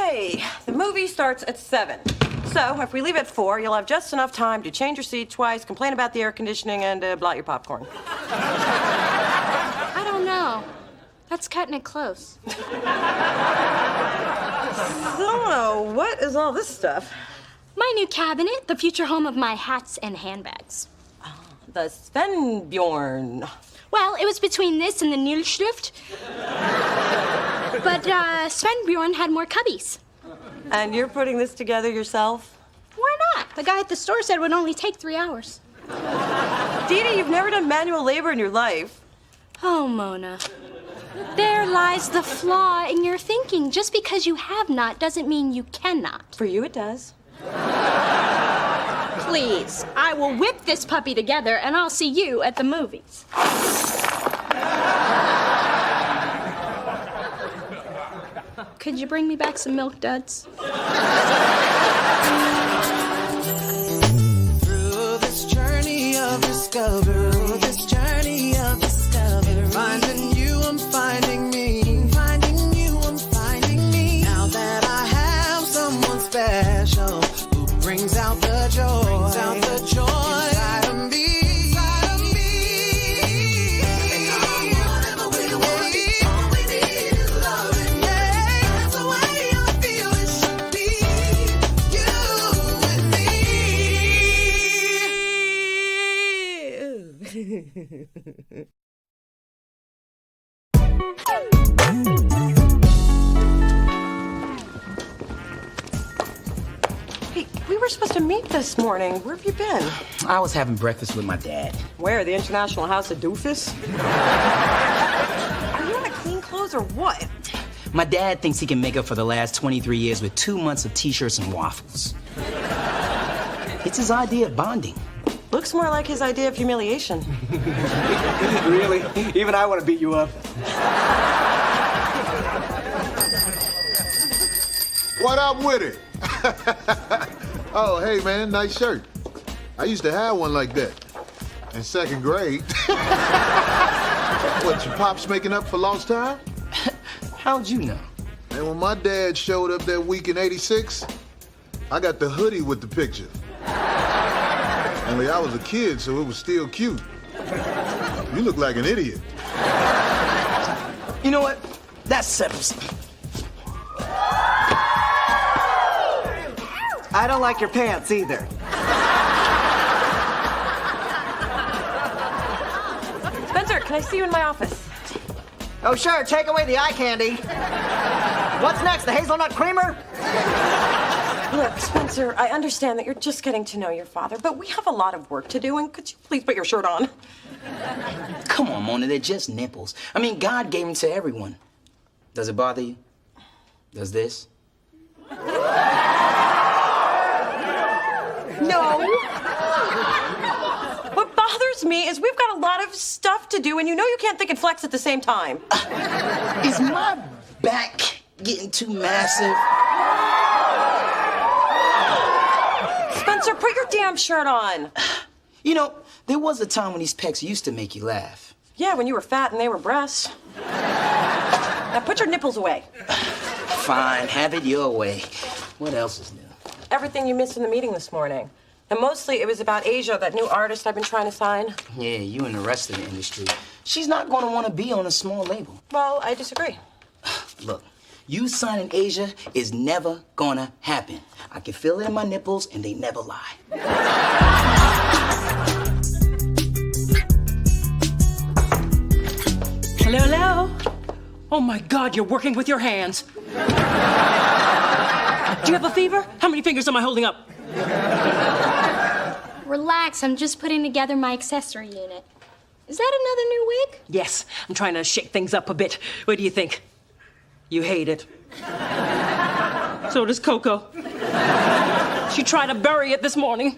Okay, the movie starts at 7. So if we leave at 4, you'll have just enough time to change your seat twice, complain about the air conditioning, and blot your popcorn. I don't know. That's cutting it close. So, what is all this stuff? My new cabinet, the future home of my hats and handbags. The Svenbjorn. Well, it was between this and the Nilschrift. But Svenbjorn had more cubbies. And you're putting this together yourself? Why not? The guy at the store said it would only take 3 hours. Dee Dee, you've never done manual labor in your life. Oh, Mona. There lies the flaw in your thinking. Just because you have not doesn't mean you cannot. For you, it does. Please, I will whip this puppy together and I'll see you at the movies. Could you bring me back some Milk Duds? Through this journey of discovery, finding you, I'm finding me, finding you, I'm finding me. Now that I have someone special who brings out the joy, inside of me. Hey, we were supposed to meet this morning. Where have you been? I was having breakfast with my dad. Where? The International House of Doofus? Are you in clean clothes or what? My dad thinks he can make up for the last 23 years with 2 months of t-shirts and waffles. It's his idea of bonding. Looks more like his idea of humiliation. Really? Even I want to beat you up. What up with it? Oh, hey, man, nice shirt. I used to have one like that in 2nd grade. What, your pop's making up for lost time? How'd you know? And when my dad showed up that week in '86, I got the hoodie with the picture. Only I was a kid, so it was still cute. You look like an idiot. You know what? That settles it. I don't like your pants either. Spencer, can I see you in my office? Oh, sure, take away the eye candy. What's next, the hazelnut creamer? Look, Spencer, I understand that you're just getting to know your father, but we have a lot of work to do, and could you please put your shirt on? Come on, Mona, they're just nipples. I mean, God gave them to everyone. Does it bother you? Does this? No. What bothers me is we've got a lot of stuff to do, and you know you can't think and flex at the same time. Is my back getting too massive? Spencer, put your damn shirt on. You know, there was a time when these pecs used to make you laugh. Yeah, when you were fat and they were breasts. Now put your nipples away. Fine, have it your way. What else is new? Everything you missed in the meeting this morning. And mostly it was about Asia, that new artist I've been trying to sign. Yeah, you and the rest of the industry. She's not going to want to be on a small label. Well, I disagree. Look, you signing Asia is never gonna happen. I can feel it in my nipples, and they never lie. Hello, hello. Oh, my God, you're working with your hands. Do you have a fever? How many fingers am I holding up? Relax, I'm just putting together my accessory unit. Is that another new wig? Yes, I'm trying to shake things up a bit. What do you think? You hate it. So does Coco. She tried to bury it this morning.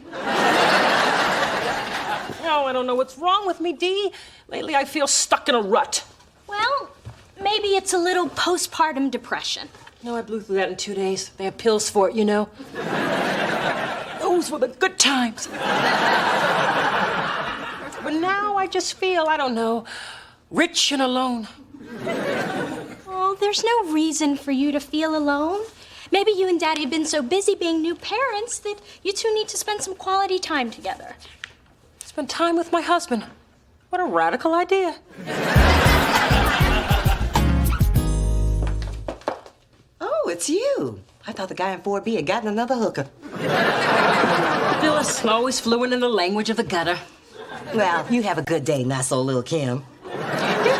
Oh, I don't know what's wrong with me, Dee. Lately, I feel stuck in a rut. Well, maybe it's a little postpartum depression. No, I blew through that in 2 days. They have pills for it, you know. Those were the good times. But now I just feel, I don't know, rich and alone. Oh, there's no reason for you to feel alone. Maybe you and Daddy have been so busy being new parents that you two need to spend some quality time together. Spend time with my husband. What a radical idea. Oh, it's you. I thought the guy in 4B had gotten another hooker. Phyllis always fluent in the language of the gutter. Well, you have a good day, not so little Kim. You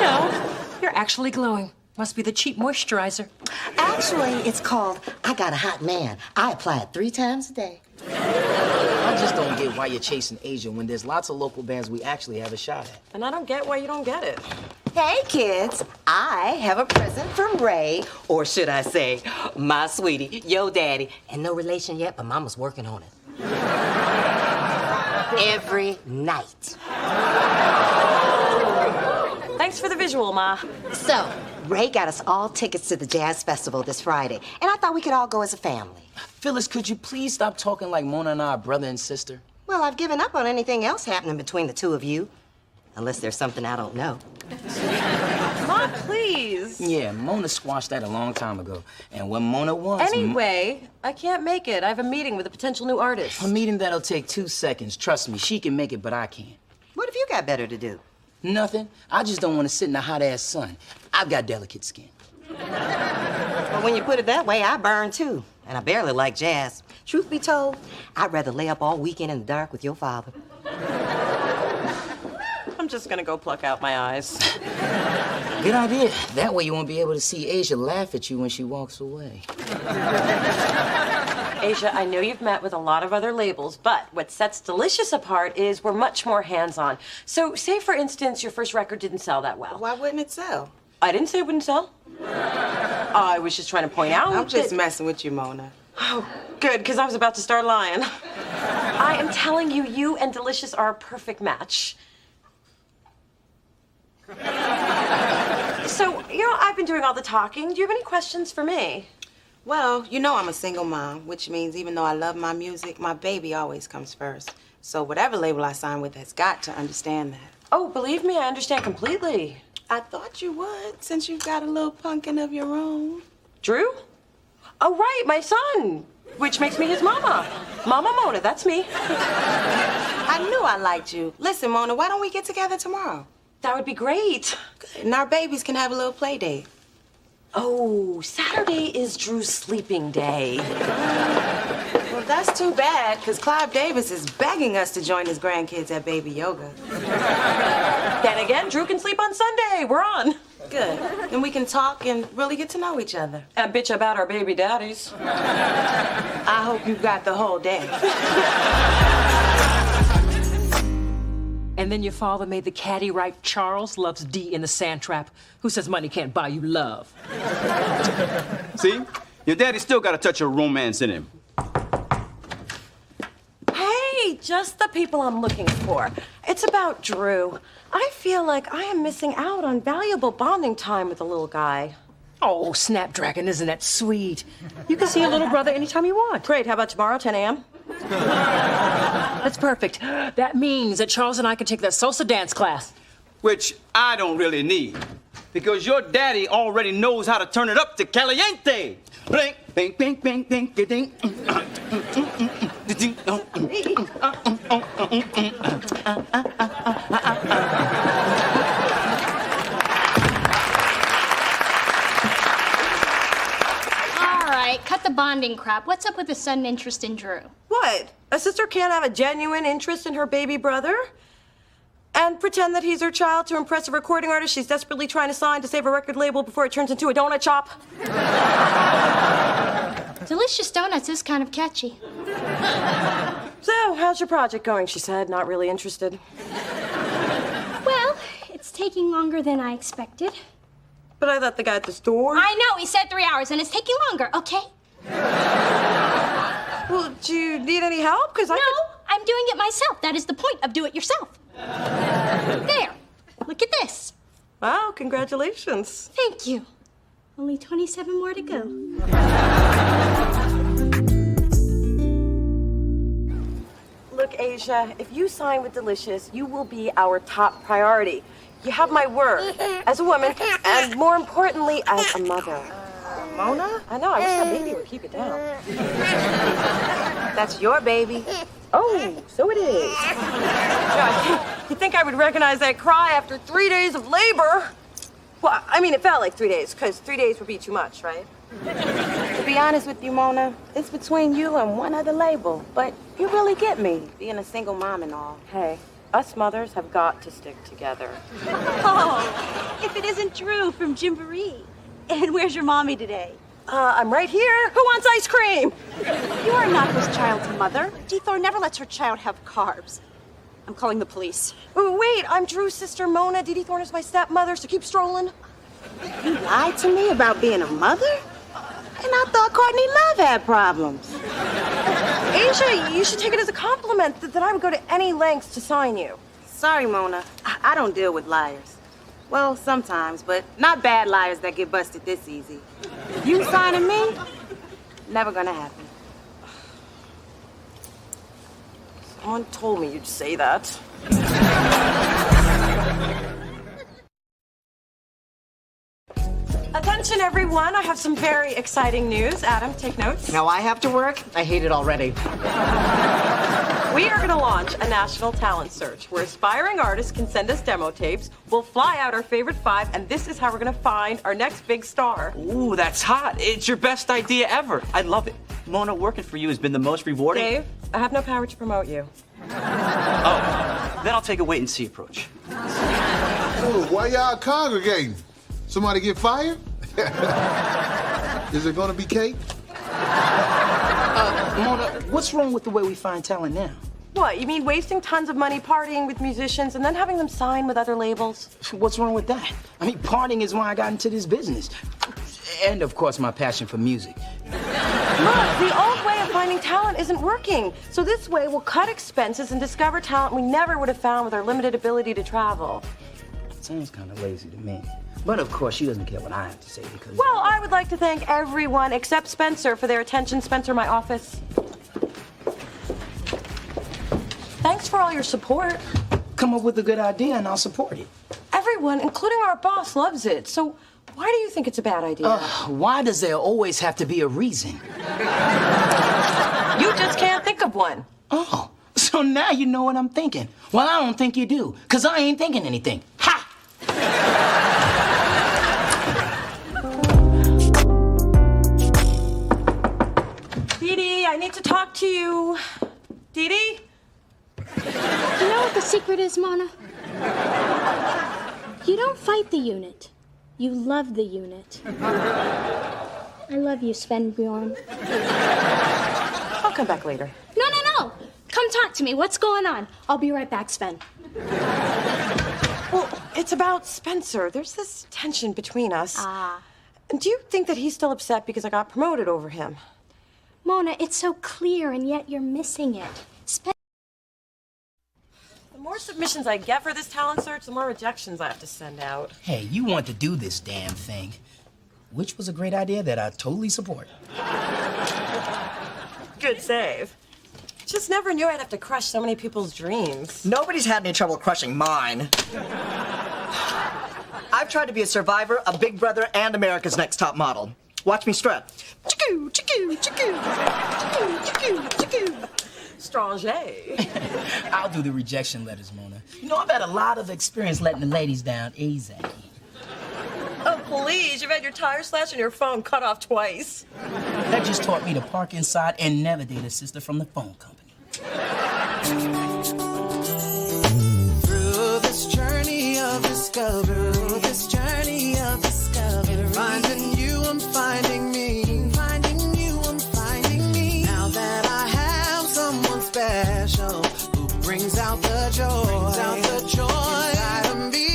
know, you're actually glowing. Must be the cheap moisturizer. Actually, it's called I Got a Hot Man. I apply it 3 times a day. I just don't get why you're chasing Asia when there's lots of local bands we actually have a shot at. And I don't get why you don't get it. Hey, kids, I have a present from Ray, or should I say, my sweetie, yo daddy. And no relation yet, but Mama's working on it. Every night. Thanks for the visual, Ma. So, Ray got us all tickets to the Jazz Festival this Friday, and I thought we could all go as a family. Phyllis, could you please stop talking like Mona and I are brother and sister? Well, I've given up on anything else happening between the two of you. Unless there's something I don't know. Ma, please. Yeah, Mona squashed that a long time ago. And when Mona wants... Anyway, I can't make it. I have a meeting with a potential new artist. A meeting that'll take 2 seconds. Trust me, she can make it, but I can't. What have you got better to do? Nothing. I just don't want to sit in the hot-ass sun. I've got delicate skin. Well, when you put it that way, I burn too. And I barely like jazz. Truth be told, I'd rather lay up all weekend in the dark with your father. I'm just gonna go pluck out my eyes. Good idea. That way you won't be able to see Asia laugh at you when she walks away. Asia, I know you've met with a lot of other labels, but what sets Delicious apart is we're much more hands-on. So, say, for instance, your first record didn't sell that well. Why wouldn't it sell? I didn't say it wouldn't sell. I was just trying to point out I'm just that... messing with you, Mona. Oh, good, because I was about to start lying. I am telling you, you and Delicious are a perfect match. So, you know, I've been doing all the talking. Do you have any questions for me? Well, you know I'm a single mom, which means even though I love my music, my baby always comes first. So whatever label I sign with has got to understand that. Oh, believe me, I understand completely. I thought you would, since you've got a little pumpkin of your own. Drew? Oh, right, my son, which makes me his mama. Mama Mona, that's me. I knew I liked you. Listen, Mona, why don't we get together tomorrow? That would be great. Good, and our babies can have a little play date. Oh, Saturday is Drew's sleeping day. Well, that's too bad, because Clive Davis is begging us to join his grandkids at baby yoga. Then again, Drew can sleep on Sunday. We're on. Good. Then we can talk and really get to know each other. And bitch about our baby daddies. I hope you got the whole day. And then your father made the caddy write Charles loves D in the sand trap. Who says money can't buy you love? See? Your daddy still got a touch of romance in him. Hey, just the people I'm looking for. It's about Drew. I feel like I am missing out on valuable bonding time with the little guy. Oh, Snapdragon, isn't that sweet? You can see your little brother anytime you want. Great, how about tomorrow, 10 a.m.? That's perfect. That means that Charles and I can take that salsa dance class. Which I don't really need. Because your daddy already knows how to turn it up to caliente. Blink, bing, bing, bing, bing, ding. All right, cut the bonding crap. What's up with the sudden interest in Drew? What? A sister can't have a genuine interest in her baby brother? And pretend that he's her child to impress a recording artist she's desperately trying to sign to save a record label before it turns into a donut shop? Delicious Donuts is kind of catchy. So, how's your project going? She said, not really interested. Well, it's taking longer than I expected. But I thought the guy at the store... I know, he said 3 hours, and it's taking longer, okay? Well, do you need any help? Because No, I'm doing it myself. That is the point of do it yourself. There, look at this. Wow, congratulations. Thank you. Only 27 more to go. Look, Asia, if you sign with Delicious, you will be our top priority. You have my word as a woman, and more importantly, as a mother. Mona? I know, I wish that baby would keep it down. That's your baby. Oh, so it is. God, you think I would recognize that cry after 3 days of labor? Well, I mean, it felt like 3 days, because 3 days would be too much, right? To be honest with you, Mona, it's between you and one other label. But you really get me, being a single mom and all. Hey, us mothers have got to stick together. Oh, if it isn't Drew from Gymboree. And where's your mommy today? I'm right here. Who wants ice cream? You are not this child's mother. Dee Thor never lets her child have carbs. I'm calling the police. Oh, wait, I'm Drew's sister, Mona. Dee Thorne is my stepmother, so keep strolling. You lied to me about being a mother? And I thought Courtney Love had problems. Asia, you should take it as a compliment that I would go to any lengths to sign you. Sorry, Mona. I don't deal with liars. Well, sometimes, but not bad liars that get busted this easy. You signing me? Never gonna happen. Someone told me you'd say that. Attention, everyone. I have some very exciting news. Adam, take notes. Now I have to work? I hate it already. We are going to launch a national talent search where aspiring artists can send us demo tapes. We'll fly out our favorite 5, and this is how we're going to find our next big star. Ooh, that's hot. It's your best idea ever. I love it. Mona, working for you has been the most rewarding. Dave, I have no power to promote you. Oh, then I'll take a wait-and-see approach. Oh, why y'all congregating? Somebody get fired? Is it gonna be cake? Mona, what's wrong with the way we find talent now? What, you mean wasting tons of money partying with musicians and then having them sign with other labels? What's wrong with that? I mean, partying is why I got into this business. And, of course, my passion for music. Look, the old way of finding talent isn't working. So this way, we'll cut expenses and discover talent we never would have found with our limited ability to travel. Sounds kind of lazy to me. But, of course, she doesn't care what I have to say because... Well, I would like to thank everyone except Spencer for their attention. Spencer, my office. Thanks for all your support. Come up with a good idea and I'll support it. Everyone, including our boss, loves it. So why do you think it's a bad idea? Why does there always have to be a reason? You just can't think of one. Oh, so now you know what I'm thinking. Well, I don't think you do, because I ain't thinking anything. Ha! Dee Dee, I need to talk to you. Dee Dee? You know what the secret is, Mona? You don't fight the unit. You love the unit. I love you, Sven Bjorn. I'll come back later. No. Come talk to me. What's going on? I'll be right back, Sven. Well, it's about Spencer. There's this tension between us. And do you think that he's still upset because I got promoted over him? Mona, it's so clear, and yet you're missing it. The more submissions I get for this talent search, the more rejections I have to send out. Hey, you want to do this damn thing, which was a great idea that I totally support. Good save. Just never knew I'd have to crush so many people's dreams. Nobody's had any trouble crushing mine. I've tried to be a survivor, a Big Brother, and America's Next Top Model. Watch me strut. Chicoo, chicoo, chicoo, chicoo, chicoo, chicoo. Stranger. I'll do the rejection letters, Mona. You know, I've had a lot of experience letting the ladies down easy. Oh, please. You've had your tire slashed and your phone cut off twice. That just taught me to park inside and never date a sister from the phone company. Through this journey of discovery, finding you, I'm finding me. Finding you, I'm finding me. Now that I have someone special who brings out the joy, inside of me.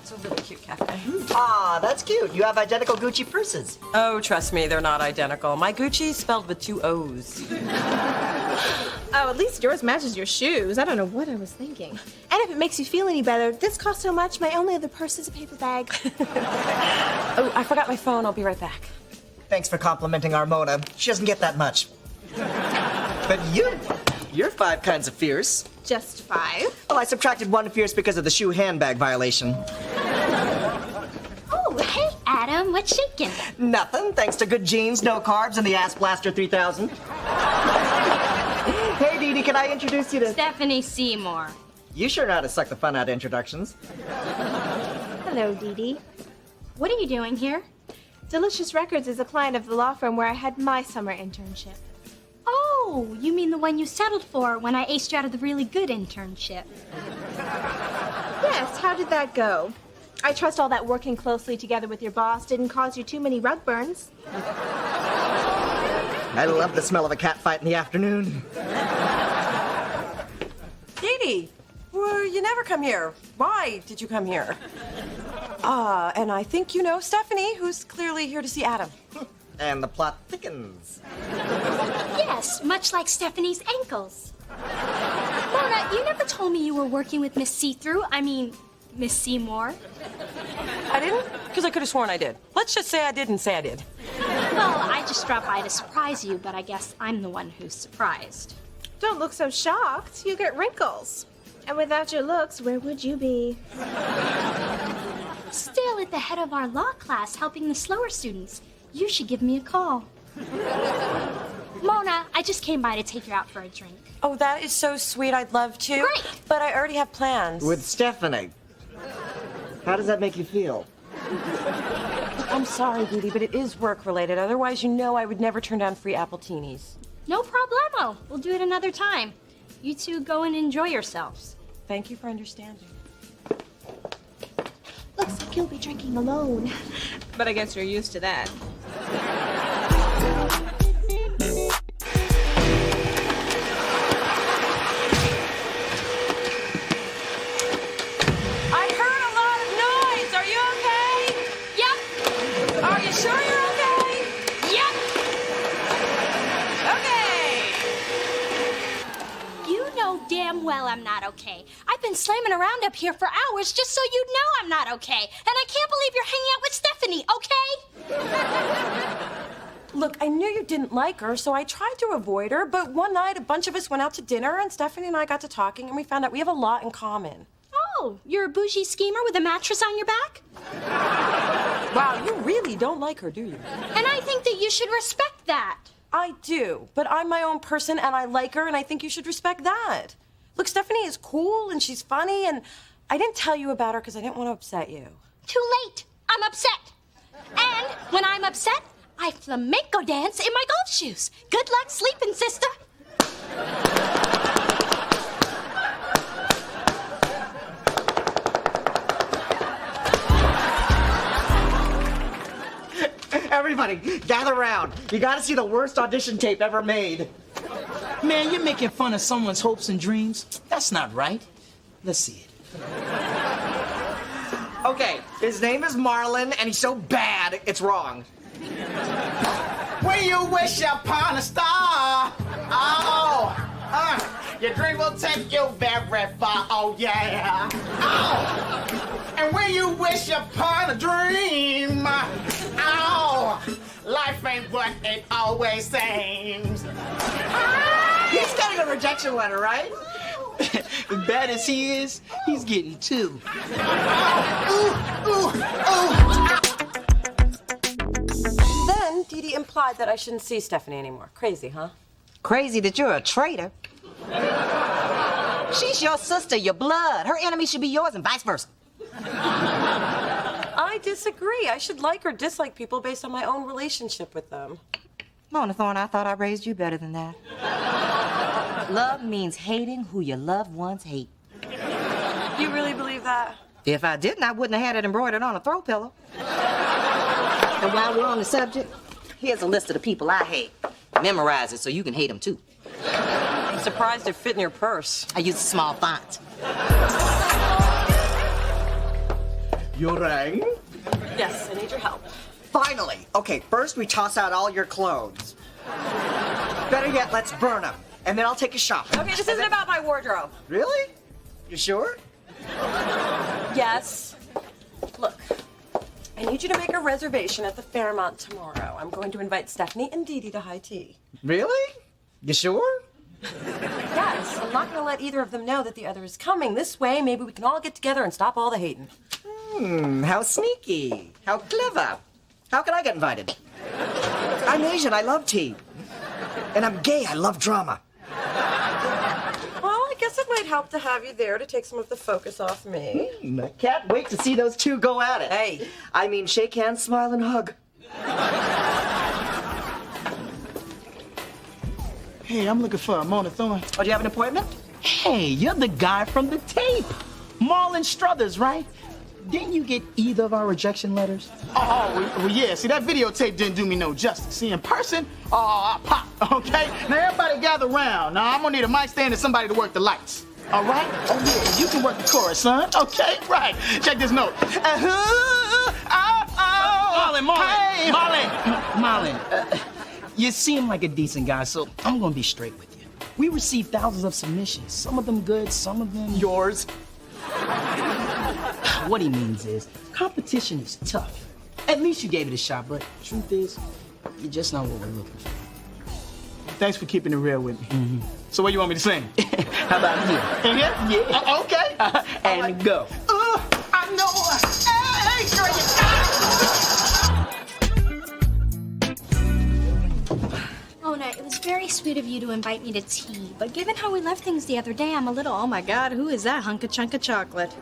It's a really cute cat. cafe. Ah, that's cute. You have identical Gucci purses. Oh, trust me, they're not identical. My Gucci's spelled with 2 O's. Oh, at least yours matches your shoes. I don't know what I was thinking. And if it makes you feel any better, this costs so much, my only other purse is a paper bag. Oh, I forgot my phone. I'll be right back. Thanks for complimenting our Mona. She doesn't get that much. But you're 5 kinds of fierce. Just 5? Well, I subtracted 1 fierce because of the shoe handbag violation. Oh, hey, Adam, what's shaking? Nothing, thanks to good genes, no carbs, and the Ass Blaster 3000. Hey, Dee Dee, can I introduce you to... Stephanie Seymour. You sure know how to suck the fun out of introductions. Hello, Dee Dee. What are you doing here? Delicious Records is a client of the law firm where I had my summer internship. Oh, you mean the one you settled for when I aced you out of the really good internship? Yes, how did that go? I trust all that working closely together with your boss didn't cause you too many rug burns. I love the smell of a cat fight in the afternoon. Dee Dee, well, you never come here. Why did you come here? And I think you know Stephanie, who's clearly here to see Adam. And the plot thickens. Yes, much like Stephanie's ankles. Mona, you never told me you were working with Miss Miss Seymour. I didn't? Because I could have sworn I did. Let's just say I didn't say I did. Well, I just dropped by to surprise you, but I guess I'm the one who's surprised. Don't look so shocked. You get wrinkles. And without your looks, where would you be? Still at the head of our law class helping the slower students. You should give me a call. Mona, I just came by to take you out for a drink. Oh, that is so sweet. I'd love to. Great. But I already have plans. With Stephanie. How does that make you feel? I'm sorry, Dee Dee, but it is work-related. Otherwise, you know I would never turn down free appletinis. No problemo. We'll do it another time. You two go and enjoy yourselves. Thank you for understanding. Looks like you'll be drinking alone. But I guess you're used to that. I heard a lot of noise. Are you okay? Yep. Are you sure you're okay? Yep. Okay. You know damn well I'm not okay. I've been slamming around up here for hours just so you know I'm not okay. And I can't believe you're hanging out with Stephanie, okay? Look, I knew you didn't like her, so I tried to avoid her, but one night a bunch of us went out to dinner and Stephanie and I got to talking and we found out we have a lot in common. Oh, you're a bougie schemer with a mattress on your back? Wow, you really don't like her, do you? And I think that you should respect that. I do, but I'm my own person and I like her and I think you should respect that. Look, Stephanie is cool and she's funny and I didn't tell you about her because I didn't want to upset you. Too late. I'm upset. And when I'm upset, I flamenco dance in my golf shoes. Good luck sleeping, sister. Everybody, gather around. You gotta see the worst audition tape ever made. Man, you're making fun of someone's hopes and dreams. That's not right. Let's see it. Okay, his name is Marlon, and he's so bad, it's wrong. When you wish upon a star, your dream will take you very far, oh yeah. Oh, and when you wish upon a dream, life ain't what it always seems. He's getting a rejection letter, right? As bad as he is, he's getting 2. Then Dee Dee implied that I shouldn't see Stephanie anymore. Crazy, huh? Crazy that you're a traitor. She's your sister, your blood. Her enemy should be yours and vice versa. I disagree. I should like or dislike people based on my own relationship with them. Mona Thorne, I thought I raised you better than that. Love means hating who your loved ones hate. You really believe that? If I didn't, I wouldn't have had it embroidered on a throw pillow. And while we're on the subject, here's a list of the people I hate. Memorize it so you can hate them too. I'm surprised it fit in your purse. I use a small font. You rang? Yes, I need your help. Finally. Okay, first we toss out all your clothes. Better yet, let's burn them. And then I'll take you shopping. Okay, this isn't about my wardrobe. Really? You sure? Yes. Look, I need you to make a reservation at the Fairmont tomorrow. I'm going to invite Stephanie and Dee Dee to high tea. Really? You sure? Yes, I'm not going to let either of them know that the other is coming. This way, maybe we can all get together and stop all the hating. How sneaky. How clever. How can I get invited? I'm Asian, I love tea. And I'm gay, I love drama. Well, I guess it might help to have you there to take some of the focus off me. I can't wait to see those two go at it. Hey. I mean, shake hands, smile, and hug. Hey, I'm looking for a Mona Thorne. Oh, do you have an appointment? Hey, you're the guy from the tape. Marlon Struthers, right? Didn't you get either of our rejection letters? Well, yeah. See, that videotape didn't do me no justice. See, in person, I pop, okay? Now, everybody gather around. Now, I'm gonna need a mic stand and somebody to work the lights. All right? Oh, yeah, you can work the chorus, son. Okay, right. Check this note. Marlon, you seem like a decent guy, so I'm gonna be straight with you. We received thousands of submissions. Some of them good, some of them... Yours. What he means is, competition is tough. At least you gave it a shot, but truth is, you're just not what we're looking for. Thanks for keeping it real with me. Mm-hmm. So what you want me to sing? How about here? In here? Yeah. Okay. And right. Go. I know. Hey, girl, Mona, it was very sweet of you to invite me to tea, but given how we left things the other day, I'm a little... Oh my God, who is that hunk of chunk of chocolate?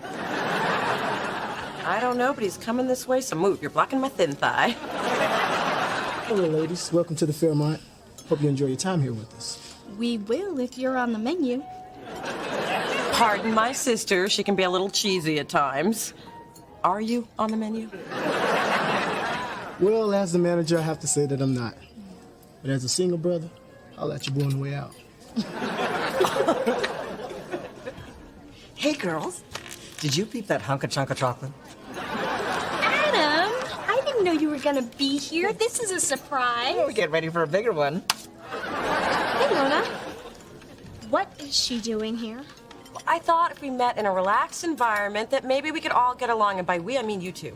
I don't know, but he's coming this way, so move. You're blocking my thin thigh. Hello, ladies. Welcome to the Fairmont. Hope you enjoy your time here with us. We will if you're on the menu. Pardon my sister. She can be a little cheesy at times. Are you on the menu? Well, as the manager, I have to say that I'm not. But as a single brother, I'll let you boy on the way out. Hey, girls. Did you peep that hunk of chunk of chocolate? Adam, I didn't know you were gonna be here. This is a surprise. We're getting ready for a bigger one. Hey, Mona. What is she doing here? I thought if we met in a relaxed environment that maybe we could all get along, and by we, I mean you two.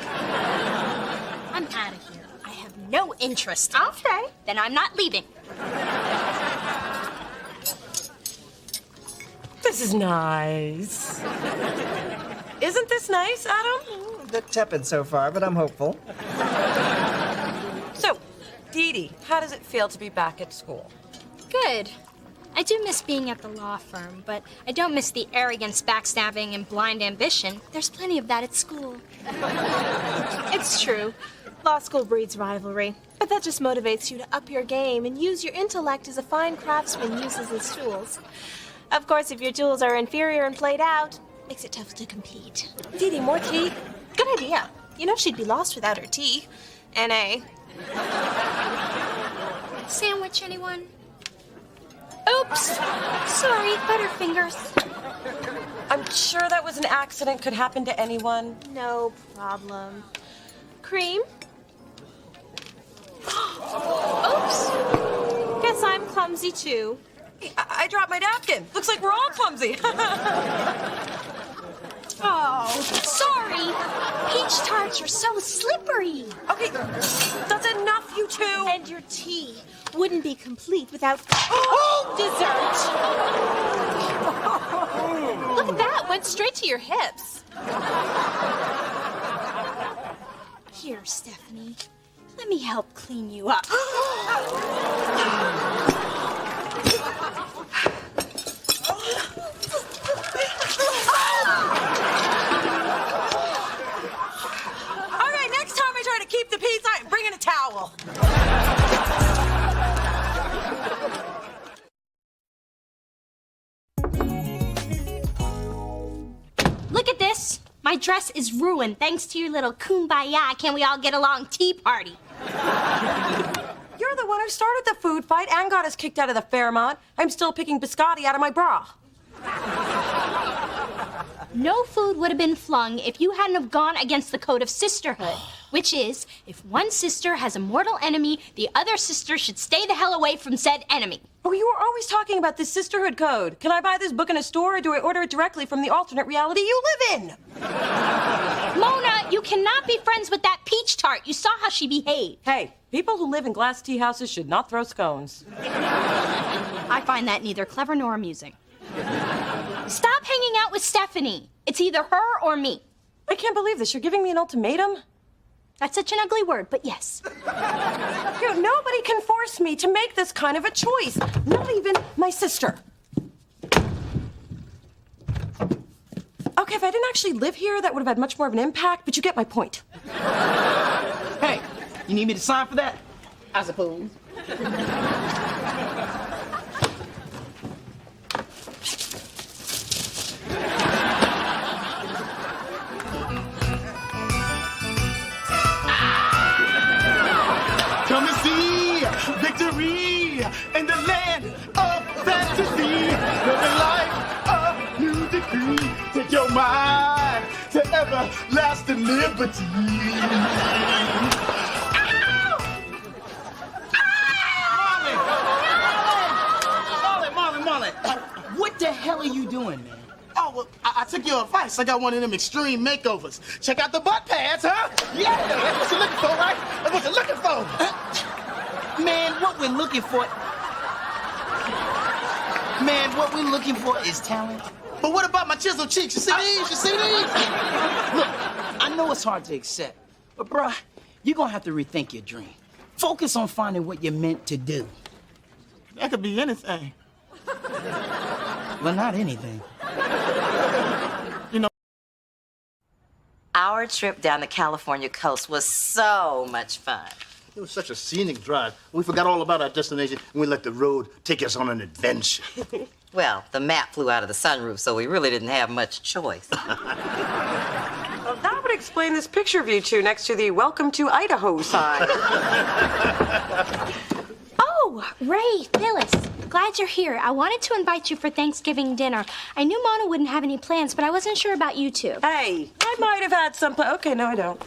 I'm out of here. I have no interest. Okay. Then I'm not leaving. This is nice. Isn't this nice, Adam? A bit tepid so far, but I'm hopeful. So, Dee Dee, how does it feel to be back at school? Good. I do miss being at the law firm, but I don't miss the arrogance, backstabbing, and blind ambition. There's plenty of that at school. It's true. Law school breeds rivalry, but that just motivates you to up your game and use your intellect as a fine craftsman uses his tools. Of course, if your tools are inferior and played out, makes it tough to compete. Dee Dee, more tea? Good idea. You know she'd be lost without her tea. N.A. Sandwich, anyone? Oops. Sorry, Butterfingers. I'm sure that was an accident. Could happen to anyone. No problem. Cream? Oops. Guess I'm clumsy too. I dropped my napkin. Looks like we're all clumsy. Oh, sorry. Peach tarts are so slippery. Okay, that's enough, you two. And your tea wouldn't be complete without dessert. Look at that. Went straight to your hips. Here, Stephanie. Let me help clean you up. Keep the peace. I'm bringing a towel. Look at this. My dress is ruined thanks to your little kumbaya, can we all get along tea party. You're the one who started the food fight and got us kicked out of the Fairmont. I'm still picking biscotti out of my bra. No food would have been flung if you hadn't have gone against the code of sisterhood, which is, if one sister has a mortal enemy, the other sister should stay the hell away from said enemy. Oh, you were always talking about this sisterhood code. Can I buy this book in a store, or do I order it directly from the alternate reality you live in? Mona, you cannot be friends with that peach tart. You saw how she behaved. Hey, people who live in glass tea houses should not throw scones. I find that neither clever nor amusing. Stop hanging out with Stephanie. It's either her or me. I can't believe this. You're giving me an ultimatum? That's such an ugly word, but yes. Nobody can force me to make this kind of a choice. Not even my sister. Okay, if I didn't actually live here, that would have had much more of an impact, but you get my point. Hey, you need me to sign for that? I suppose. Come and see victory in the land of fantasy. Living life a new degree. Take your mind to everlasting liberty. Marlon, what the hell are you doing, man? Oh, well, I took your advice. I got one of them extreme makeovers. Check out the butt pads, huh? Yeah, that's what you're looking for, right? That's what you're looking for. Man, what we're looking for is talent. But what about my chiseled cheeks? You see these? You see these? Look, I know it's hard to accept, but bruh, you're gonna have to rethink your dream. Focus on finding what you're meant to do. That could be anything. Well, not anything. Our trip down the California coast was so much fun. It was such a scenic drive. We forgot all about our destination, and we let the road take us on an adventure. Well, the map flew out of the sunroof, so we really didn't have much choice. Well, that would explain this picture of you two next to the Welcome to Idaho sign. Oh, Ray, Phyllis, glad you're here. I wanted to invite you for Thanksgiving dinner. I knew Mona wouldn't have any plans, but I wasn't sure about you two. Hey, I might have had some Okay, no, I don't.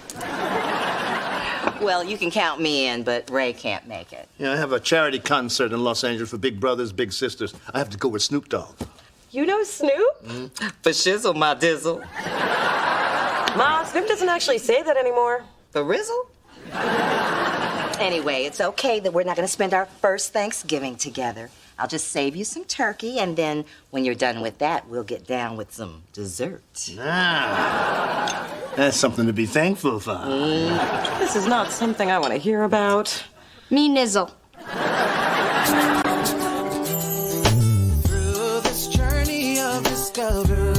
Well, you can count me in, but Ray can't make it. Yeah, I have a charity concert in Los Angeles for big brothers, big sisters. I have to go with Snoop Dogg. You know Snoop? For shizzle, my dizzle. Ma, Snoop doesn't actually say that anymore. For rizzle? Anyway, it's okay that we're not going to spend our first Thanksgiving together. I'll just save you some turkey, and then when you're done with that, we'll get down with some dessert. Ah, that's something to be thankful for. This is not something I want to hear about. Me nizzle. Through this journey of discovery,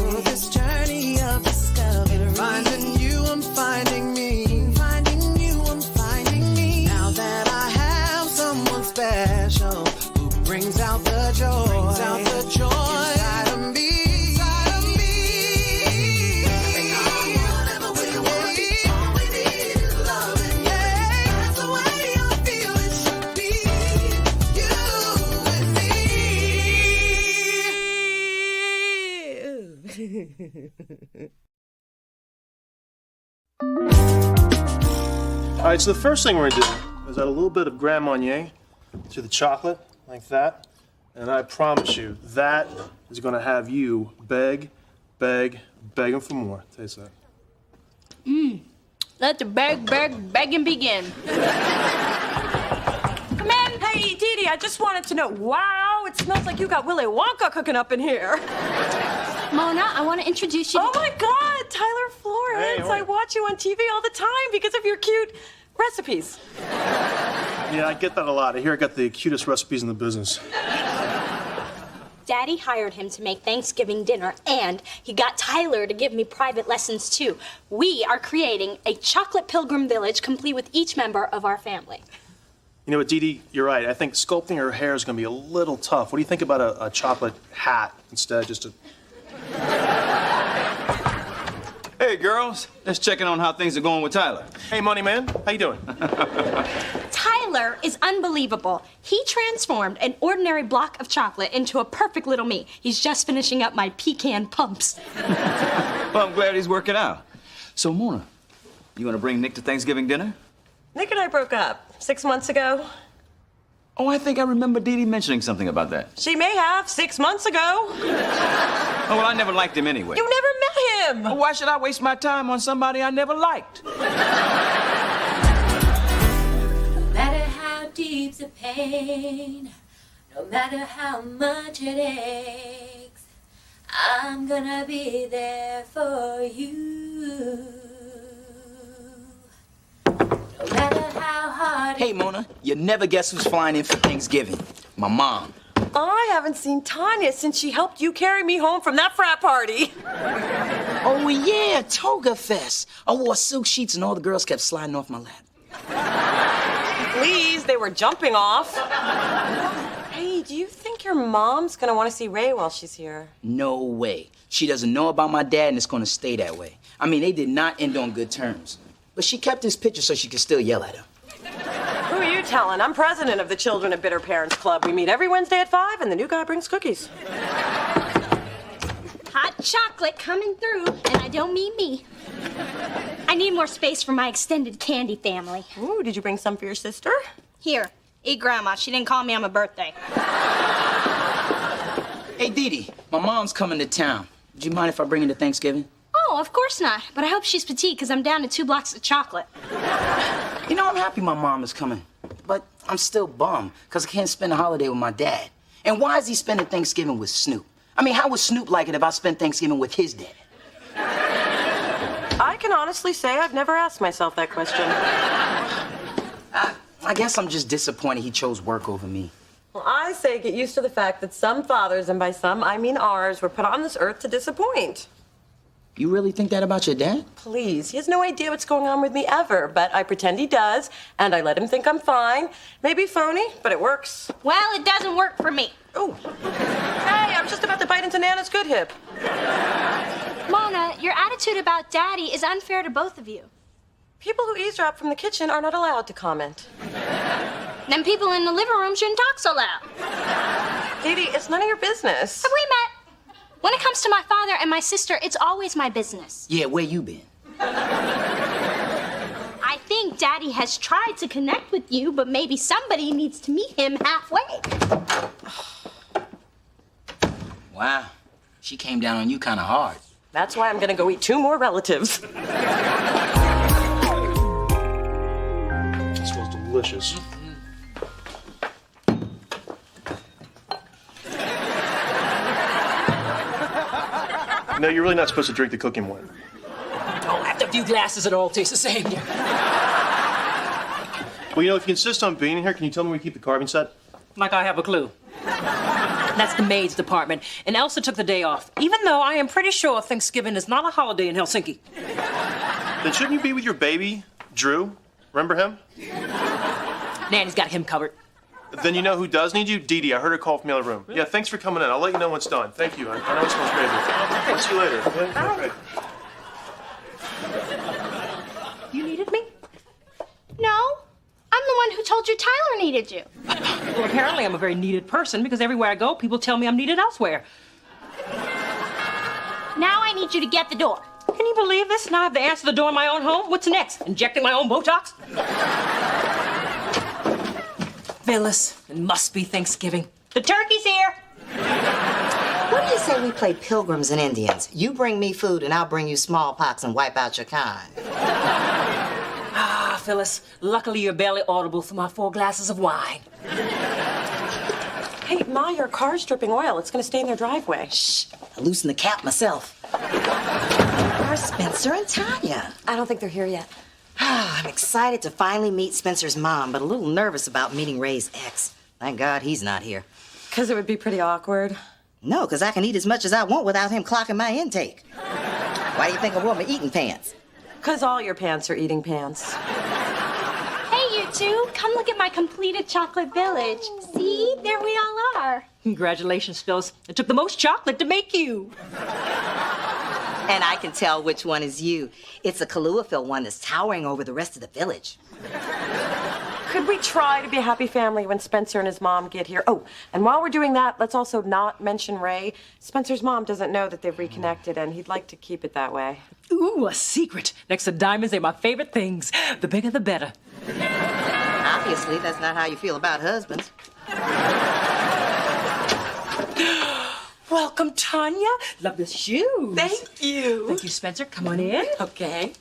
finding you, I'm finding me. Finding you, I'm finding me. Now that I have someone special who brings out the joy, inside of me. Whatever we want, all we need is love. Yeah, that's the way I feel it should be. You and me. All right, so the first thing we're gonna do is add a little bit of Grand Marnier to the chocolate, like that. And I promise you, that is gonna have you begging for more. Taste that. Let the begging begin. Come in. Hey, Dee Dee, I just wanted to know. Wow, it smells like you got Willy Wonka cooking up in here. Mona, I want to introduce you to... Oh my God, Tyler Florence. Hey, I watch you on TV all the time because of your cute recipes. Yeah, I get that a lot. I hear I got the cutest recipes in the business. Daddy hired him to make Thanksgiving dinner, and he got Tyler to give me private lessons, too. We are creating a chocolate pilgrim village complete with each member of our family. You know what, Dee Dee, you're right. I think sculpting her hair is gonna be a little tough. What do you think about a chocolate hat instead, just to... Hey, girls. Let's check in on how things are going with Tyler. Hey, Money Man. How you doing? Tyler is unbelievable. He transformed an ordinary block of chocolate into a perfect little me. He's just finishing up my pecan pumps. Well, I'm glad he's working out. So, Mona, you want to bring Nick to Thanksgiving dinner? Nick and I broke up 6 months ago. Oh, I think I remember Dee Dee mentioning something about that. She may have 6 months ago. Oh, well, I never liked him anyway. You never met him. Well, why should I waste my time on somebody I never liked? No matter how deep's the pain, no matter how much it aches, I'm gonna be there for you. No matter how hard. Hey, Mona, you never guess who's flying in for Thanksgiving? My mom. I haven't seen Tanya since she helped you carry me home from that frat party. Oh, yeah, Toga Fest. I wore silk sheets and all the girls kept sliding off my lap. Please, they were jumping off. Hey, do you think your mom's gonna want to see Ray while she's here? No way. She doesn't know about my dad and it's gonna stay that way. I mean, they did not end on good terms. But she kept his picture so she could still yell at him. Who are you telling? I'm president of the Children of Bitter Parents Club. We meet every Wednesday at 5, and the new guy brings cookies. Hot chocolate coming through, and I don't mean me. I need more space for my extended candy family. Ooh, did you bring some for your sister? Here, eat Grandma. She didn't call me on my birthday. Hey, Dee Dee, my mom's coming to town. Would you mind if I bring her to Thanksgiving? Oh, of course not. But I hope she's petite, because I'm down to 2 blocks of chocolate. You know, I'm happy my mom is coming. But I'm still bummed, because I can't spend a holiday with my dad. And why is he spending Thanksgiving with Snoop? I mean, how would Snoop like it if I spent Thanksgiving with his dad? I can honestly say I've never asked myself that question. I guess I'm just disappointed he chose work over me. Well, I say get used to the fact that some fathers, and by some I mean ours, were put on this earth to disappoint. You really think that about your dad? Please, he has no idea what's going on with me ever, but I pretend he does, and I let him think I'm fine. Maybe phony, but it works. Well, it doesn't work for me. Oh. Hey, I'm just about to bite into Nana's good hip. Mona, your attitude about Daddy is unfair to both of you. People who eavesdrop from the kitchen are not allowed to comment. Then people in the living room shouldn't talk so loud. Dee Dee, it's none of your business. Have we met? When it comes to my father and my sister, it's always my business. Yeah, where you been? I think Daddy has tried to connect with you, but maybe somebody needs to meet him halfway. Wow, she came down on you kind of hard. That's why I'm gonna go eat 2 more relatives. It smells delicious. No, you're really not supposed to drink the cooking wine. Oh, after a few glasses, it all tastes the same. Well, you know, if you insist on being here, can you tell me where you keep the carving set? Like I have a clue. That's the maid's department, and Elsa took the day off, even though I am pretty sure Thanksgiving is not a holiday in Helsinki. Then shouldn't you be with your baby, Drew? Remember him? Nanny's got him covered. Then you know who does need you? Dee Dee. I heard her call from the other room. Yeah, thanks for coming in. I'll let you know when it's done. Thank you. I know it smells crazy. I'll see you later. Okay? You needed me? No, I'm the one who told you Tyler needed you. Well, apparently I'm a very needed person because everywhere I go, people tell me I'm needed elsewhere. Now I need you to get the door. Can you believe this? Now I have to answer the door in my own home? What's next? Injecting my own Botox? Phyllis, it must be Thanksgiving. The turkey's here. What do you say we play pilgrims and Indians? You bring me food and I'll bring you smallpox and wipe out your kind. Ah, Phyllis, luckily you're barely audible through my 4 glasses of wine. Hey, Ma, your car's dripping oil. It's gonna stay in their driveway. Shh, I loosened the cap myself. Where's Spencer and Tanya? I don't think they're here yet. I'm excited to finally meet Spencer's mom, but a little nervous about meeting Ray's ex. Thank God he's not here. Because it would be pretty awkward. No, because I can eat as much as I want without him clocking my intake. Why do you think I wore my eating pants? Because all your pants are eating pants. Hey, you two, come look at my completed chocolate village. See, there we all are. Congratulations, Phyllis. It took the most chocolate to make you. And I can tell which one is you. It's a Kahlua-filled one that's towering over the rest of the village. Could we try to be a happy family when Spencer and his mom get here? Oh, and while we're doing that, let's also not mention Ray. Spencer's mom doesn't know that they've reconnected, and he'd like to keep it that way. Ooh, a secret. Next to diamonds, they're my favorite things. The bigger, the better. Obviously, that's not how you feel about husbands. Welcome, Tanya. Love the shoes. Thank you. Thank you, Spencer. Come on in. Okay.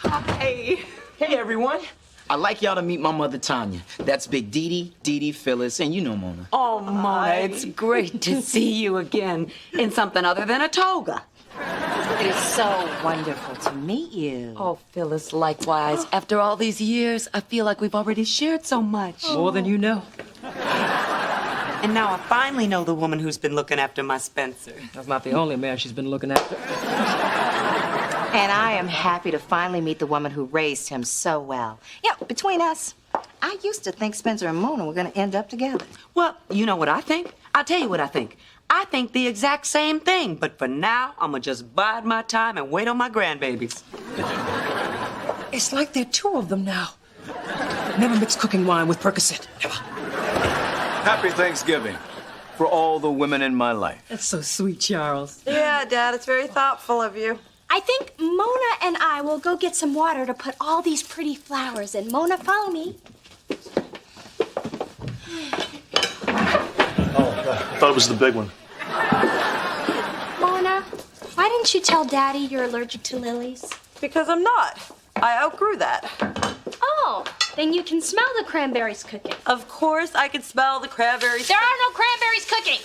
Hi. Hey, everyone. I'd like y'all to meet my mother, Tanya. That's Big Dee, Phyllis, and you know Mona. Oh, Mona, it's great to see you again in something other than a toga. It is so wonderful to meet you. Oh, Phyllis, likewise. After all these years, I feel like we've already shared so much. More than you know. And now I finally know the woman who's been looking after my Spencer. That's not the only man she's been looking after. And I am happy to finally meet the woman who raised him so well. Yeah, between us, I used to think Spencer and Mona were going to end up together. Well, you know what I think? I'll tell you what I think. I think the exact same thing, but for now, I'm gonna just bide my time and wait on my grandbabies. It's like there are two of them now. Never mix cooking wine with Percocet. Never. Happy Thanksgiving for all the women in my life. That's so sweet, Charles. Yeah, Dad, it's very thoughtful of you. I think Mona and I will go get some water to put all these pretty flowers in. Mona, follow me. I thought it was the big one. Mona, why didn't you tell Daddy you're allergic to lilies? Because I'm not. I outgrew that. Oh, then you can smell the cranberries cooking. Of course I can smell the cranberries. There are no cranberries cooking.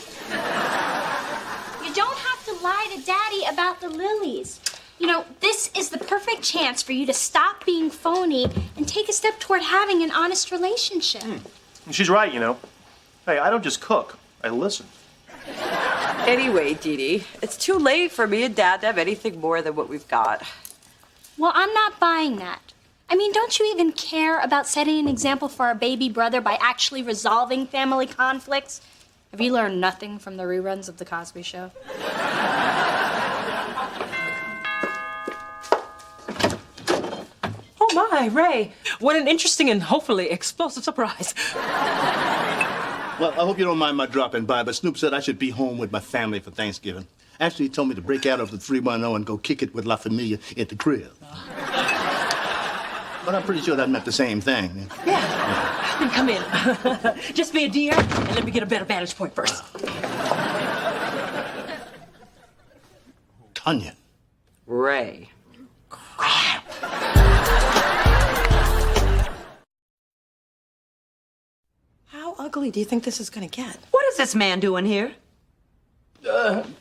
You don't have to lie to Daddy about the lilies. You know, this is the perfect chance for you to stop being phony and take a step toward having an honest relationship. She's right, you know. Hey, I don't just cook. I listen. Anyway, Dee Dee, it's too late for me and Dad to have anything more than what we've got. Well, I'm not buying that. I mean, don't you even care about setting an example for our baby brother by actually resolving family conflicts? Have you learned nothing from the reruns of The Cosby Show? Oh my, Ray. What an interesting and hopefully explosive surprise. Well, I hope you don't mind my dropping by, but Snoop said I should be home with my family for Thanksgiving. Actually, he told me to break out of the 310 and go kick it with La Familia at the crib. But I'm pretty sure that meant the same thing. Yeah. Come in. Just be a dear and let me get a better vantage point first. Tanya. Ray. How ugly do you think this is gonna get? What is this man doing here?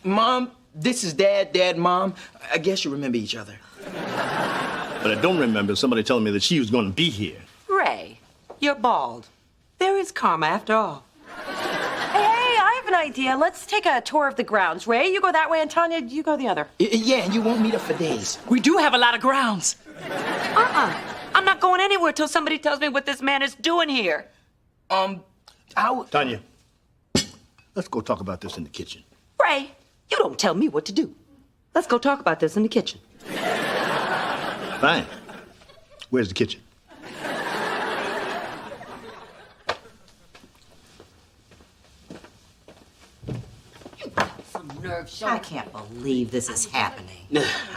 Mom, this is Dad, Mom. I guess you remember each other. But I don't remember somebody telling me that she was going to be here. Ray, you're bald. There is karma after all. Hey, I have an idea. Let's take a tour of the grounds. Ray, you go that way, and Tanya, you go the other. Yeah, and you won't meet her for days. We do have a lot of grounds. I'm not going anywhere till somebody tells me what this man is doing here. Tanya, let's go talk about this in the kitchen. Ray, you don't tell me what to do. Let's go talk about this in the kitchen. Fine. Where's the kitchen? I can't believe this is happening.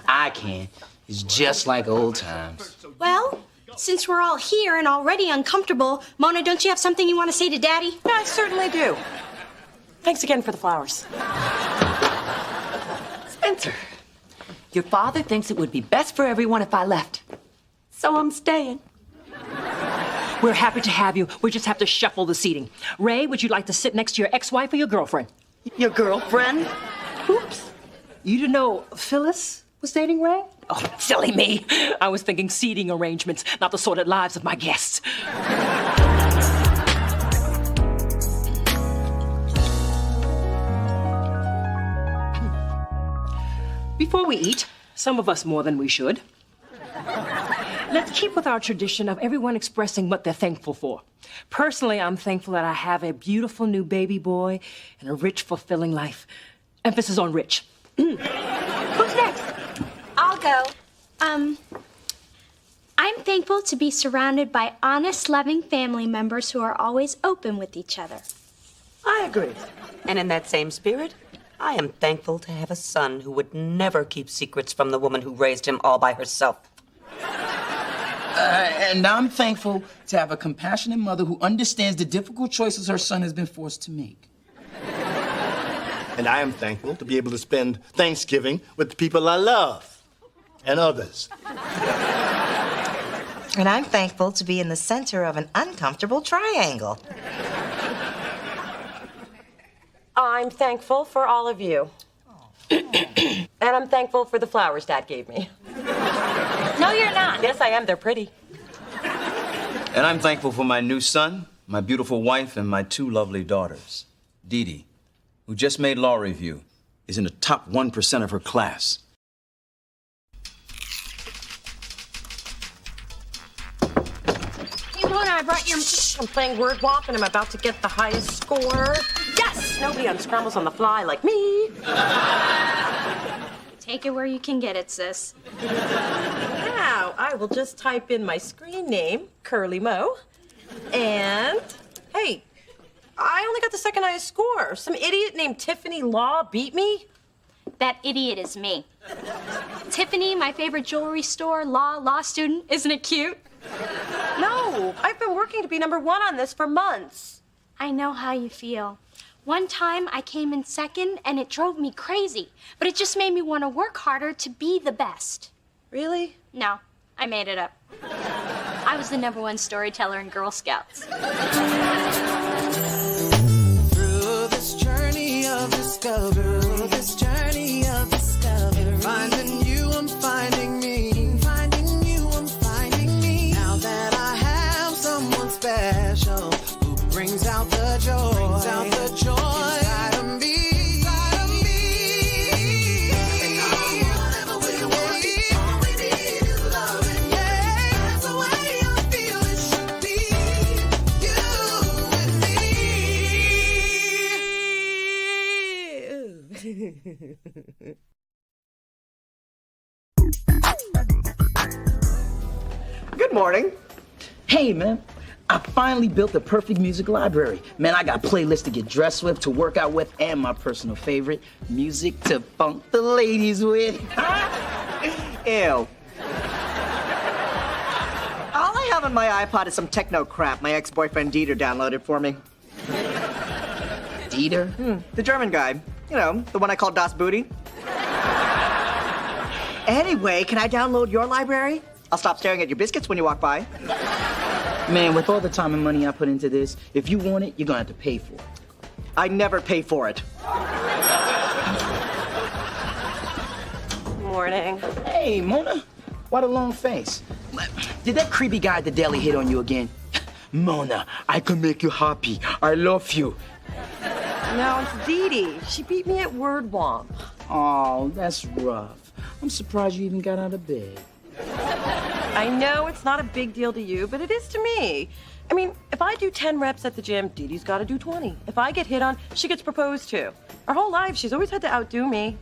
I can. It's just like old times. Well, since we're all here and already uncomfortable, Mona, don't you have something you want to say to Daddy? Yeah, I certainly do. Thanks again for the flowers. Spencer, your father thinks it would be best for everyone if I left. So I'm staying. We're happy to have you. We just have to shuffle the seating. Ray, would you like to sit next to your ex-wife or your girlfriend? Your girlfriend? Oops. You didn't know Phyllis was dating Ray? Oh, silly me. I was thinking seating arrangements, not the sordid lives of my guests. Before we eat, some of us more than we should, let's keep with our tradition of everyone expressing what they're thankful for. Personally, I'm thankful that I have a beautiful new baby boy and a rich, fulfilling life. Emphasis on rich. Who's next? I'll go. I I'm thankful to be surrounded by honest, loving family members who are always open with each other. I agree. And in that same spirit, I am thankful to have a son who would never keep secrets from the woman who raised him all by herself. And I'm thankful to have a compassionate mother who understands the difficult choices her son has been forced to make. And I am thankful to be able to spend Thanksgiving with the people I love and others. And I'm thankful to be in the center of an uncomfortable triangle. I'm thankful for all of you. And I'm thankful for the flowers Dad gave me. No, you're not. Yes, I am. They're pretty. And I'm thankful for my new son, my beautiful wife, and my 2 lovely daughters. Dee Dee, who just made law review, is in the top 1% of her class. Hey, Mona, I brought your... I'm playing Word Womp, and I'm about to get the highest score. Yes! Nobody unscrambles on the fly like me. Take it where you can get it, sis. Now, I will just type in my screen name, Curly Mo, and... Hey, I only got the second highest score. Some idiot named Tiffany Law beat me. That idiot is me. Tiffany, my favorite jewelry store, law student. Isn't it cute? No, I've been working to be #1 on this for months. I know how you feel. One time I came in second and it drove me crazy, but it just made me want to work harder to be the best. Really? No, I made it up. I was the #1 storyteller in Girl Scouts. Through this journey of discovery, finding you, I'm finding me. Finding you, I'm finding me. Now that I have someone special who brings out the joy, inside of me. Whatever we want, all we need is love. Yeah, that's the way I feel it should be. You and me. Good morning. Hey, man. I finally built the perfect music library. Man, I got playlists to get dressed with, to work out with, and my personal favorite, music to funk the ladies with. Ew. All I have on my iPod is some techno crap my ex-boyfriend Dieter downloaded for me. Dieter? The German guy. You know, the one I call Das Booty. Anyway, can I download your library? I'll stop staring at your biscuits when you walk by. Man, with all the time and money I put into this, if you want it, you're gonna have to pay for it. I never pay for it. Morning. Hey, Mona. Why the long face? Did that creepy guy at the deli hit on you again? Mona, I can make you happy. I love you. No, it's Dee Dee. She beat me at Word Womp. Oh, that's rough. I'm surprised you even got out of bed. I know it's not a big deal to you, but it is to me. I mean, if I do 10 reps at the gym, Dee Dee's got to do 20. If I get hit on, she gets proposed to. Her whole life, she's always had to outdo me.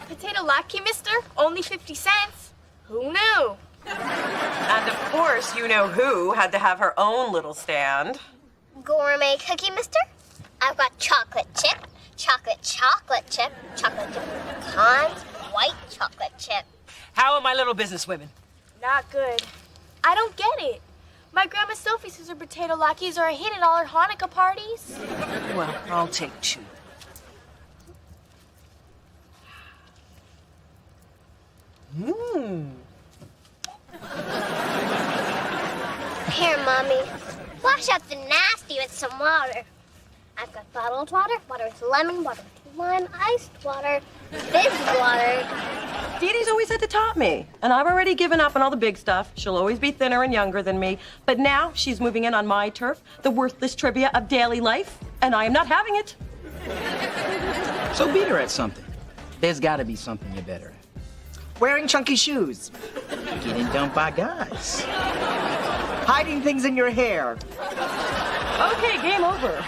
Potato latkey, mister? Only 50 cents. Who knew? And of course, you know who had to have her own little stand. Gourmet cookie, mister? I've got chocolate chip, chocolate chip, chocolate chip pecans, white chocolate chip. How are my little business women? Not good. I don't get it. My grandma Sophie says her potato latkes are a hit at all her Hanukkah parties. Well, I'll take 2. Here, Mommy. Wash out the nasty with some water. I've got bottled water, water with lemon, water with lime, iced water, fizzy water. Dee Dee's always had to top me, and I've already given up on all the big stuff. She'll always be thinner and younger than me, but now she's moving in on my turf, the worthless trivia of daily life, and I am not having it. So beat her at something. There's gotta be something you're better at. Wearing chunky shoes. Getting dumped by guys. Hiding things in your hair. Okay, game over.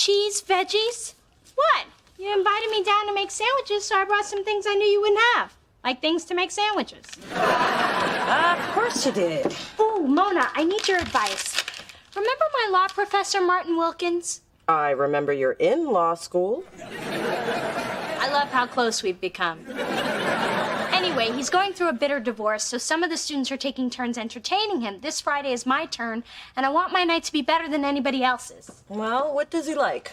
cheese, veggies. What? You invited me down to make sandwiches, so I brought some things I knew you wouldn't have. Like things to make sandwiches. Of course you did. Ooh, Mona, I need your advice. Remember my law professor, Martin Wilkins? I remember you're in law school. I love how close we've become. Anyway, he's going through a bitter divorce, so some of the students are taking turns entertaining him. This Friday is my turn, and I want my night to be better than anybody else's. Well, what does he like?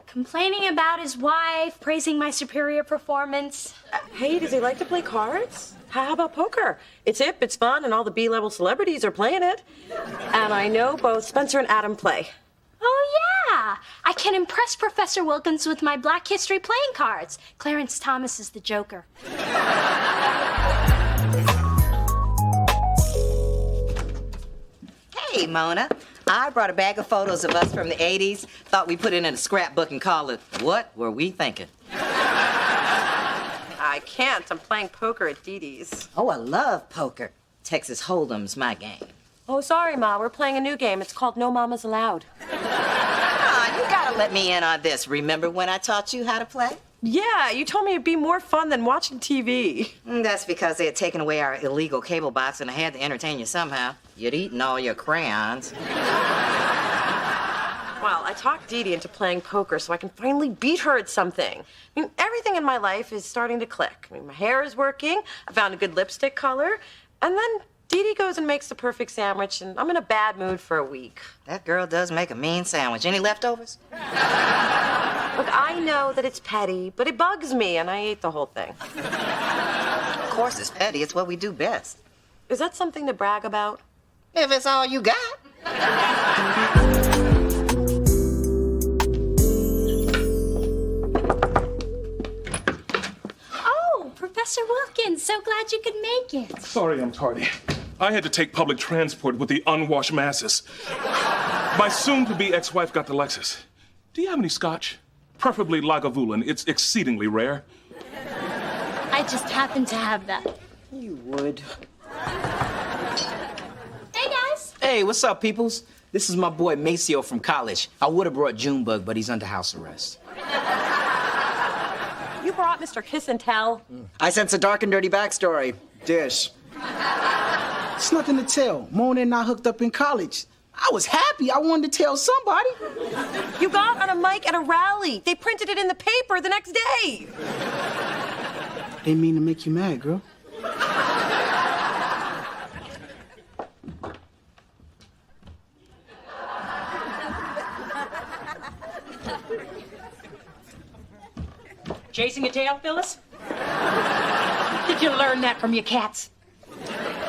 Complaining about his wife, praising my superior performance. Hey, does he like to play cards? How about poker? It's hip, it's fun, and all the B-level celebrities are playing it. And I know both Spencer and Adam play. Oh, yeah. I can impress Professor Wilkins with my Black History playing cards. Clarence Thomas is the Joker. Hey, Mona. I brought a bag of photos of us from the 80s. Thought we'd put it in a scrapbook and call it, What Were We Thinking? I can't. I'm playing poker at Dee Dee's. Oh, I love poker. Texas Hold'em's my game. Oh, sorry, Ma. We're playing a new game. It's called No Mamas Allowed. You gotta let me in on this. Remember when I taught you how to play? Yeah, you told me it'd be more fun than watching TV. That's because they had taken away our illegal cable box and I had to entertain you somehow. You'd eaten all your crayons. Well, I talked Dee Dee into playing poker so I can finally beat her at something. I mean, everything in my life is starting to click. I mean, my hair is working, I found a good lipstick color, and then Dee Dee goes and makes the perfect sandwich, and I'm in a bad mood for a week. That girl does make a mean sandwich. Any leftovers? Look, I know that it's petty, but it bugs me, and I ate the whole thing. Of course it's petty. It's what we do best. Is that something to brag about? If it's all you got. Oh, Professor Wilkins, so glad you could make it. Sorry I'm tardy. I had to take public transport with the unwashed masses. My soon-to-be ex-wife got the Lexus. Do you have any scotch? Preferably Lagavulin. It's exceedingly rare. I just happen to have that. You would. Hey, guys. Hey, what's up, peoples? This is my boy Maceo from college. I would have brought Junebug, but he's under house arrest. You brought Mr. Kiss and Tell? I sense a dark and dirty backstory. Dish. It's nothing to tell. Mona and I hooked up in college. I was happy. I wanted to tell somebody. You got on a mic at a rally. They printed it in the paper the next day. Didn't mean to make you mad, girl. Chasing your tail, Phyllis? Did you learn that from your cats?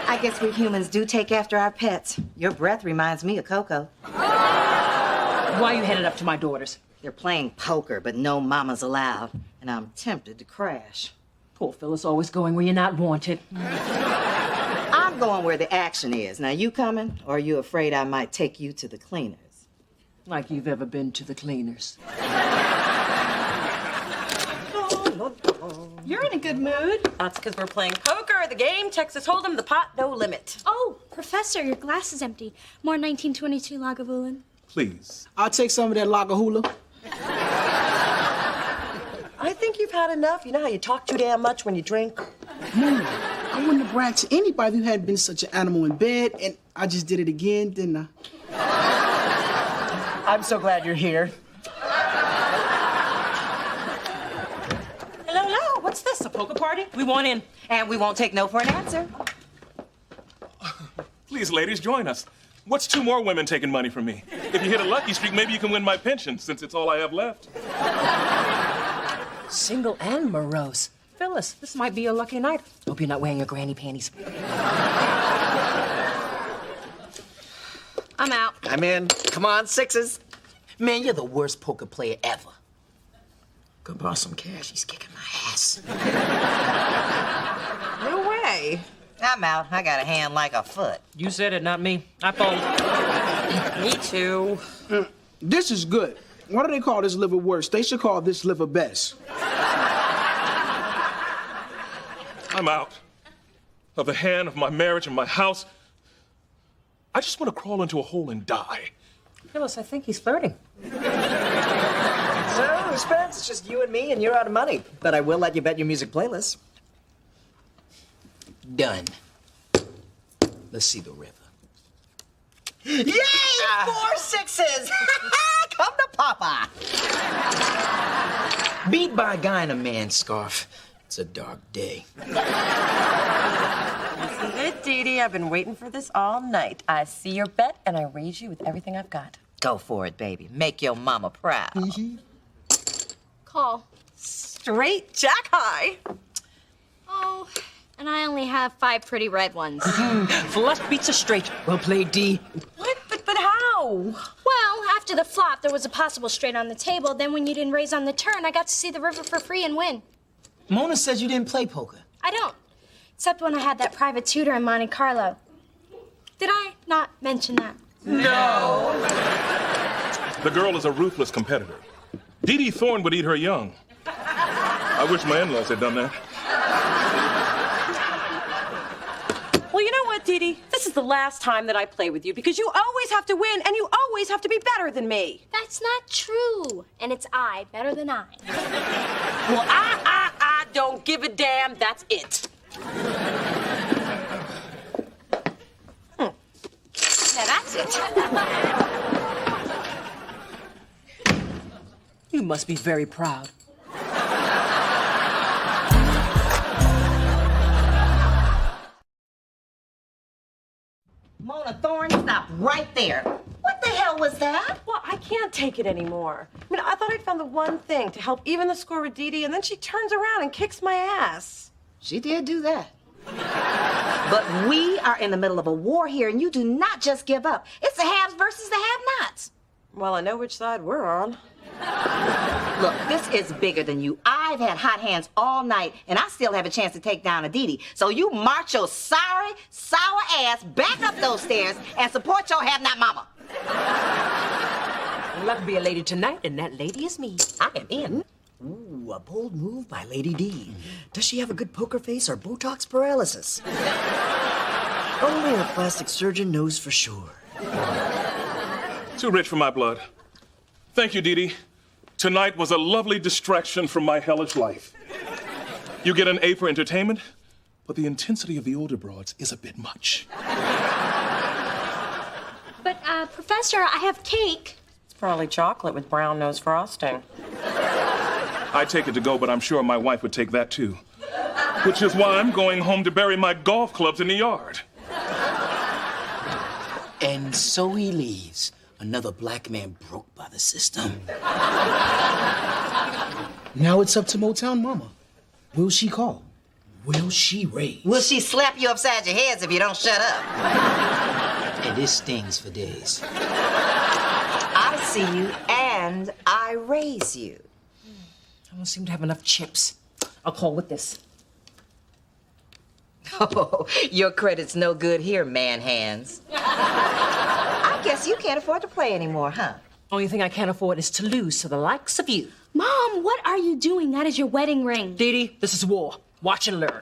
I guess we humans do take after our pets. Your breath reminds me of Coco. Why are you headed up to my daughters? They're playing poker, but no mamas allowed. And I'm tempted to crash. Poor Phyllis, always going where you're not wanted. I'm going where the action is. Now, you coming? Or are you afraid I might take you to the cleaners? Like you've ever been to the cleaners. You're in a good mood. That's because we're playing poker, the game, Texas Hold'em, the pot, no limit. Oh, Professor, your glass is empty. More 1922 Lagavulin. Please. I'll take some of that Lagahula. I think you've had enough. You know how you talk too damn much when you drink? Mona, I wouldn't have bragged to anybody who had been such an animal in bed, and I just did it again, didn't I? I'm so glad you're here. Hello, what's this, a poker party? We want in. And we won't take no for an answer. Please, ladies, join us. What's two more women taking money from me? If you hit a lucky streak, maybe you can win my pension, since it's all I have left. Single and morose. Phyllis, this might be a lucky night. Hope you're not wearing your granny panties. I'm out. I'm in. Come on, sixes. Man, you're the worst poker player ever. Go borrow some cash. He's kicking my ass. No way. I'm out. I got a hand like a foot. You said it, not me. I fold. Me too. This is good. Why do they call this liver worse? They should call this liver best. I'm out. Of the hand, of my marriage, and my house. I just want to crawl into a hole and die. Phyllis, I think he's flirting. No expense. It's just you and me, and you're out of money. But I will let you bet your music playlist. Done. Let's see the river. Yay! 4 6s! Come to Papa! Beat by a guy in a man's scarf. It's a dark day. Isn't it, Dee Dee? I've been waiting for this all night. I see your bet, and I raise you with everything I've got. Go for it, baby. Make your mama proud. Call. Straight jack high. Oh, and I only have 5 pretty red ones. Flush beats a straight. Well played, D. What? But how? Well, after the flop, there was a possible straight on the table. Then when you didn't raise on the turn, I got to see the river for free and win. Mona says you didn't play poker. I don't. Except when I had that private tutor in Monte Carlo. Did I not mention that? No. The girl is a ruthless competitor. Dee Dee Thorne would eat her young. I wish my in-laws had done that. Well, you know what, Dee Dee? This is the last time that I play with you because you always have to win and you always have to be better than me. That's not true. And it's I, better than I. Well, I don't give a damn. That's it. Now that's it. You must be very proud. Mona Thorne, stop right there. What the hell was that? Well, I can't take it anymore. I mean, I thought I'd found the one thing to help even the score with Dee Dee, and then she turns around and kicks my ass. She did do that. But we are in the middle of a war here, and you do not just give up. It's the haves versus the have-nots. Well, I know which side we're on. Look, this is bigger than you. I've had hot hands all night, and I still have a chance to take down a Dee Dee. So you march your sorry, sour ass back up those stairs and support your have-not mama. Luck be a lady tonight, and that lady is me. I am in. Ooh, a bold move by Lady D. Does she have a good poker face or Botox paralysis? Only a plastic surgeon knows for sure. Too rich for my blood. Thank you, Dee Dee. Tonight was a lovely distraction from my hellish life. You get an A for entertainment, but the intensity of the older broads is a bit much. But, Professor, I have cake. It's probably chocolate with brown nose frosting. I take it to go, but I'm sure my wife would take that too. Which is why I'm going home to bury my golf clubs in the yard. And so he leaves. Another black man broke by the system. Now it's up to Motown Mama. Will she call? Will she raise? Will she slap you upside your heads if you don't shut up? And this stings for days. I see you and I raise you. I don't seem to have enough chips. I'll call with this. Oh, your credit's no good here, man hands. I guess you can't afford to play anymore, huh? Only thing I can't afford is to lose to the likes of you. Mom, what are you doing? That is your wedding ring. Dee Dee, this is war. Watch and learn.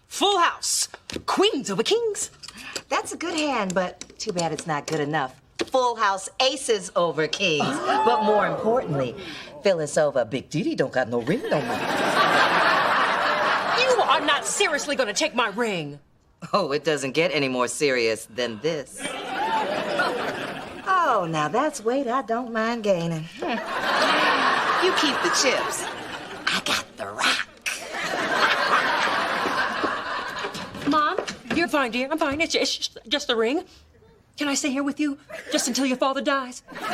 Full house. Queens over kings. That's a good hand, but too bad it's not good enough. Full house aces over kings. But more importantly, Phyllis over Big Dee Dee don't got no ring no more. You are not seriously gonna take my ring. Oh, it doesn't get any more serious than this. Oh, now that's weight I don't mind gaining. You keep the chips. I got the rock. Mom, you're fine, dear. I'm fine. It's just a ring. Can I stay here with you just until your father dies? Take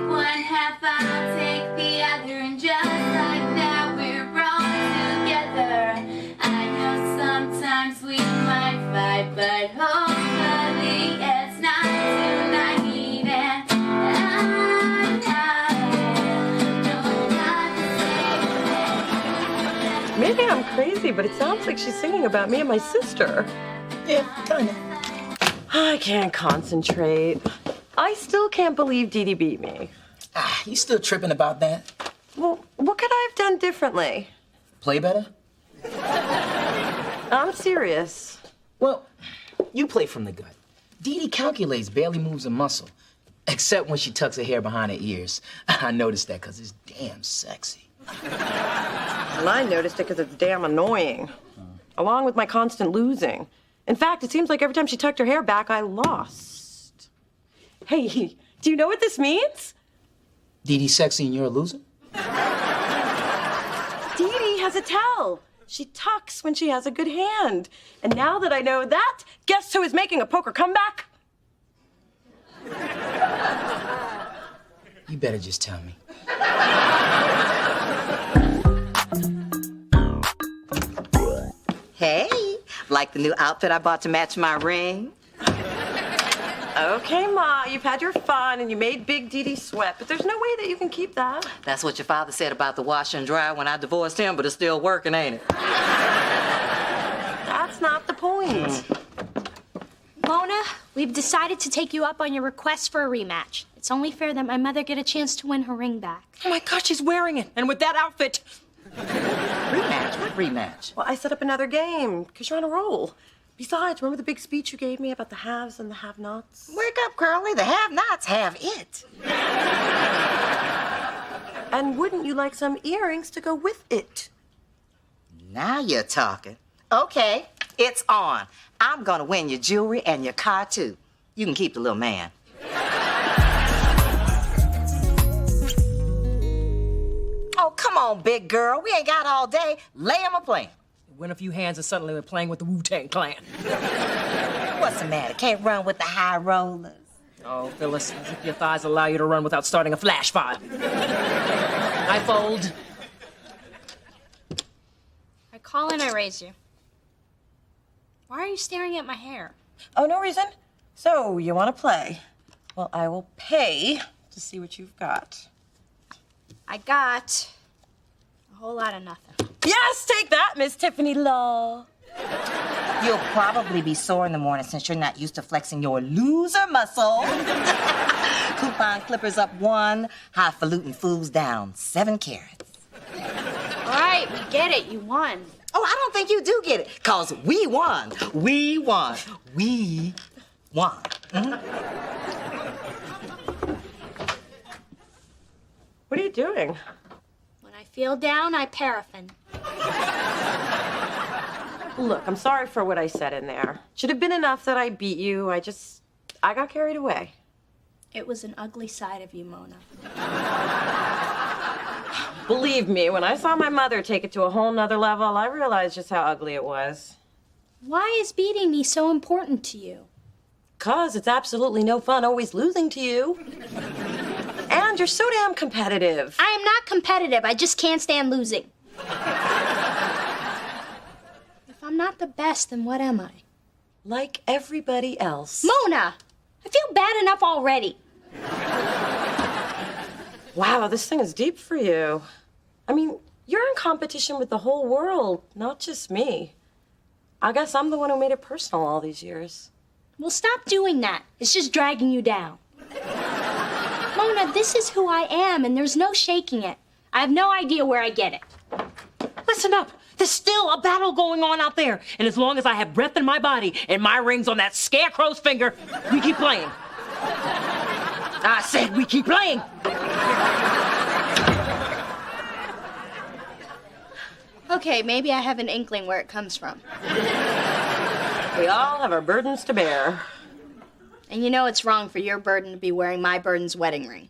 one half, I'll take the other, and just like that we're wrong together. I know sometimes we might fight, but hopefully it's not tonight. Maybe I'm crazy, but it sounds like she's singing about me and my sister. Yeah, kinda. I can't concentrate. I still can't believe Dee Dee beat me. You still tripping about that? Well, what could I have done differently? Play better? I'm serious. Well, you play from the gut. Dee Dee calculates, barely moves a muscle. Except when she tucks her hair behind her ears. I noticed that because it's damn sexy. Well, I noticed it because it's damn annoying. Along with my constant losing. In fact, it seems like every time she tucked her hair back, I lost. Hey, do you know what this means? Dee Dee's sexy and you're a loser? Dee Dee has a tell. She tucks when she has a good hand. And now that I know that, guess who is making a poker comeback? You better just tell me. Hey, like the new outfit I bought to match my ring? Okay, Ma, you've had your fun and you made Big Dee Dee sweat, but there's no way that you can keep that. That's what your father said about the washer and dryer when I divorced him, but it's still working, ain't it? That's not the point. Mona, we've decided to take you up on your request for a rematch. It's only fair that my mother get a chance to win her ring back. Oh my gosh, she's wearing it. And with that outfit. Rematch? What rematch? Well, I set up another game, because you're on a roll. Besides, remember the big speech you gave me about the haves and the have-nots? Wake up, Curly. The have-nots have it. And wouldn't you like some earrings to go with it? Now you're talking. Okay, it's on. I'm gonna win your jewelry and your car, too. You can keep the little man. Oh, come on, big girl. We ain't got all day. Lay him a plane. Win a few hands and suddenly we're playing with the Wu-Tang Clan. What's the matter? Can't run with the high rollers? Oh, Phyllis, as if your thighs allow you to run without starting a flash fire. I fold. I call and I raise you. Why are you staring at my hair? Oh, no reason. So, you want to play? Well, I will pay to see what you've got. I got a whole lot of nothing. Yes, take that, Miss Tiffany Law. You'll probably be sore in the morning since you're not used to flexing your loser muscle. Coupon clippers up 1, highfalutin fools down 7 carats. All right, we get it. You won. Oh, I don't think you do get it, because we won. We won. We won. Mm-hmm. What are you doing? When I feel down, I paraffin. Look, I'm sorry for what I said in there. Should have been enough that I beat you. I got carried away. It was an ugly side of you, Mona. Believe me, when I saw my mother take it to a whole nother level, I realized just how ugly it was. Why is beating me so important to you? 'Cause it's absolutely no fun always losing to you. And you're so damn competitive. I am not competitive. I just can't stand losing. If I'm not the best, then what am I? Like everybody else. Mona! I feel bad enough already. Wow, this thing is deep for you. I mean, you're in competition with the whole world, not just me. I guess I'm the one who made it personal all these years. Well, stop doing that. It's just dragging you down. Mona, this is who I am, and there's no shaking it. I have no idea where I get it. Listen up. There's still a battle going on out there. And as long as I have breath in my body and my ring's on that scarecrow's finger, we keep playing. I said we keep playing. Okay, maybe I have an inkling where it comes from. We all have our burdens to bear. And you know it's wrong for your burden to be wearing my burden's wedding ring.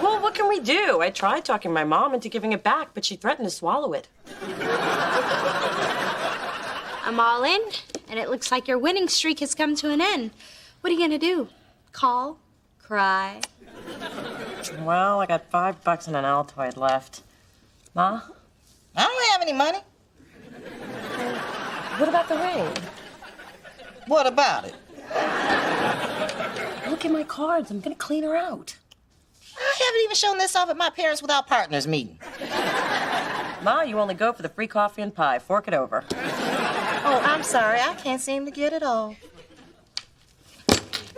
Well, what can we do? I tried talking my mom into giving it back, but she threatened to swallow it. I'm all in, and it looks like your winning streak has come to an end. What are you gonna do? Call? Cry? Well, I got $5 and an Altoid left. Ma? I don't have any money. What about the ring? What about it? Look at my cards. I'm gonna clean her out. I haven't even shown this off at my parents without partners meeting. Ma, you only go for the free coffee and pie. Fork it over. Oh, I'm sorry. I can't seem to get it all.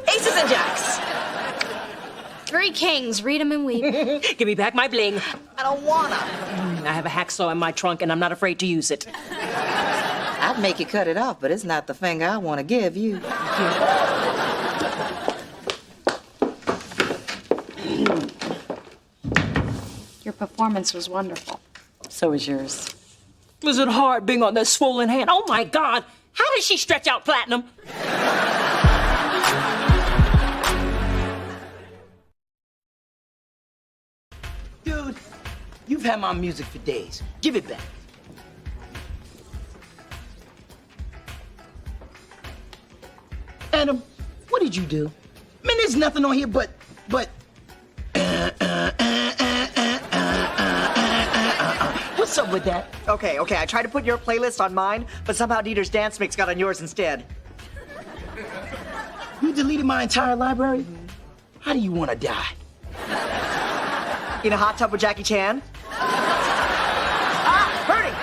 Aces and jacks. 3 kings. Read 'em and weep. Give me back my bling. I don't wanna. I have a hacksaw in my trunk, and I'm not afraid to use it. I I'd make you cut it off, but it's not the finger I want to give you. Your performance was wonderful. So was yours. Was it hard being on that swollen hand? Oh my God! How did she stretch out Platinum? Dude, you've had my music for days. Give it back. Adam, what did you do? Man, there's nothing on here but... What's up with that? Okay, I tried to put your playlist on mine, but somehow Dieter's dance mix got on yours instead. You deleted my entire library? How do you want to die? In a hot tub with Jackie Chan? Hurting!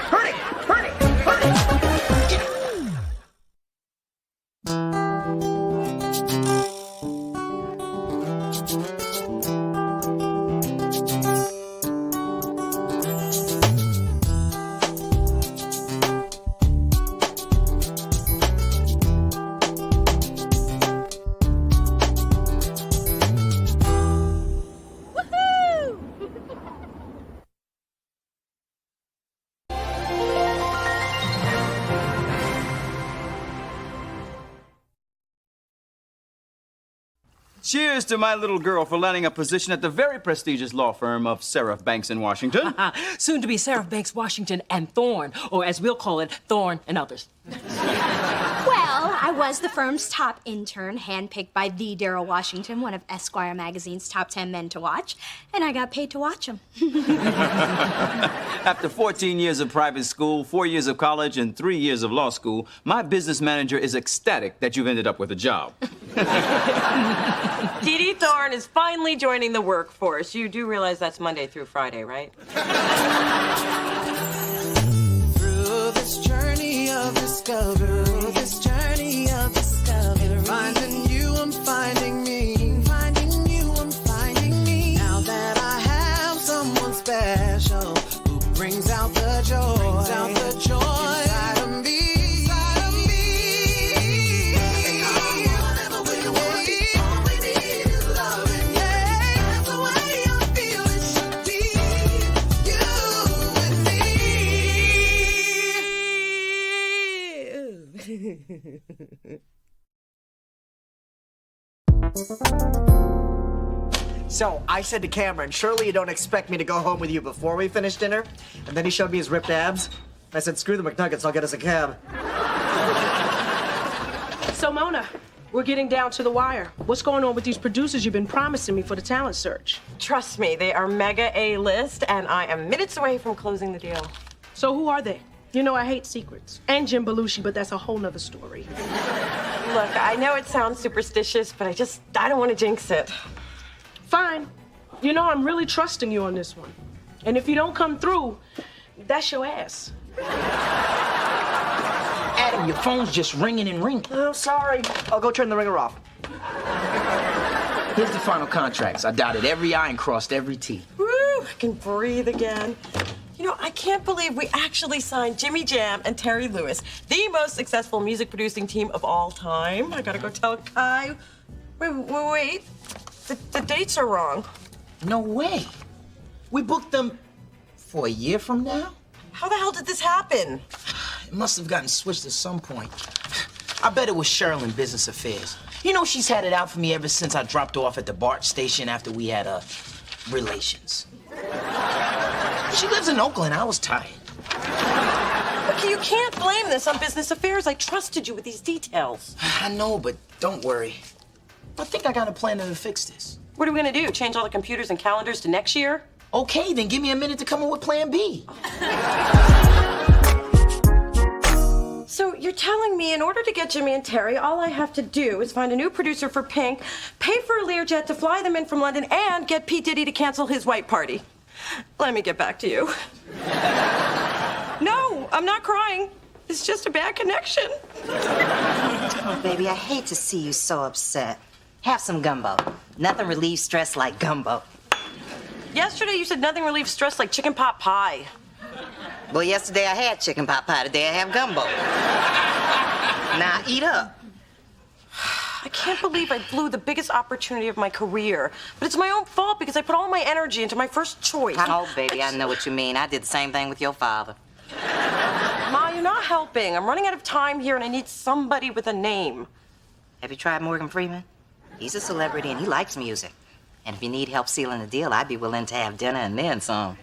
Cheers to my little girl for landing a position at the very prestigious law firm of Seraph Banks in Washington. Soon to be Seraph Banks, Washington, and Thorne, or as we'll call it, Thorne and Others. Well, I was the firm's top intern, handpicked by the Daryl Washington, one of Esquire magazine's top 10 men to watch, and I got paid to watch him. After 14 years of private school, 4 years of college, and 3 years of law school, my business manager is ecstatic that you've ended up with a job. Dee Dee Thorne is finally joining the workforce. You do realize that's Monday through Friday, right? Through this journey of discovery, finding you, I'm finding me. Finding you, I'm finding me. Now that I have someone special who brings out the joy, inside of me. So I said to Cameron, surely you don't expect me to go home with you before we finish dinner? And then he showed me his ripped abs. I said, screw the McNuggets, I'll get us a cab. So, Mona, we're getting down to the wire. What's going on with these producers you've been promising me for the talent search? Trust me, they are mega A-list, and I am minutes away from closing the deal. So who are they? You know I hate secrets. And Jim Belushi, but that's a whole nother story. Look, I know it sounds superstitious, but I don't want to jinx it. Fine. You know I'm really trusting you on this one. And if you don't come through, that's your ass. Adam, your phone's just ringing and ringing. Oh, sorry. I'll go turn the ringer off. Here's the final contracts. I dotted every I and crossed every T. Woo! I can breathe again. You know, I can't believe we actually signed Jimmy Jam and Terry Lewis, the most successful music producing team of all time. I gotta go tell Kai. Wait. The dates are wrong. No way. We booked them for a year from now? How the hell did this happen? It must have gotten switched at some point. I bet it was Cheryl in business affairs. You know, she's had it out for me ever since I dropped off at the BART station after we had relations. She lives in Oakland. I was tired. Okay, you can't blame this on business affairs. I trusted you with these details. I know, but don't worry. I think I got a plan to fix this. What are we gonna do? Change all the computers and calendars to next year? Okay, then give me a minute to come up with plan B. So you're telling me in order to get Jimmy and Terry, all I have to do is find a new producer for Pink, pay for a Learjet to fly them in from London, and get P. Diddy to cancel his white party. Let me get back to you. No, I'm not crying. It's just a bad connection. Oh, baby, I hate to see you so upset. Have some gumbo. Nothing relieves stress like gumbo. Yesterday you said nothing relieves stress like chicken pot pie. Well, yesterday I had chicken pot pie. Today I have gumbo. Now eat up. I can't believe I blew the biggest opportunity of my career. But it's my own fault because I put all my energy into my first choice. Oh, baby, I know what you mean. I did the same thing with your father. Ma, you're not helping. I'm running out of time here and I need somebody with a name. Have you tried Morgan Freeman? He's a celebrity and he likes music. And if you need help sealing the deal, I'd be willing to have dinner and then some.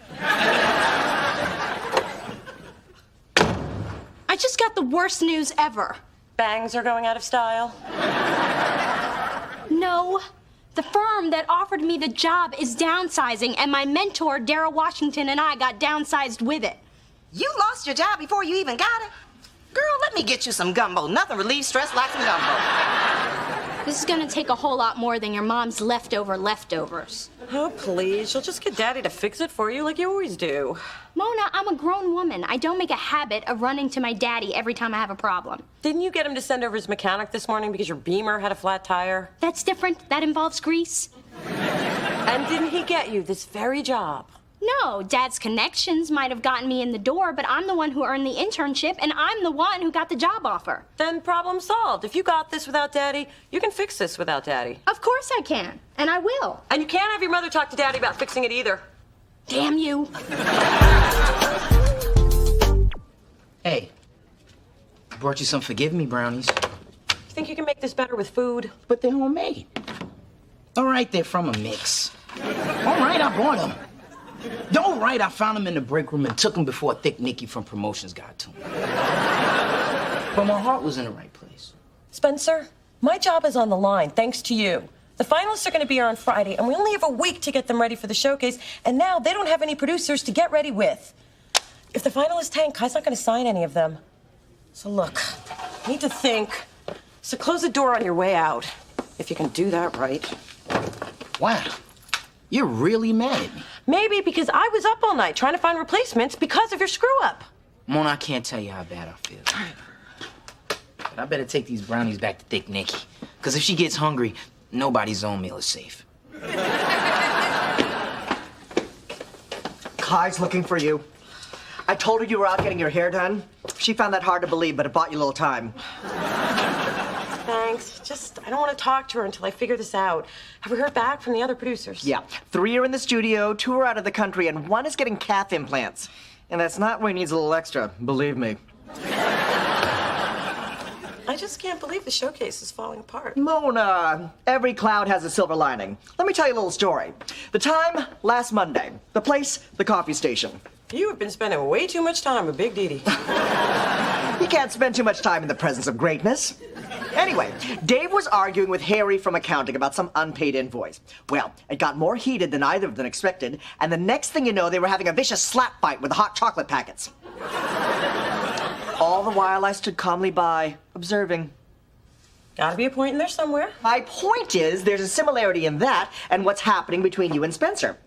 I just got the worst news ever. Bangs are going out of style? No. The firm that offered me the job is downsizing, and my mentor, Darrell Washington, and I got downsized with it. You lost your job before you even got it? Girl, let me get you some gumbo. Nothing relieves stress like some gumbo. This is gonna take a whole lot more than your mom's leftovers. Oh, please. You'll just get Daddy to fix it for you like you always do. Mona, I'm a grown woman. I don't make a habit of running to my daddy every time I have a problem. Didn't you get him to send over his mechanic this morning because your Beamer had a flat tire? That's different. That involves grease. And didn't he get you this very job? No, Dad's connections might have gotten me in the door, but I'm the one who earned the internship, and I'm the one who got the job offer. Then problem solved. If you got this without Daddy, you can fix this without Daddy. Of course I can, and I will. And you can't have your mother talk to Daddy about fixing it either. Damn you. Hey, I brought you some forgive me brownies. You think you can make this better with food? But they're homemade. All right, they're from a mix. All right, I bought them. All right, I found them in the break room and took them before Thick Nicky from promotions got to them. But my heart was in the right place. Spencer, my job is on the line, thanks to you. The finalists are going to be here on Friday, and we only have a week to get them ready for the showcase, and now they don't have any producers to get ready with. If the finalists tank, Kai's not going to sign any of them. So look, you need to think. So close the door on your way out, if you can do that right. Wow, you're really mad at me. Maybe because I was up all night trying to find replacements because of your screw-up. Mona, I can't tell you how bad I feel. But I better take these brownies back to Thick Nicky, because if she gets hungry, nobody's own meal is safe. Kai's looking for you. I told her you were out getting your hair done. She found that hard to believe, but it bought you a little time. Thanks. Just, I don't want to talk to her until I figure this out. Have we heard back from the other producers? Yeah. 3 are in the studio, 2 are out of the country, and 1 is getting calf implants. And that's not where he needs a little extra, believe me. I just can't believe the showcase is falling apart. Mona, every cloud has a silver lining. Let me tell you a little story. The time, last Monday. The place, the coffee station. You have been spending way too much time with Big Didi. You can't spend too much time in the presence of greatness. Anyway, Dave was arguing with Harry from accounting about some unpaid invoice. Well, it got more heated than either of them expected, and the next thing you know, they were having a vicious slap fight with the hot chocolate packets. All the while, I stood calmly by, observing. Gotta be a point in there somewhere. My point is, there's a similarity in that and what's happening between you and Spencer.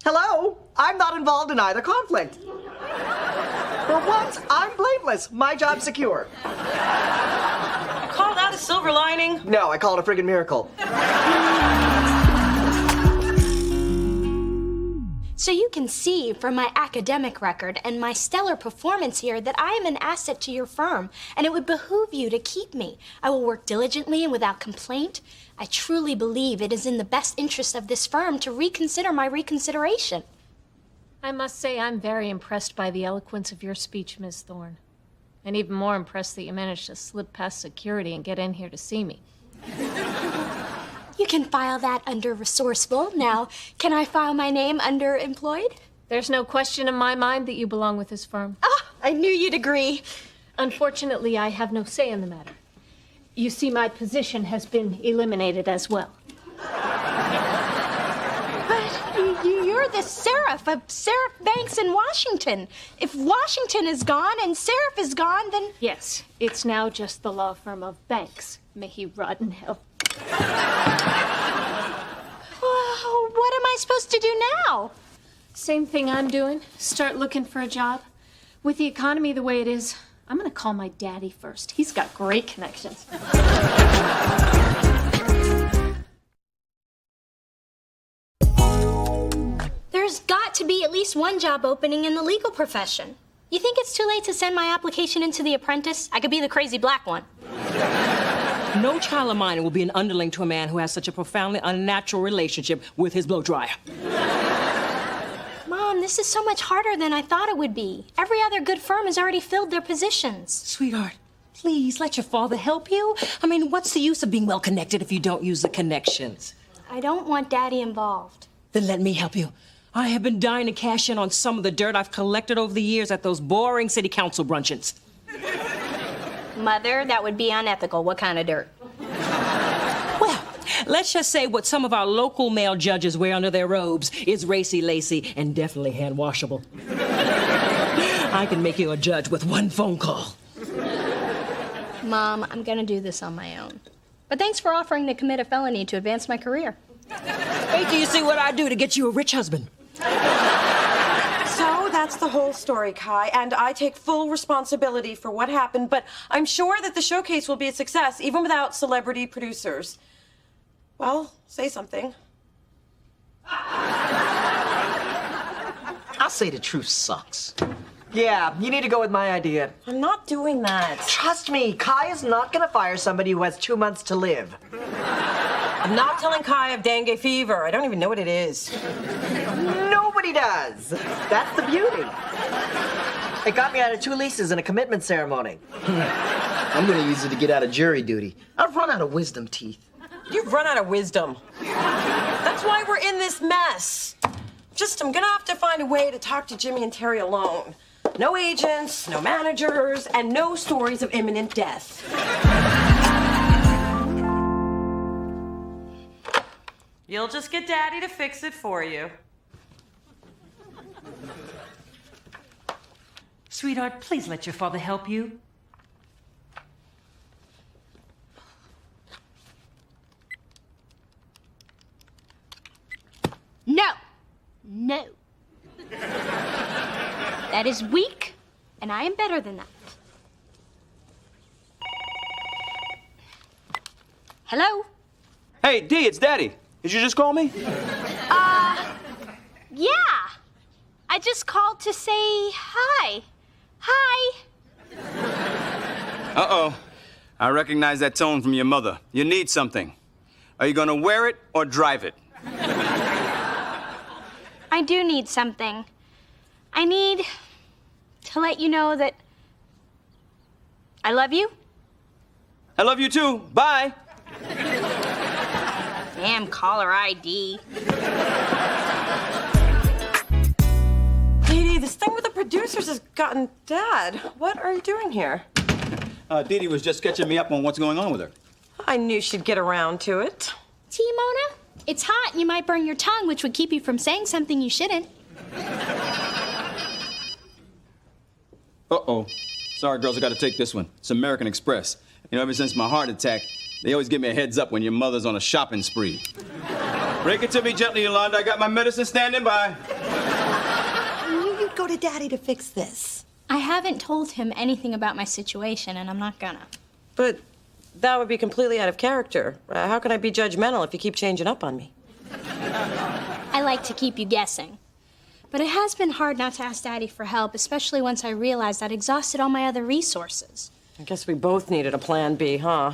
Hello? I'm not involved in either conflict. For once, I'm blameless. My job's secure. Call that a silver lining? No, I call it a friggin' miracle. So you can see from my academic record and my stellar performance here that I am an asset to your firm, and it would behoove you to keep me. I will work diligently and without complaint. I truly believe it is in the best interest of this firm to reconsider my reconsideration. I must say I'm very impressed by the eloquence of your speech, Miss Thorne. And even more impressed that you managed to slip past security and get in here to see me. You can file that under resourceful. Now, can I file my name under employed? There's no question in my mind that you belong with this firm. Ah, I knew you'd agree. Unfortunately, I have no say in the matter. You see, my position has been eliminated as well. But you're the Seraph of Seraph Banks in Washington. If Washington is gone and Seraph is gone, then... Yes, it's now just the law firm of Banks. May he rot in hell. Oh, what am I supposed to do now? Same thing I'm doing. Start looking for a job. With the economy the way it is, I'm gonna call my daddy first. He's got great connections. There's got got to be at least one job opening in the legal profession. You think it's too late to send my application into The Apprentice? I could be the crazy black one. No child of mine will be an underling to a man who has such a profoundly unnatural relationship with his blow dryer. Mom, this is so much harder than I thought it would be. Every other good firm has already filled their positions. Sweetheart, please let your father help you. I mean, what's the use of being well connected if you don't use the connections? I don't want Daddy involved. Then let me help you. I have been dying to cash in on some of the dirt I've collected over the years at those boring city council bruncheons. Mother, that would be unethical. What kind of dirt? Well, let's just say what some of our local male judges wear under their robes is racy-lacy and definitely hand-washable. I can make you a judge with one phone call. Mom, I'm gonna do this on my own. But thanks for offering to commit a felony to advance my career. Wait till you see what I do to get you a rich husband. So that's the whole story, Kai, and I take full responsibility for what happened, but I'm sure that the showcase will be a success, even without celebrity producers. Well, say something. I'll say the truth sucks. Yeah, you need to go with my idea. I'm not doing that. Trust me, Kai is not gonna fire somebody who has 2 months to live. I'm not telling Kai of dengue fever. I don't even know what it is. Nobody does. That's the beauty. It got me out of 2 leases and a commitment ceremony. I'm gonna use it to get out of jury duty. I've run out of wisdom teeth. You've run out of wisdom. That's why we're in this mess. I'm gonna have to find a way to talk to Jimmy and Terry alone. No agents, no managers, and no stories of imminent death. You'll just get Daddy to fix it for you. Sweetheart, please let your father help you. No. No. That is weak, and I am better than that. Hello? Hey, D, it's Daddy. Did you just call me? Yeah. I just called to say hi. Hi. Uh-oh. I recognize that tone from your mother. You need something. Are you gonna wear it or drive it? I do need something. I need to let you know that I love you. I love you too. Bye. Damn caller ID. Dee Dee, this thing with the producers has gotten Dad. What are you doing here? Dee Dee was just catching me up on what's going on with her. I knew she'd get around to it. Tea, Mona? It's hot and you might burn your tongue, which would keep you from saying something you shouldn't. Uh-oh. Sorry, girls, I gotta take this one. It's American Express. You know, ever since my heart attack, they always give me a heads up when your mother's on a shopping spree. Break it to me gently, Yolanda. I got my medicine standing by. I knew you'd go to Daddy to fix this. I haven't told him anything about my situation, and I'm not gonna. But that would be completely out of character. How can I be judgmental if you keep changing up on me? I like to keep you guessing. But it has been hard not to ask Daddy for help, especially once I realized I'd exhausted all my other resources. I guess we both needed a plan B, huh?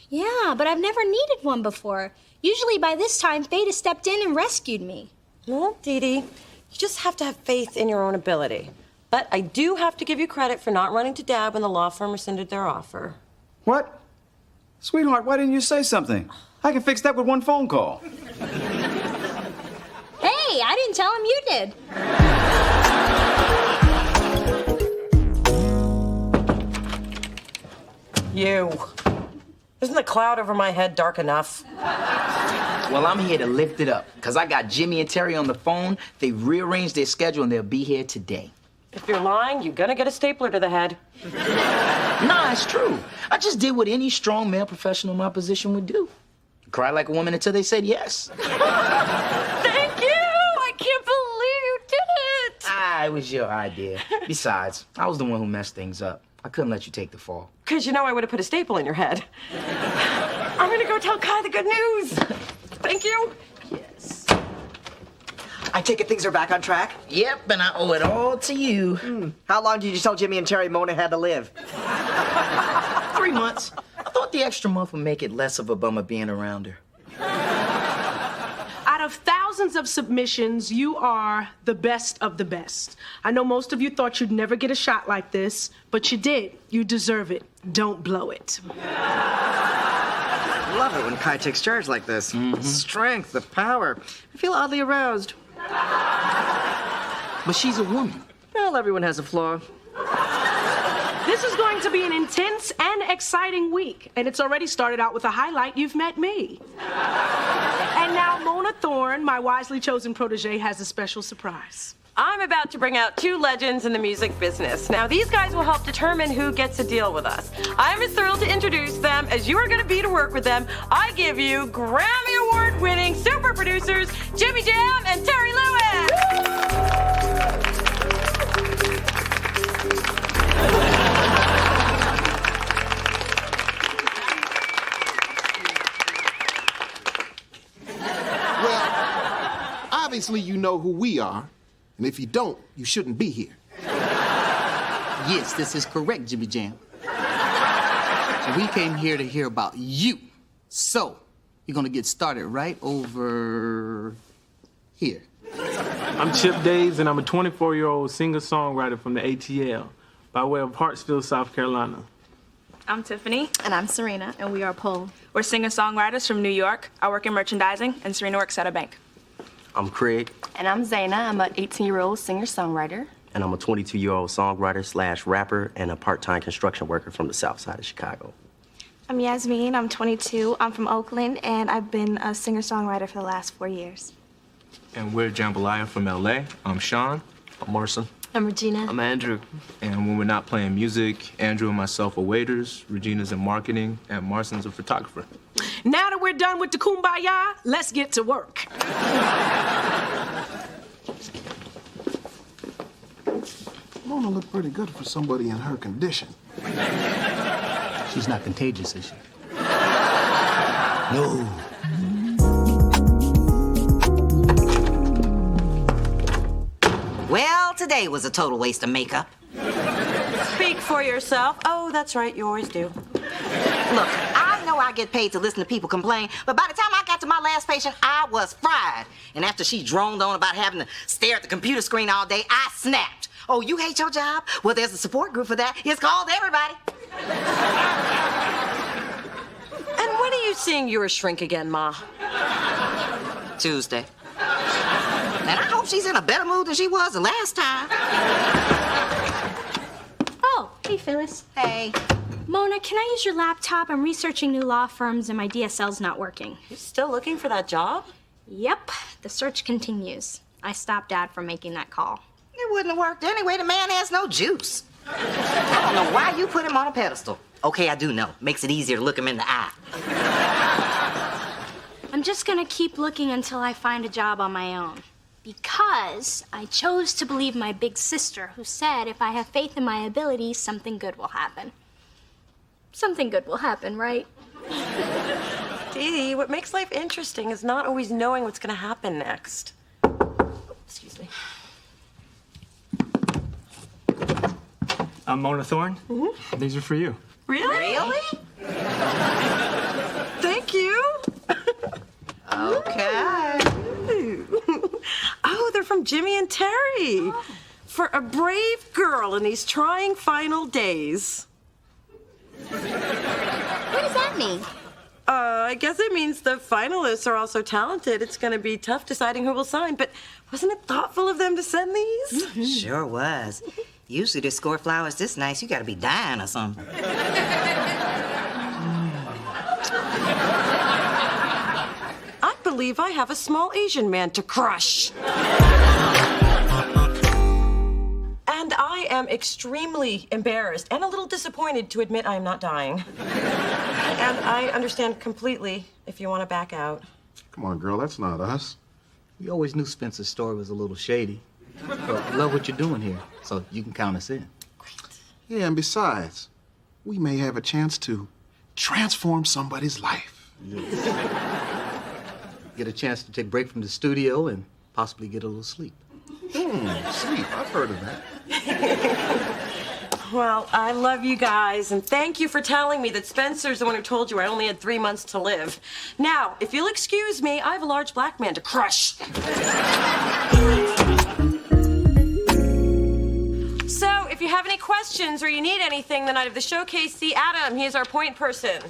Yeah, but I've never needed one before. Usually by this time, fate has stepped in and rescued me. Well, Dee Dee, you just have to have faith in your own ability. But I do have to give you credit for not running to Dad when the law firm rescinded their offer. What? Sweetheart, why didn't you say something? I can fix that with one phone call. Hey, I didn't tell him you did. You. Isn't the cloud over my head dark enough? Well, I'm here to lift it up, because I got Jimmy and Terry on the phone. They rearranged their schedule, and they'll be here today. If you're lying, you're gonna get a stapler to the head. Nah, it's true. I just did what any strong male professional in my position would do. Cry like a woman until they said yes. Thank you! I can't believe you did it! It was your idea. Besides, I was the one who messed things up. I couldn't let you take the fall. Because you know I would have put a staple in your head. I'm gonna go tell Kai the good news. Thank you. Yes. I take it things are back on track? Yep, and I owe it all to you. How long did you tell Jimmy and Terry Mona had to live? 3 months. I thought the extra month would make it less of a bummer being around her. Out of thousands of submissions, you are the best of the best. I know most of you thought you'd never get a shot like this, but you did. You deserve it. Don't blow it. I love it when Kai takes charge like this. The strength, the power. I feel oddly aroused. But she's a woman. Well, everyone has a flaw. This is going to be an intense and exciting week, and it's already started out with a highlight. You've met me. And now Mona Thorne, my wisely chosen protege, has a special surprise. I'm about to bring out 2 legends in the music business. Now, these guys will help determine who gets a deal with us. I'm as thrilled to introduce them as you are going to be to work with them. I give you Grammy Award-winning super producers Jimmy Jam and Terry Lewis. Obviously, you know who we are, and if you don't, you shouldn't be here. Yes, this is correct, Jimmy Jam. So we came here to hear about you. So, you're gonna get started right over here. I'm Chip Daves, and I'm a 24-year-old singer-songwriter from the ATL by way of Hartsville, South Carolina. I'm Tiffany. And I'm Serena, and we are Pull. We're singer-songwriters from New York. I work in merchandising, and Serena works at a bank. I'm Craig. And I'm Zaina. I'm an 18-year-old singer-songwriter. And I'm a 22-year-old songwriter / rapper and a part-time construction worker from the south side of Chicago. I'm Yasmin. I'm 22. I'm from Oakland, and I've been a singer-songwriter for the last 4 years. And we're Jambalaya from LA. I'm Sean. I'm Marson. I'm Regina. I'm Andrew. And when we're not playing music, Andrew and myself are waiters, Regina's in marketing, and Marson's a photographer. Now that we're done with the kumbaya, let's get to work. Mona looked pretty good for somebody in her condition. She's not contagious, is she? No. Well, today was a total waste of makeup. Speak for yourself. Oh, that's right, you always do. Look, I know I get paid to listen to people complain, but by the time I got to my last patient, I was fried. And after she droned on about having to stare at the computer screen all day, I snapped. Oh, you hate your job? Well, there's a support group for that. It's called Everybody. And when are you seeing yours shrink again, Ma? Tuesday. And I hope she's in a better mood than she was the last time. Oh, hey, Phyllis. Hey. Mona, can I use your laptop? I'm researching new law firms and my DSL's not working. You still looking for that job? Yep. The search continues. I stopped Dad from making that call. It wouldn't have worked anyway. The man has no juice. I don't know why you put him on a pedestal. Okay, I do know. Makes it easier to look him in the eye. I'm just gonna keep looking until I find a job on my own. Because I chose to believe my big sister, who said if I have faith in my abilities, something good will happen. Something good will happen, right? Dee Dee, what makes life interesting is not always knowing what's going to happen next. Excuse me. I'm Mona Thorne. Mm-hmm. These are for you. Really? Thank you. Okay. Oh, they're from Jimmy and Terry. For a brave girl in these trying final days. What does that mean? I guess it means the finalists are all so talented, it's going to be tough deciding who will sign. But wasn't it thoughtful of them to send these? Mm-hmm. Sure was. Usually to score flowers this nice, you gotta be dying or something. I believe I have a small Asian man to crush. And I am extremely embarrassed and a little disappointed to admit I am not dying. And I understand completely if you want to back out. Come on, girl, that's not us. We always knew Spencer's story was a little shady. But we love what you're doing here, so you can count us in. Yeah, and besides, we may have a chance to transform somebody's life. Get a chance to take a break from the studio and possibly get a little sleep. Sleep. I've heard of that. Well, I love you guys, and thank you for telling me that Spencer's the one who told you I only had 3 months to live. Now, if you'll excuse me, I have a large black man to crush. So, if you have any questions or you need anything the night of the showcase, see Adam. He is our point person.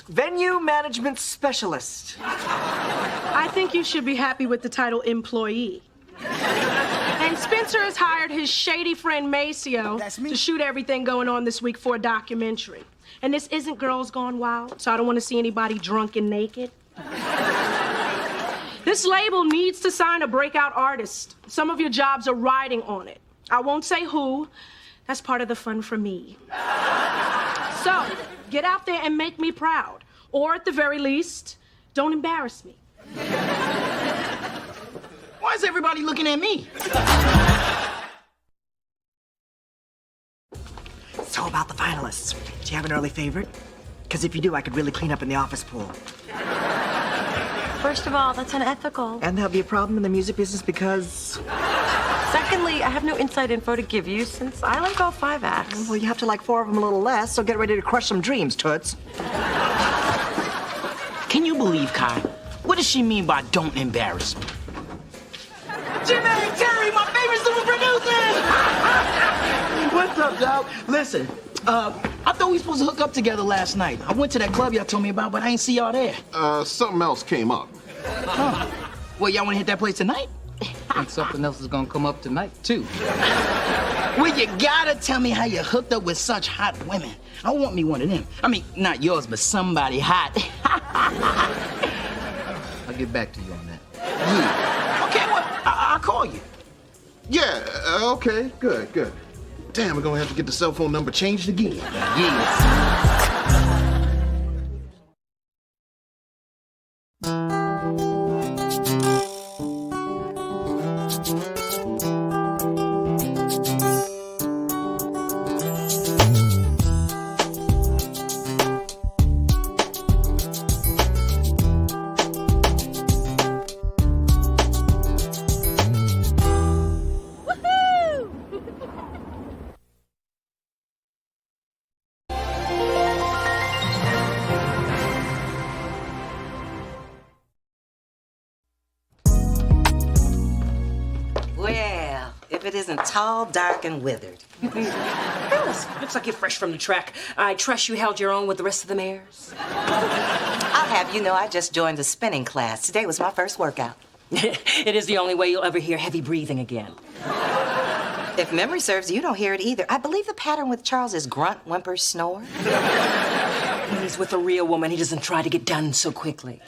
Venue management specialist. I think you should be happy with the title employee. And Spencer has hired his shady friend Maceo to shoot everything going on this week for a documentary. And this isn't Girls Gone Wild, so I don't want to see anybody drunk and naked. This label needs to sign a breakout artist. Some of your jobs are riding on it. I won't say who. That's part of the fun for me. So, get out there and make me proud. Or at the very least, don't embarrass me. Why is everybody looking at me? So about the finalists. Do you have an early favorite? Because if you do, I could really clean up in the office pool. First of all, that's unethical. And there'll be a problem in the music business because... Secondly, I have no inside info to give you since I like all 5 acts. Well, you have to like 4 of them a little less, so get ready to crush some dreams, Toots. Can you believe, Kai? What does she mean by don't embarrass me? Jimmy Terry, my favorite super producers! What's up, dog? Listen, I thought we were supposed to hook up together last night. I went to that club y'all told me about, but I ain't see y'all there. Something else came up. Huh. Well, y'all want to hit that place tonight? And something else is gonna come up tonight, too. Well, you gotta tell me how you hooked up with such hot women. I want me one of them. I mean, not yours, but somebody hot. I'll get back to you on that. Yeah. Okay, well, I'll call you. Yeah, okay, good. Damn, we're gonna have to get the cell phone number changed again. Yes. Well, if it isn't tall, dark, and withered. Phyllis, looks like you're fresh from the track. I trust you held your own with the rest of the mares. I'll have you know I just joined a spinning class. Today was my first workout. It is the only way you'll ever hear heavy breathing again. If memory serves, you don't hear it either. I believe the pattern with Charles is grunt, whimper, snore. When he's with a real woman, he doesn't try to get done so quickly.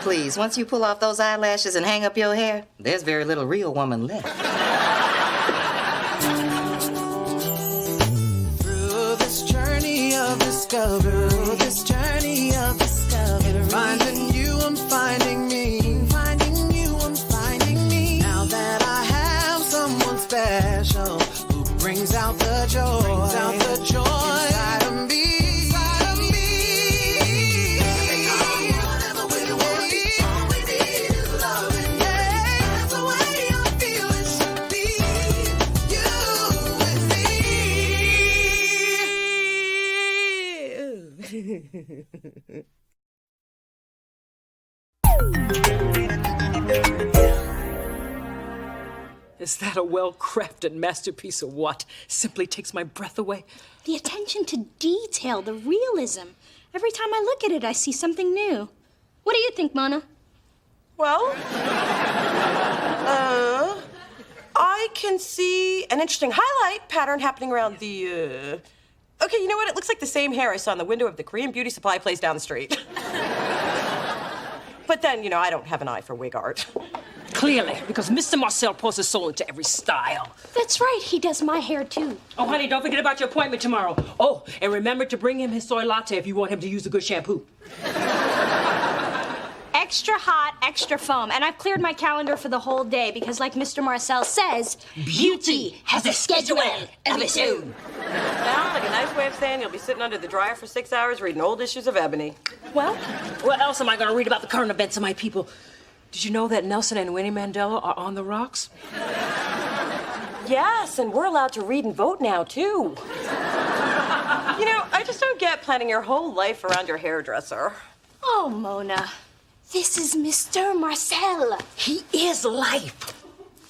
Please, once you pull off those eyelashes and hang up your hair, there's very little real woman left. Through this journey of discovery, finding you, I'm finding me. Finding you, I'm finding me. Now that I have someone special who brings out the joy, inside of me. Is that a well-crafted masterpiece of what? Simply takes my breath away. The attention to detail, the realism. Every time I look at it, I see something new. What do you think, Mona? Well, I can see an interesting highlight pattern happening around the, Okay, you know what? It looks like the same hair I saw in the window of the Korean beauty supply place down the street. But then, I don't have an eye for wig art. Clearly, because Mr. Marcel pours his soul into every style. That's right, he does my hair too. Oh, honey, don't forget about your appointment tomorrow. Oh, and remember to bring him his soy latte if you want him to use a good shampoo. Extra hot, extra foam. And I've cleared my calendar for the whole day because, like Mr. Marcel says, beauty has a schedule of its own. Sounds like a nice way of saying you'll be sitting under the dryer for 6 hours reading old issues of Ebony. Well, what else am I going to read about the current events of my people? Did you know that Nelson and Winnie Mandela are on the rocks? Yes, and we're allowed to read and vote now, too. You know, I just don't get planning your whole life around your hairdresser. Oh, Mona, this is Mr. Marcel. He is life.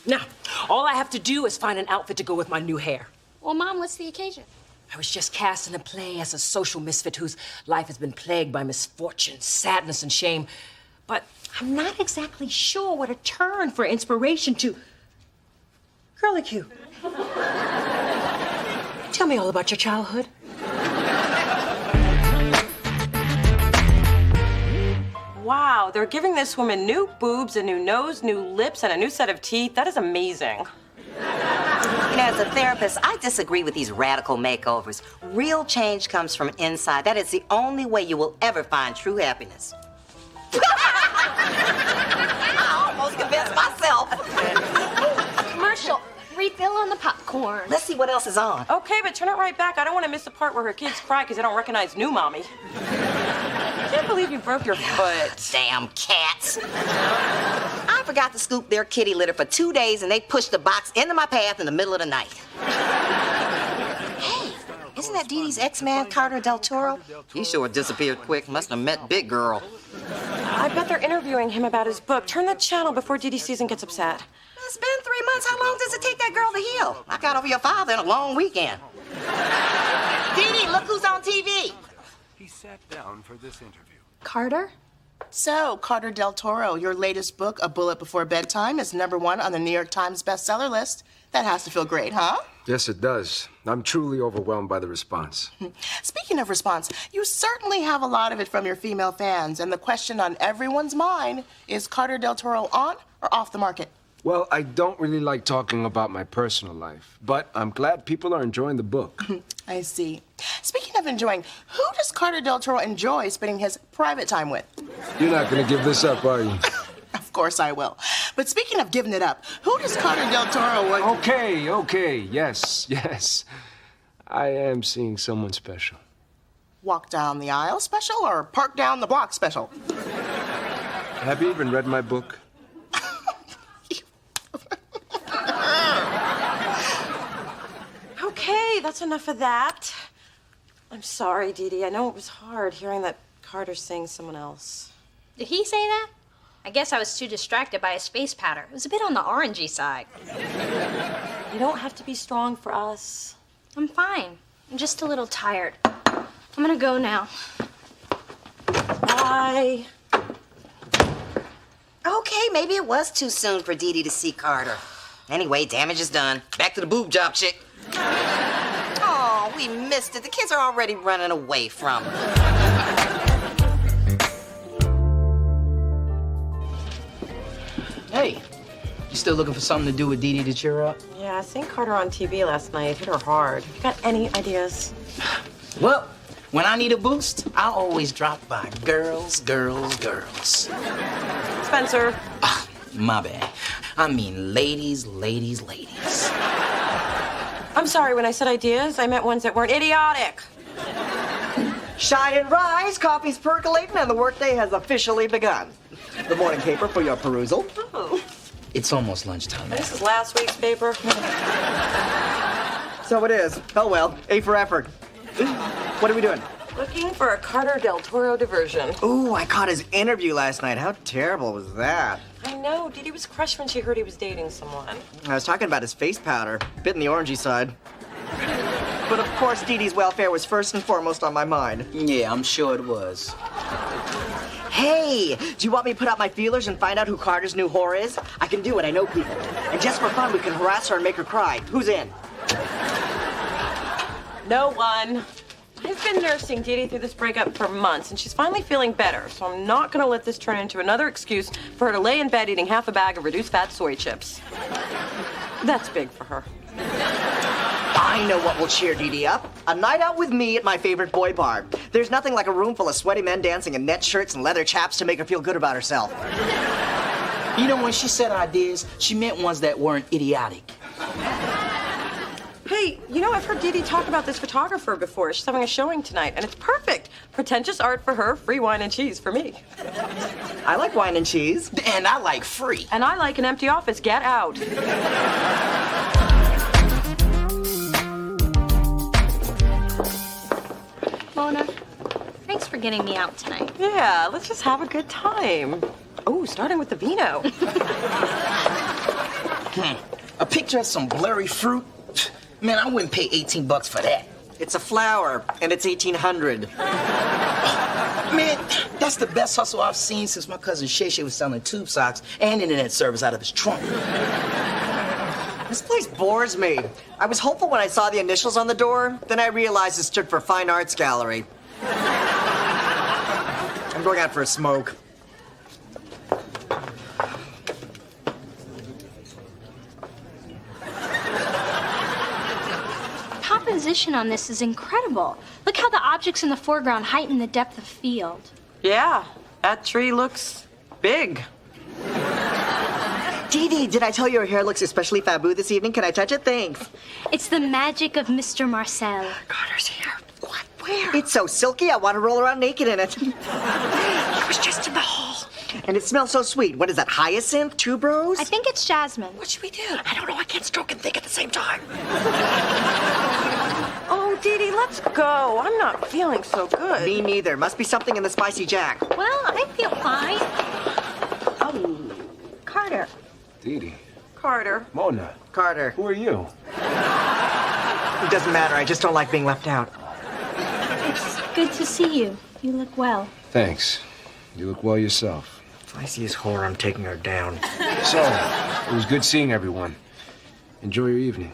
Now, all I have to do is find an outfit to go with my new hair. Well, Mom, what's the occasion? I was just cast in a play as a social misfit whose life has been plagued by misfortune, sadness, and shame. But I'm not exactly sure what to turn for inspiration to. Curly Q. Tell me all about your childhood. Wow, they're giving this woman new boobs, a new nose, new lips, and a new set of teeth. That is amazing. You know, as a therapist, I disagree with these radical makeovers. Real change comes from inside. That is the only way you will ever find true happiness. I almost convinced myself. Commercial. Refill on the popcorn. Let's see what else is on. Okay, but turn it right back. I don't want to miss the part where her kids cry because they don't recognize new mommy. I can't believe you broke your foot. Damn cats. I forgot to scoop their kitty litter for 2 days, and they pushed the box into my path in the middle of the night. Hey, isn't that Dee Dee's ex-man, Carter Del Toro? He sure disappeared quick. Must have met Big Girl. I bet they're interviewing him about his book. Turn the channel before Dee Dee Susan gets upset. It's been 3 months. How long does it take that girl to heal? I got over your father in a long weekend. Dee Dee, look who's on TV. He sat down for this interview. Carter? So, Carter Del Toro, your latest book, A Bullet Before Bedtime, is #1 on the New York Times bestseller list. That has to feel great, huh? Yes, it does. I'm truly overwhelmed by the response. Speaking of response, you certainly have a lot of it from your female fans, and the question on everyone's mind is Carter Del Toro on or off the market? Well, I don't really like talking about my personal life, but I'm glad people are enjoying the book. I see. Speaking of enjoying, who does Carter Del Toro enjoy spending his private time with? You're not going to give this up, are you? Of course I will. But speaking of giving it up, who does Carter Del Toro want? Okay. Yes. I am seeing someone special. Walk down the aisle special or park down the block special? Have you even read my book? Okay, that's enough of that. I'm sorry, Dee Dee. I know it was hard hearing that Carter's saying someone else. Did he say that? I guess I was too distracted by his face powder. It was a bit on the orangey side. You don't have to be strong for us. I'm fine. I'm just a little tired. I'm gonna go now. Bye. Okay, maybe it was too soon for Dee Dee to see Carter. Anyway, damage is done. Back to the boob job chick. Oh, we missed it. The kids are already running away from her. Hey, you still looking for something to do with Dee Dee to cheer her up? Yeah, I seen Carter on TV last night. Hit her hard. You got any ideas? Well, when I need a boost, I always drop by Girls. Spencer. My bad. I mean ladies. I'm sorry, when I said ideas, I meant ones that weren't idiotic. Shine and rise, coffee's percolating, and the workday has officially begun. The morning paper for your perusal. Oh. It's almost lunchtime. This is last week's paper. So it is. Oh well, A for effort. What are we doing? Looking for a Carter Del Toro diversion. Ooh, I caught his interview last night. How terrible was that? I know. Dee Dee was crushed when she heard he was dating someone. I was talking about his face powder. Bit in the orangey side. But of course, Dee Dee's welfare was first and foremost on my mind. Yeah, I'm sure it was. Hey, do you want me to put out my feelers and find out who Carter's new whore is? I can do it. I know people. And just for fun, we can harass her and make her cry. Who's in? No one. I've been nursing Dee Dee through this breakup for months, and she's finally feeling better, so I'm not gonna let this turn into another excuse for her to lay in bed eating half a bag of reduced fat soy chips. That's big for her. I know what will cheer Dee Dee up. A night out with me at my favorite boy bar. There's nothing like a room full of sweaty men dancing in net shirts and leather chaps to make her feel good about herself. You know, when she said ideas, she meant ones that weren't idiotic. Hey, you know, I've heard Dee Dee talk about this photographer before. She's having a showing tonight, and it's perfect. Pretentious art for her, free wine and cheese for me. I like wine and cheese. And I like free. And I like an empty office. Get out. Mona, thanks for getting me out tonight. Yeah, let's just have a good time. Oh, starting with the vino. A picture of some blurry fruit? Man, I wouldn't pay $18 for that. It's a flower, and it's 1800. Man, that's the best hustle I've seen since my cousin Shay was selling tube socks and internet service out of his trunk. This place bores me. I was hopeful when I saw the initials on the door, then I realized it stood for Fine Arts Gallery. I'm going out for a smoke. Composition on this is incredible. Look how the objects in the foreground heighten the depth of field. Yeah, that tree looks big. Dee Dee, did I tell you your hair looks especially fabu this evening? Can I touch it? Thanks. It's the magic of Mr. Marcel. Carter's here. What? Where? It's so silky, I want to roll around naked in it. He was just in the hall. And it smells so sweet. What is that, hyacinth? Tuberose? I think it's jasmine. What should we do? I don't know. I can't stroke and think at the same time. Oh, Dee Dee, let's go. I'm not feeling so good. Me neither. Must be something in the spicy jack. Well, I feel fine. Oh, Carter. Dee Dee. Carter. Mona. Carter. Who are you? It doesn't matter. I just don't like being left out. It's good to see you. You look well. Thanks. You look well yourself. If I see his whore, I'm taking her down. So, it was good seeing everyone. Enjoy your evening.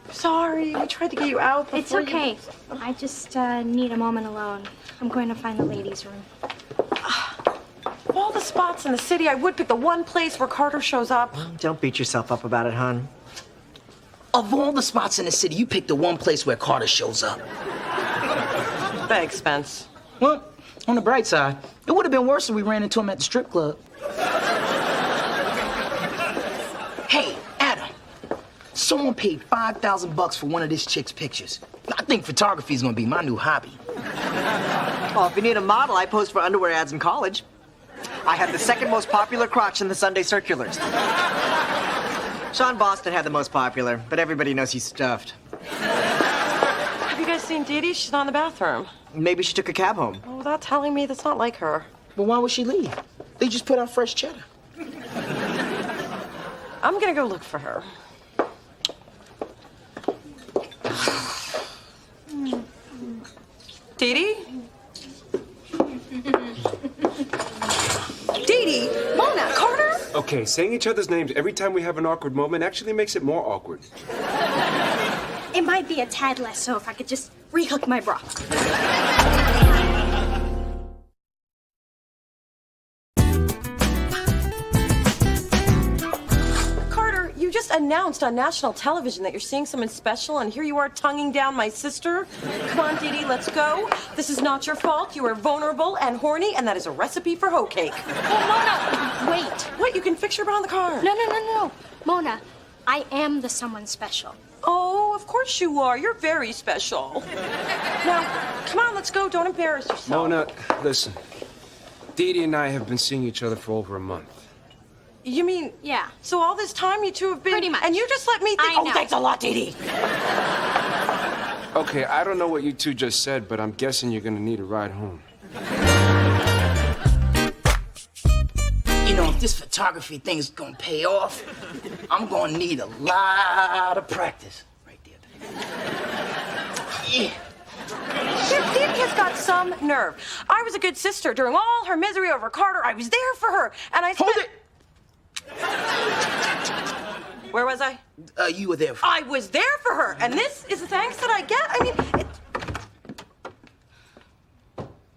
Sorry, we tried to get you out before It's okay. I just need a moment alone. I'm going to find the ladies' room. Of all the spots in the city, I would pick the one place where Carter shows up. Don't beat yourself up about it, hon. Of all the spots in the city, you picked the one place where Carter shows up. Thanks, Spence. Well, on the bright side, it would have been worse if we ran into him at the strip club. Hey, Adam. Someone paid $5,000 for one of this chick's pictures. I think photography is gonna be my new hobby. Well, if you need a model, I posed for underwear ads in college. I had the second most popular crotch in the Sunday circulars. Sean Boston had the most popular, but everybody knows he's stuffed. Have you guys seen Dee Dee? She's not in the bathroom. Maybe she took a cab home. Oh, without telling me, that's not like her. Well, why would she leave? They just put out fresh cheddar. I'm gonna go look for her. Dee Dee? Dee Dee? Mona? Carter? Okay, saying each other's names every time we have an awkward moment actually makes it more awkward. It might be a tad less so if I could just rehook my bra. Carter, you just announced on national television that you're seeing someone special, and here you are tonguing down my sister. Come on, Dee Dee, let's go. This is not your fault. You are vulnerable and horny, and that is a recipe for hoe cake. Oh, Mona, wait. What? You can fix your bra in the car. No. Mona, I am the someone special. Oh, of course you are. You're very special. Now, come on, let's go. Don't embarrass yourself. Mona, listen. Dee Dee and I have been seeing each other for over a month. You mean... Yeah. So all this time you two have been... Pretty much. And you just let me think... I know. Oh, thanks a lot, Dee Dee. Okay, I don't know what you two just said, but I'm guessing you're gonna need a ride home. You know, if this photography thing is gonna pay off, I'm gonna need a lot of practice. Right there. Yeah. Dee Dee has got some nerve. I was a good sister during all her misery over Carter. I was there for her, and I spent... Hold it! Where was I? You were there for... I was there for her, and this is the thanks that I get? I mean,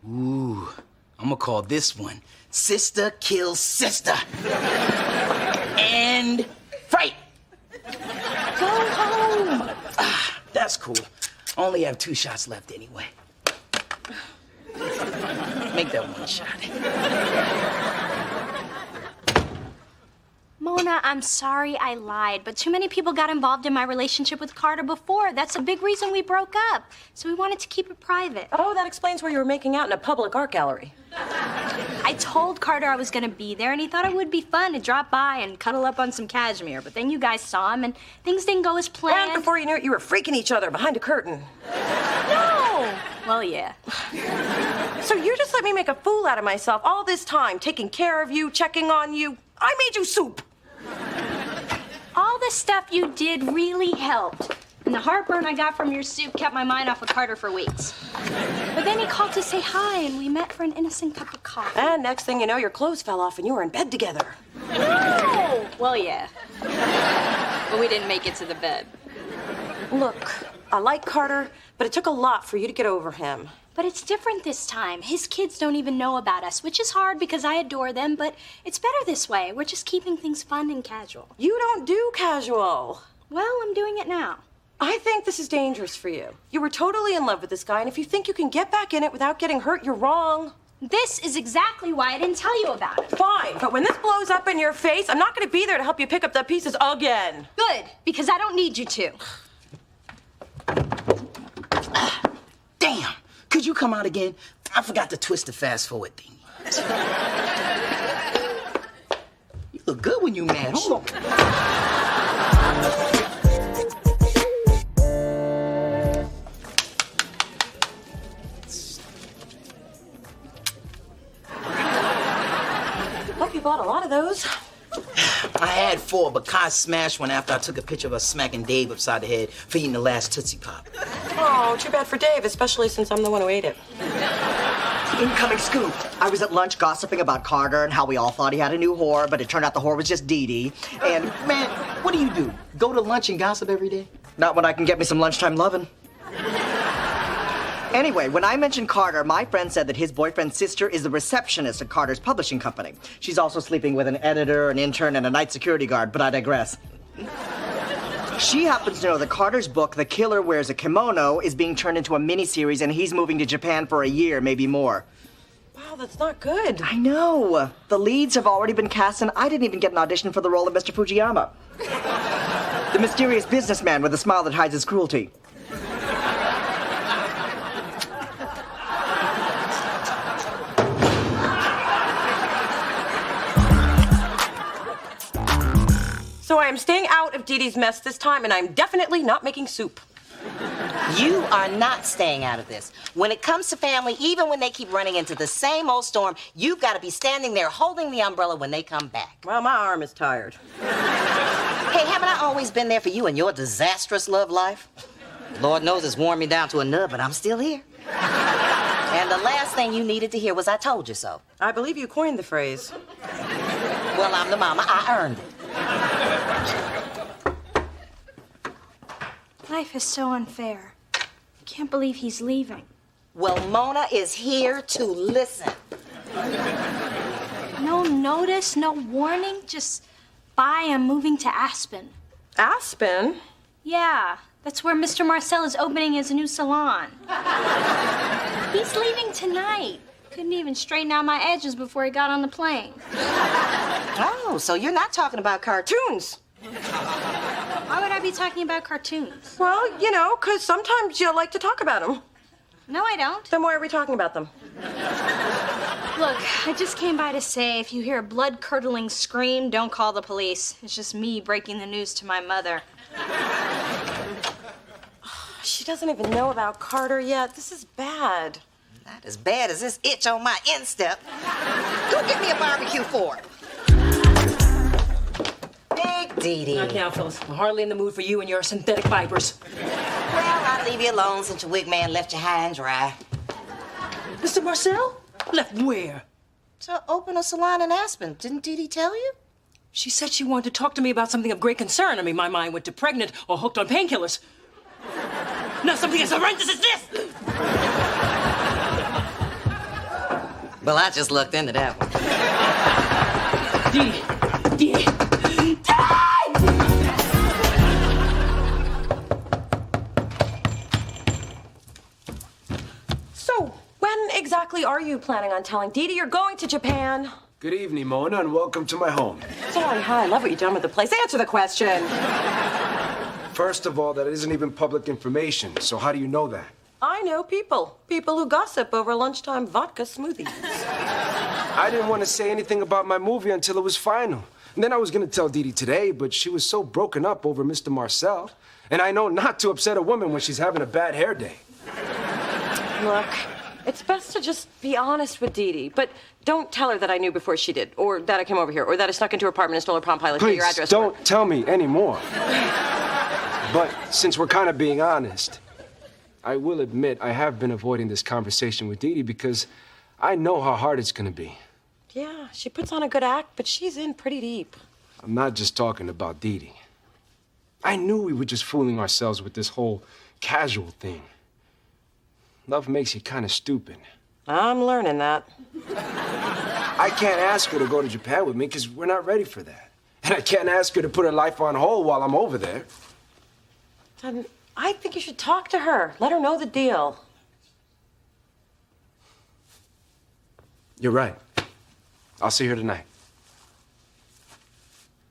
Ooh, I'm gonna call this one Sister Kills Sister. And fight! Go home. That's cool. I only have 2 shots left anyway. Make that one shot. Mona, I'm sorry I lied, but too many people got involved in my relationship with Carter before. That's a big reason we broke up. So we wanted to keep it private. Oh, that explains where you were making out in a public art gallery. I I told Carter I was gonna be there, and he thought it would be fun to drop by and cuddle up on some cashmere. But then you guys saw him, and things didn't go as planned. And before you knew it, you were freaking each other behind a curtain. No! Well, yeah. So you just let me make a fool out of myself all this time, taking care of you, checking on you. I made you soup. All the stuff you did really helped. And the heartburn I got from your soup kept my mind off of Carter for weeks. But then he called to say hi, and we met for an innocent cup of coffee. And next thing you know, your clothes fell off and you were in bed together. No! Well, yeah. But we didn't make it to the bed. Look, I like Carter, but it took a lot for you to get over him. But it's different this time. His kids don't even know about us, which is hard because I adore them, but it's better this way. We're just keeping things fun and casual. You don't do casual. Well, I'm doing it now. I think this is dangerous for you. You were totally in love with this guy, and if you think you can get back in it without getting hurt, you're wrong. This is exactly why I didn't tell you about it. Fine, but when this blows up in your face, I'm not going to be there to help you pick up the pieces again. Good, because I don't need you to. Damn! Could you come out again? I forgot to twist the fast forward thing. You look good when you mad. Hold on. Hope you bought a lot of those. I had 4, but Kai smashed one after I took a picture of us smacking Dave upside the head for eating the last Tootsie Pop. Oh, too bad for Dave, especially since I'm the one who ate it. Incoming scoop. I was at lunch gossiping about Carter and how we all thought he had a new whore, but it turned out the whore was just Dee Dee. And, man, what do? Go to lunch and gossip every day? Not when I can get me some lunchtime lovin'. Anyway, when I mentioned Carter, my friend said that his boyfriend's sister is the receptionist at Carter's publishing company. She's also sleeping with an editor, an intern, and a night security guard, but I digress. She happens to know that Carter's book, The Killer Wears a Kimono, is being turned into a miniseries, and he's moving to Japan for a year, maybe more. Wow, that's not good. I know. The leads have already been cast, and I didn't even get an audition for the role of Mr. Fujiyama. The mysterious businessman with a smile that hides his cruelty. So I am staying out of Dee Dee's mess this time, and I'm definitely not making soup. You are not staying out of this. When it comes to family, even when they keep running into the same old storm, you've got to be standing there holding the umbrella when they come back. Well, my arm is tired. Hey, haven't I always been there for you in your disastrous love life? Lord knows it's worn me down to a nub, but I'm still here. And the last thing you needed to hear was I told you so. I believe you coined the phrase. Well, I'm the mama. I earned it. Life is so unfair. I can't believe he's leaving. Well, Mona is here to listen. No notice, no warning, just bye, I'm moving to Aspen. Aspen? Yeah, that's where Mr. Marcel is opening his new salon. He's leaving tonight. Couldn't even straighten out my edges before he got on the plane. Oh, so you're not talking about cartoons. Why would I be talking about cartoons? Well, you know, because sometimes you like to talk about them. No, I don't. Then why are we talking about them? Look, I just came by to say if you hear a blood-curdling scream, don't call the police. It's just me breaking the news to my mother. She doesn't even know about Carter yet. This is bad. Not as bad as this itch on my instep. Go get me a barbecue fork. Big Dee Dee. Not now, Phyllis. I'm hardly in the mood for you and your synthetic fibers. Well, I'll leave you alone since your wig man left you high and dry. Mr. Marcel? Left where? To open a salon in Aspen. Didn't Dee Dee tell you? She said she wanted to talk to me about something of great concern. I mean, my mind went to pregnant or hooked on painkillers. Not something as horrendous as this! Well, I just looked into that one. Dee. So, when exactly are you planning on telling Dee Dee you're going to Japan? Good evening, Mona, and welcome to my home. Sorry, hi, I love what you've done with the place. Answer the question. First of all, that isn't even public information, so how do you know that? I know people. People who gossip over lunchtime vodka smoothies. I didn't want to say anything about my movie until it was final. And then I was going to tell Dee Dee today, but she was so broken up over Mr. Marcel. And I know not to upset a woman when she's having a bad hair day. Look, it's best to just be honest with Dee Dee, but don't tell her that I knew before she did, or that I came over here, or that I snuck into her apartment and stole her prom pilot. Please, Your address. don't tell me anymore. But since we're kind of being honest, I will admit I have been avoiding this conversation with Dee Dee because I know how hard it's going to be. Yeah, she puts on a good act, but she's in pretty deep. I'm not just talking about Dee Dee. I knew we were just fooling ourselves with this whole casual thing. Love makes you kind of stupid. I'm learning that. I can't ask her to go to Japan with me because we're not ready for that. And I can't ask her to put her life on hold while I'm over there. Then I think you should talk to her. Let her know the deal. You're right. I'll see her tonight.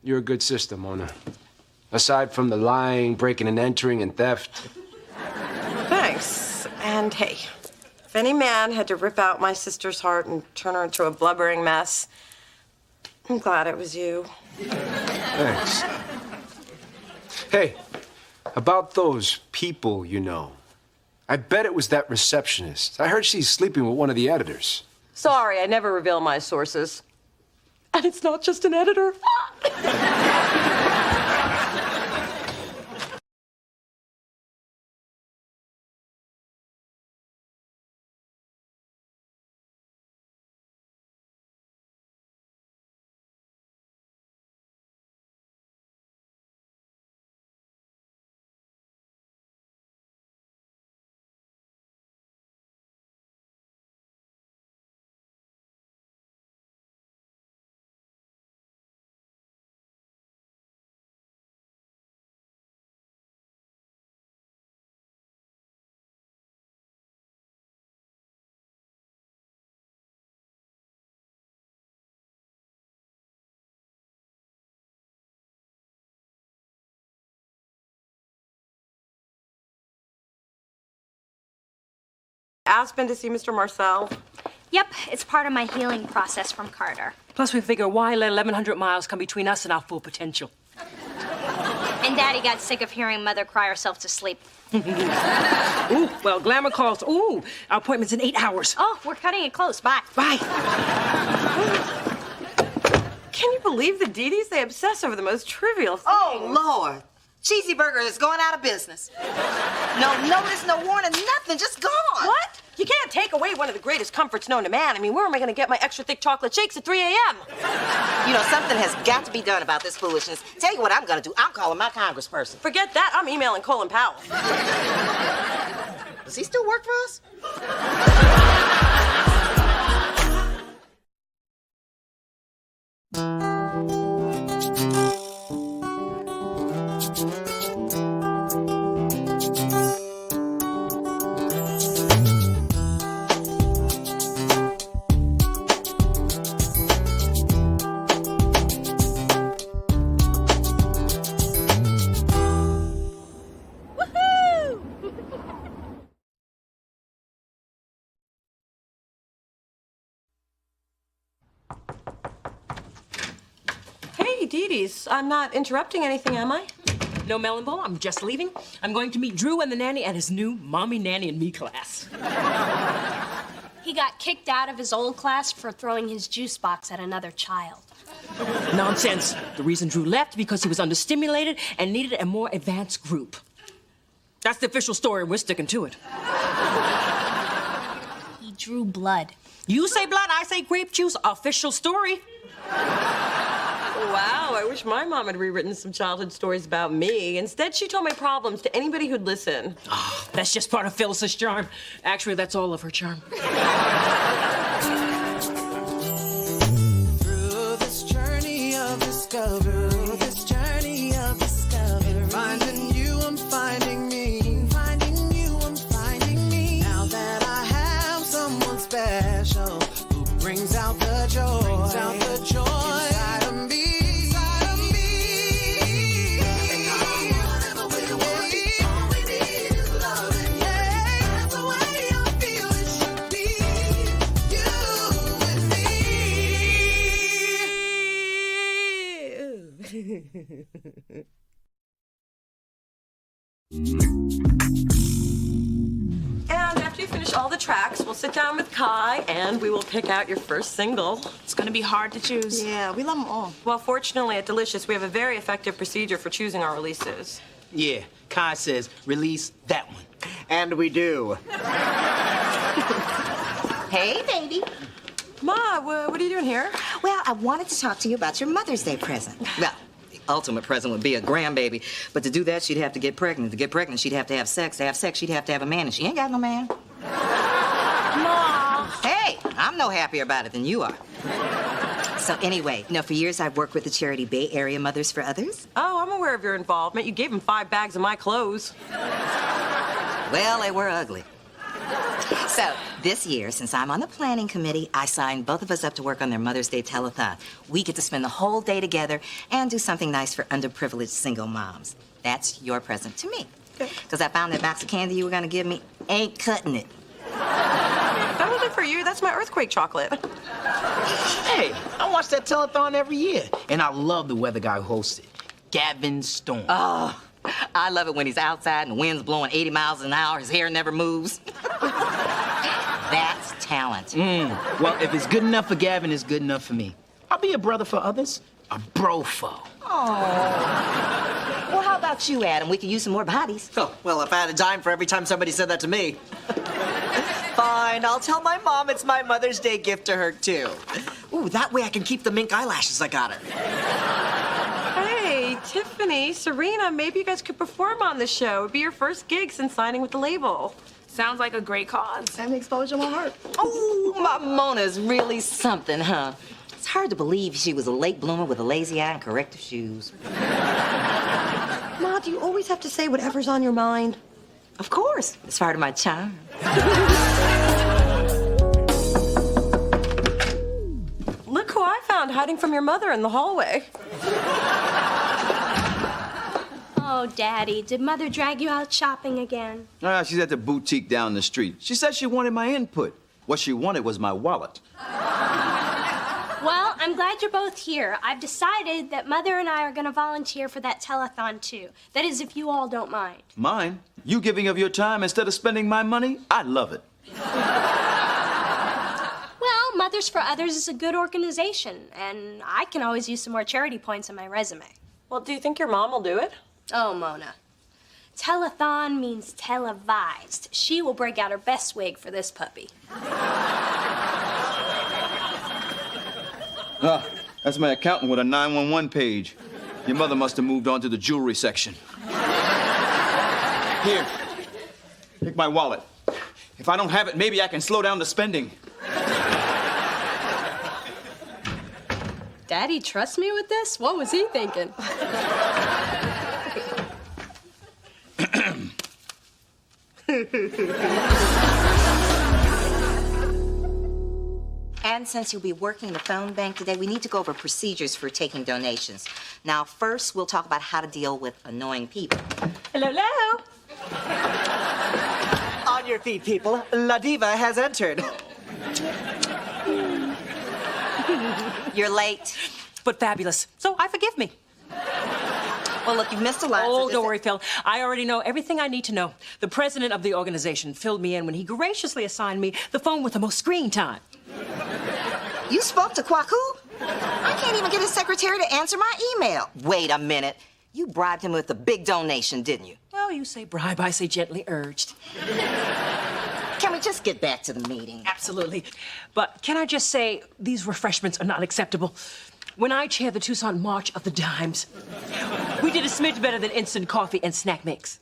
You're a good sister, Mona. Aside from the lying, breaking and entering, and theft. Thanks. And hey, if any man had to rip out my sister's heart and turn her into a blubbering mess, I'm glad it was you. Thanks. Hey, about those people you know. I bet it was that receptionist. I heard she's sleeping with one of the editors. Sorry, I never reveal my sources. And it's not just an editor. Aspen to see Mr. Marcel. Yep, it's part of my healing process from Carter. Plus, we figure why let 1,100 miles come between us and our full potential? And Daddy got sick of hearing Mother cry herself to sleep. Ooh, well, glamour calls. Ooh, our appointment's in 8 hours. Oh, we're cutting it close. Bye. Bye. Can you believe the Dee Dees? They obsess over the most trivial things. Oh, Lord. Cheesy Burger is going out of business. No notice, no warning, nothing, just gone. What? You can't take away one of the greatest comforts known to man. I mean, where am I going to get my extra thick chocolate shakes at 3 a.m.? You know, something has got to be done about this foolishness. Tell you what I'm going to do. I'm calling my congressperson. Forget that. I'm emailing Colin Powell. Does he still work for us? Hey, Dee Dees. I'm not interrupting anything, am I? No melon bowl. I'm just leaving. I'm going to meet Drew and the nanny at his new Mommy, Nanny, and Me class. He got kicked out of his old class for throwing his juice box at another child. Nonsense. The reason Drew left because he was understimulated and needed a more advanced group. That's the official story, and we're sticking to it. He drew blood. You say blood, I say grape juice. Official story. Wow, I wish my mom had rewritten some childhood stories about me. Instead, she told my problems to anybody who'd listen. Oh, that's just part of Phyllis's charm. Actually, that's all of her charm. Through this journey of discovery, finding you, I'm finding me. Finding you, I'm finding me. Now that I have someone special who brings out the joy. Inside of me. And after you finish all the tracks, we'll sit down with Kai and we will pick out your first single. It's gonna be hard to choose. Yeah, we love them all. Well, fortunately at Delicious, we have a very effective procedure for choosing our releases. Yeah, Kai says, release that one. And we do. Hey, baby. Ma, what are you doing here? Well, I wanted to talk to you about your Mother's Day present. Well, the ultimate present would be a grandbaby. But to do that, she'd have to get pregnant. To get pregnant, she'd have to have sex. To have sex, she'd have to have a man. And she ain't got no man. Ma! Hey, I'm no happier about it than you are. So anyway, for years I've worked with the charity Bay Area Mothers for Others. Oh, I'm aware of your involvement. You gave him 5 bags of my clothes. Well, they were ugly. So, this year, since I'm on the planning committee, I signed both of us up to work on their Mother's Day telethon. We get to spend the whole day together and do something nice for underprivileged single moms. That's your present to me. Because I found that box of candy you were going to give me ain't cutting it. That wasn't for you. That's my earthquake chocolate. Hey, I watch that telethon every year, and I love the weather guy who hosts it, Gavin Storm. Oh, I love it when he's outside and the wind's blowing 80 miles an hour. His hair never moves. That's talent. Well, if it's good enough for Gavin, it's good enough for me. I'll be a brother for others, a brofo. Oh. Well, how about you, Adam? We could use some more bodies. Oh, well, if I had a dime for every time somebody said that to me. Fine, I'll tell my mom it's my Mother's Day gift to her, too. Ooh, that way I can keep the mink eyelashes I got her. Hey, Tiffany, Serena, maybe you guys could perform on the show. It'd be your first gig since signing with the label. Sounds like a great cause. And the exposure won't hurt. Oh, my Mona's really something, huh? It's hard to believe she was a late bloomer with a lazy eye and corrective shoes. Ma, do you always have to say whatever's on your mind? Of course. It's part of my charm. Look who I found hiding from your mother in the hallway. Oh, Daddy, did Mother drag you out shopping again? She's at the boutique down the street. She said she wanted my input. What she wanted was my wallet. Well, I'm glad you're both here. I've decided that Mother and I are going to volunteer for that telethon, too. That is, if you all don't mind. Mine? You giving of your time instead of spending my money? I love it. Well, Mothers for Others is a good organization, and I can always use some more charity points on my resume. Well, do you think your mom will do it? Oh, Mona. Telethon means televised. She will break out her best wig for this puppy. That's my accountant with a 911 page. Your mother must have moved on to the jewelry section. Here, take my wallet. If I don't have it, maybe I can slow down the spending. Daddy trusts me with this? What was he thinking? And since you'll be working the phone bank today, we need to go over procedures for taking donations. Now, first, we'll talk about how to deal with annoying people. Hello, hello. On your feet, people. La Diva has entered. You're late. But fabulous. So forgive me. Well, look, you've missed a lot. Oh, don't worry, Phil. I already know everything I need to know. The president of the organization filled me in when he graciously assigned me the phone with the most screen time. You spoke to Kwaku? I can't even get his secretary to answer my email. Wait a minute. You bribed him with a big donation, didn't you? Well, you say bribe, I say gently urged. Can we just get back to the meeting? Absolutely. But can I just say, these refreshments are not acceptable. When I chaired the Tucson March of the Dimes, we did a smidge better than instant coffee and snack mix.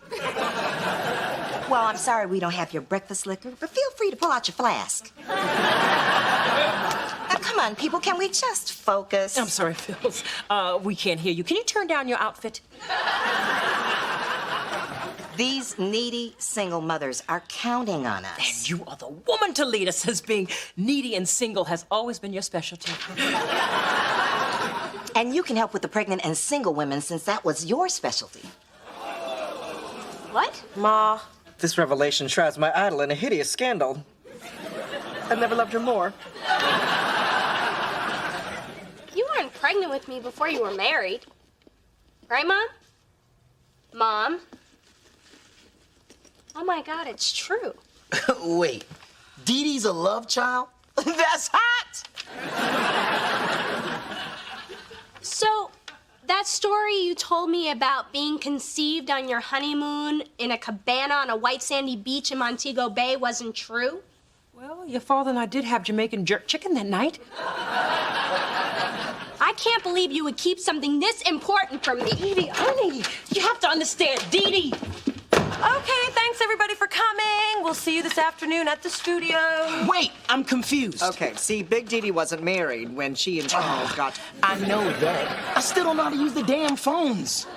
Well, I'm sorry we don't have your breakfast liquor, but feel free to pull out your flask. Now, come on, people, can we just focus? I'm sorry, Phil. We can't hear you. Can you turn down your outfit? These needy single mothers are counting on us. And you are the woman to lead us, as being needy and single has always been your specialty. And you can help with the pregnant and single women, since that was your specialty. What? Ma. This revelation shrouds my idol in a hideous scandal. I've never loved her more. You weren't pregnant with me before you were married. Right, Mom? Mom? Oh my God, it's true. Wait, Dee Dee's a love child? That's hot! So, that story you told me about being conceived on your honeymoon in a cabana on a white sandy beach in Montego Bay wasn't true? Well, your father and I did have Jamaican jerk chicken that night. I can't believe you would keep something this important from me. Dee Dee, honey, you have to understand, Dee Dee. Okay, thanks everybody for coming. We'll see you this afternoon at the studio. Wait, I'm confused. Okay, see, Big Dee Dee wasn't married when she and Charles got... I know that. I still don't know how to use the damn phones.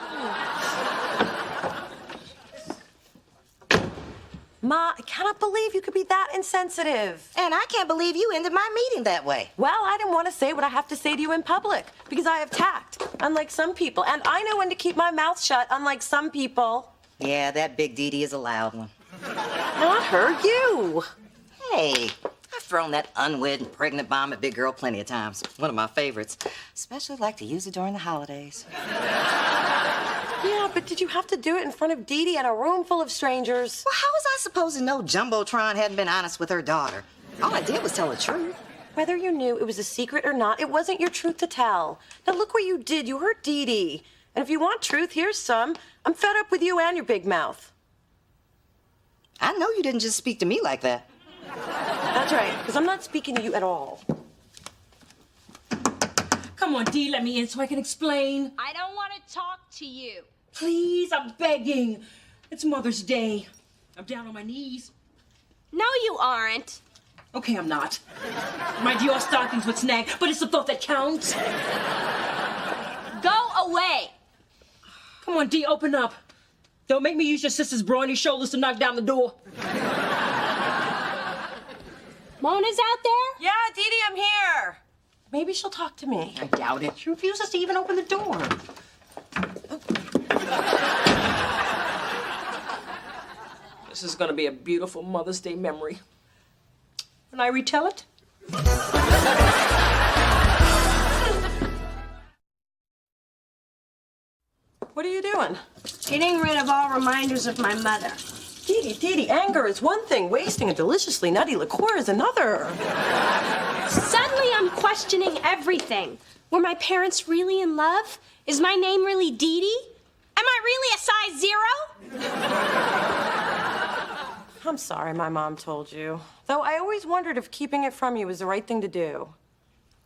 Ma, I cannot believe you could be that insensitive. And I can't believe you ended my meeting that way. Well, I didn't want to say what I have to say to you in public because I have tact, unlike some people. And I know when to keep my mouth shut, unlike some people. Yeah, that Big Dee Dee is a loud one. Not her, you. Hey, I've thrown that unwed and pregnant bomb at Big Girl plenty of times. One of my favorites. Especially like to use it during the holidays. Yeah, but did you have to do it in front of Dee Dee and a room full of strangers? Well, how was I supposed to know Jumbotron hadn't been honest with her daughter? All I did was tell the truth. Whether you knew it was a secret or not, it wasn't your truth to tell. Now look what you did. You hurt Dee Dee. And if you want truth, here's some. I'm fed up with you and your big mouth. I know you didn't just speak to me like that. That's right, because I'm not speaking to you at all. Come on, Dee, let me in so I can explain. I don't want to talk to you. Please, I'm begging. It's Mother's Day. I'm down on my knees. No, you aren't. Okay, I'm not. My Dior stockings would snag, but it's the thought that counts. Go away. Come on, Dee, open up. Don't make me use your sister's brawny shoulders to knock down the door. Mona's out there? Yeah, Dee Dee, I'm here. Maybe she'll talk to me. I doubt it. She refuses to even open the door. This is gonna be a beautiful Mother's Day memory. When I retell it. What are you doing? Getting rid of all reminders of my mother. Dee Dee, anger is one thing. Wasting a deliciously nutty liqueur is another. Suddenly I'm questioning everything. Were my parents really in love? Is my name really Dee Dee? Am I really a size 0? I'm sorry my mom told you. Though I always wondered if keeping it from you was the right thing to do.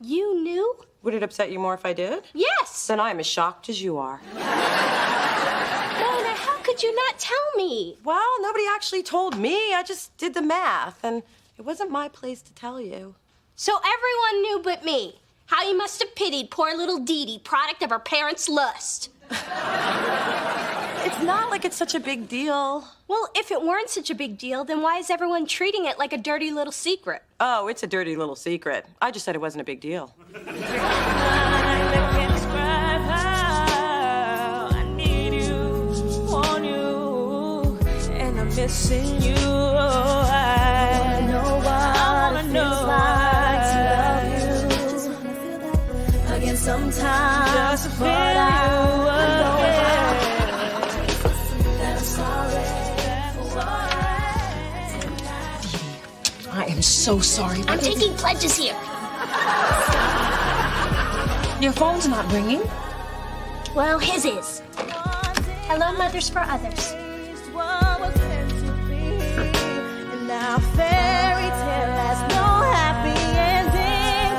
You knew? Would it upset you more if I did? Yes. Then I'm as shocked as you are. Mona, how could you not tell me? Well, nobody actually told me. I just did the math, and it wasn't my place to tell you. So everyone knew but me. How you must have pitied poor little Dee Dee, product of her parents' lust. It's not like it's such a big deal. Well, if it weren't such a big deal, then why is everyone treating it like a dirty little secret? Oh, it's a dirty little secret. I just said it wasn't a big deal. Missing you, I wanna know like to love you. Just wanna feel that way again sometimes. Just to feel you again. That I'm sorry for what I am so sorry. I'm taking pledges here. Your phone's not ringing. Well, his is. Hello, Mothers for Others. what was meant to be. And now fairy tale has no happy ending.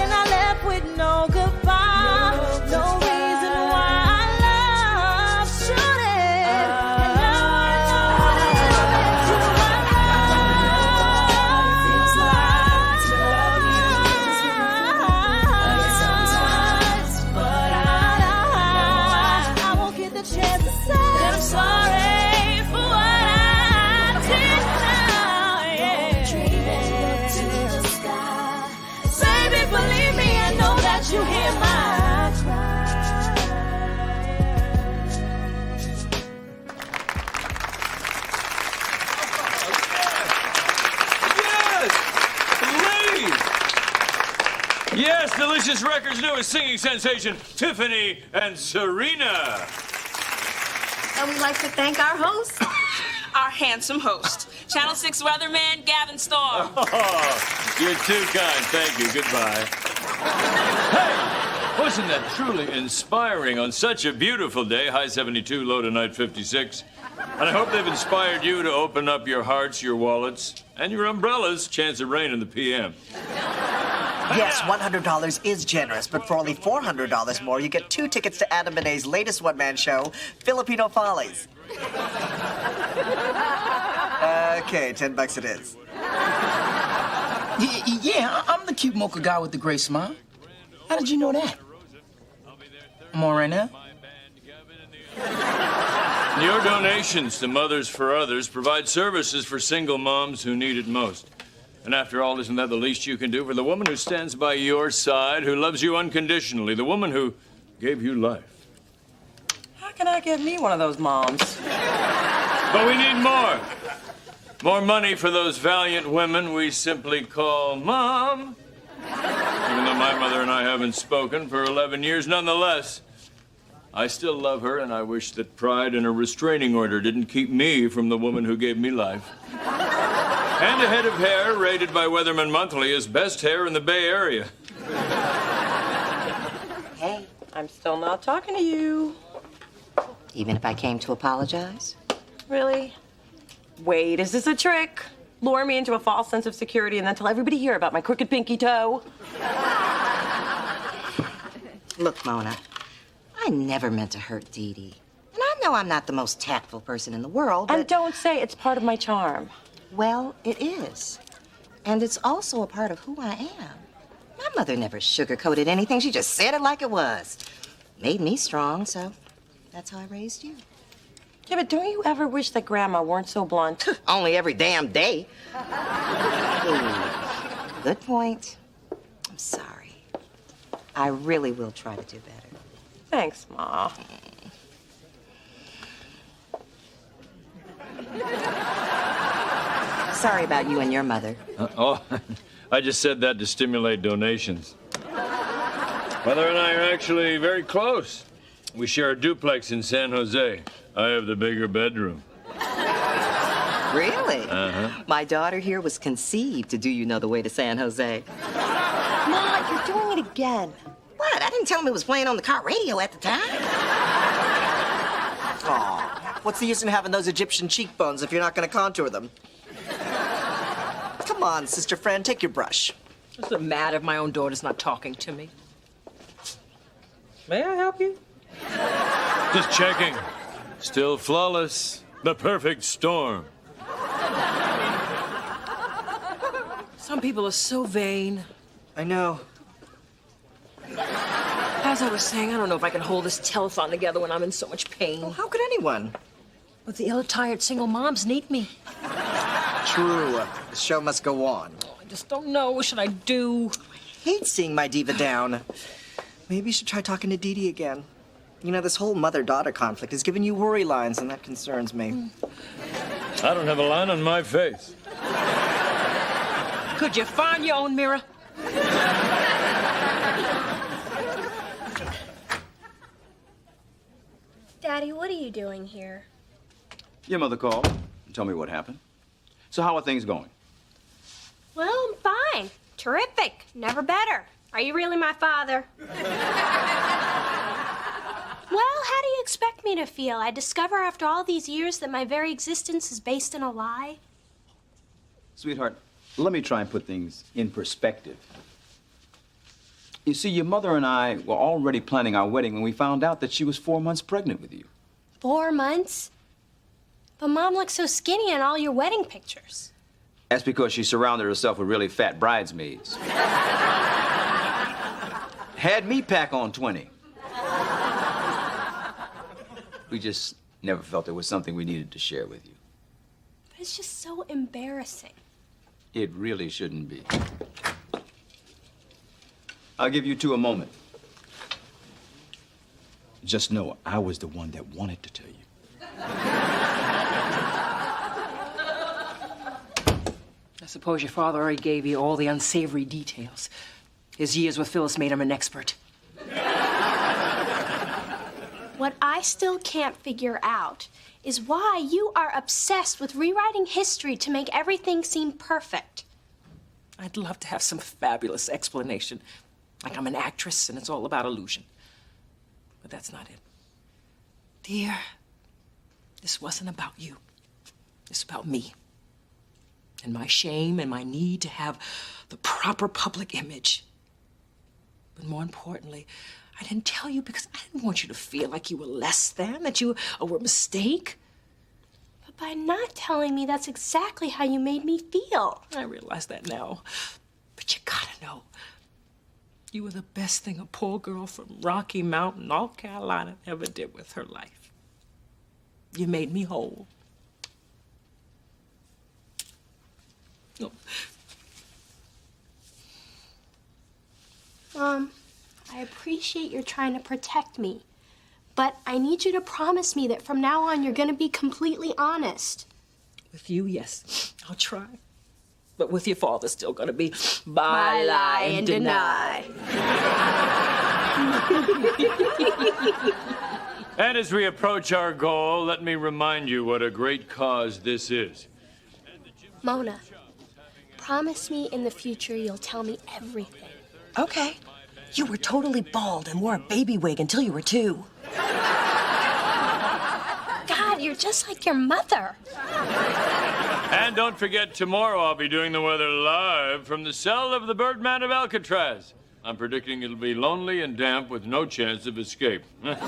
And I left with no goodbye, no reason why our love should end. And now I know what it meant to my heart. Feels like to love you sometimes, but I won't get the chance to say that I'm sorry for what I did now. Yeah. Delicious Records' newest singing sensation, Tiffany and Serena. And we'd like to thank our host. Our handsome host, Channel 6 weatherman Gavin Storm. Oh, you're too kind. Thank you. Goodbye. Hey, wasn't that truly inspiring on such a beautiful day? High 72, low tonight 56. And I hope they've inspired you to open up your hearts, your wallets, and your umbrellas. Chance of rain in the PM. Yes, $100 is generous, but for only $400 more, you get 2 tickets to Adam Benet's latest one-man show, Filipino Follies. Okay, $10 it is. Yeah, I'm the cute mocha guy with the gray smile. How did you know that? I'm on right now. Your donations to Mothers for Others provide services for single moms who need it most. And after all, isn't that the least you can do for the woman who stands by your side, who loves you unconditionally, the woman who gave you life? How can I give me one of those moms? But we need more. More money for those valiant women we simply call Mom. Even though my mother and I haven't spoken for 11 years, nonetheless, I still love her, and I wish that pride and a restraining order didn't keep me from the woman who gave me life. And a head of hair rated by Weatherman Monthly as best hair in the Bay Area. Hey, I'm still not talking to you. Even if I came to apologize? Really? Wait, is this a trick? Lure me into a false sense of security and then tell everybody here about my crooked pinky toe? Look, Mona, I never meant to hurt Dee Dee. And I know I'm not the most tactful person in the world, but... And don't say it's part of my charm. Well, it is. And it's also a part of who I am. My mother never sugarcoated anything. She just said it like it was. Made me strong, so that's how I raised you. Yeah, but don't you ever wish that Grandma weren't so blunt? Only every damn day. Good point. I'm sorry. I really will try to do better. Thanks, Ma. Sorry about you and your mother. I just said that to stimulate donations. Mother and I are actually very close. We share a duplex in San Jose. I have the bigger bedroom. Really? Uh-huh. My daughter here was conceived to do you know the way to San Jose. Ma, you're doing it again. What? I didn't tell him it was playing on the car radio at the time. Aw, what's the use in having those Egyptian cheekbones if you're not going to contour them? Come on, sister friend, take your brush. What's the matter if my own daughter's not talking to me? May I help you? Just checking. Still flawless. The perfect storm. Some people are so vain. I know. As I was saying, I don't know if I can hold this telethon together when I'm in so much pain. Well, how could anyone? But the ill-attired single moms need me. True. The show must go on. I just don't know. What should I do? I hate seeing my diva down. Maybe you should try talking to Dee Dee again. You know, this whole mother-daughter conflict has given you worry lines, and that concerns me. I don't have a line on my face. Could you find your own mirror? Daddy, what are you doing here? Your mother called and told me what happened. So how are things going? Well, I'm fine. Terrific. Never better. Are you really my father? Well, how do you expect me to feel? I discover after all these years that my very existence is based in a lie? Sweetheart, let me try and put things in perspective. You see, your mother and I were already planning our wedding when we found out that she was 4 months pregnant with you. 4 months? But Mom looks so skinny in all your wedding pictures. That's because she surrounded herself with really fat bridesmaids. Had me pack on 20. We just never felt it was something we needed to share with you. But it's just so embarrassing. It really shouldn't be. I'll give you two a moment. Just know I was the one that wanted to tell you. I suppose your father already gave you all the unsavory details. His years with Phyllis made him an expert. What I still can't figure out is why you are obsessed with rewriting history to make everything seem perfect. I'd love to have some fabulous explanation, like I'm an actress and it's all about illusion. But that's not it. Dear, this wasn't about you. It's about me. And my shame and my need to have the proper public image. But more importantly, I didn't tell you because I didn't want you to feel like you were less than, that you were a mistake. But by not telling me, that's exactly how you made me feel. I realize that now. But you gotta know, you were the best thing a poor girl from Rocky Mountain, North Carolina, ever did with her life. You made me whole. Oh. Mom, I appreciate you're trying to protect me, but I need you to promise me that from now on you're gonna be completely honest. With you, yes, I'll try. But with your father, still gonna be Buy, lie, and deny. And as we approach our goal, let me remind you what a great cause this is. Mona, promise me in the future you'll tell me everything. Okay. You were totally bald and wore a baby wig until you were 2. God, you're just like your mother. And don't forget, tomorrow I'll be doing the weather live from the cell of the Birdman of Alcatraz. I'm predicting it'll be lonely and damp with no chance of escape. Now it's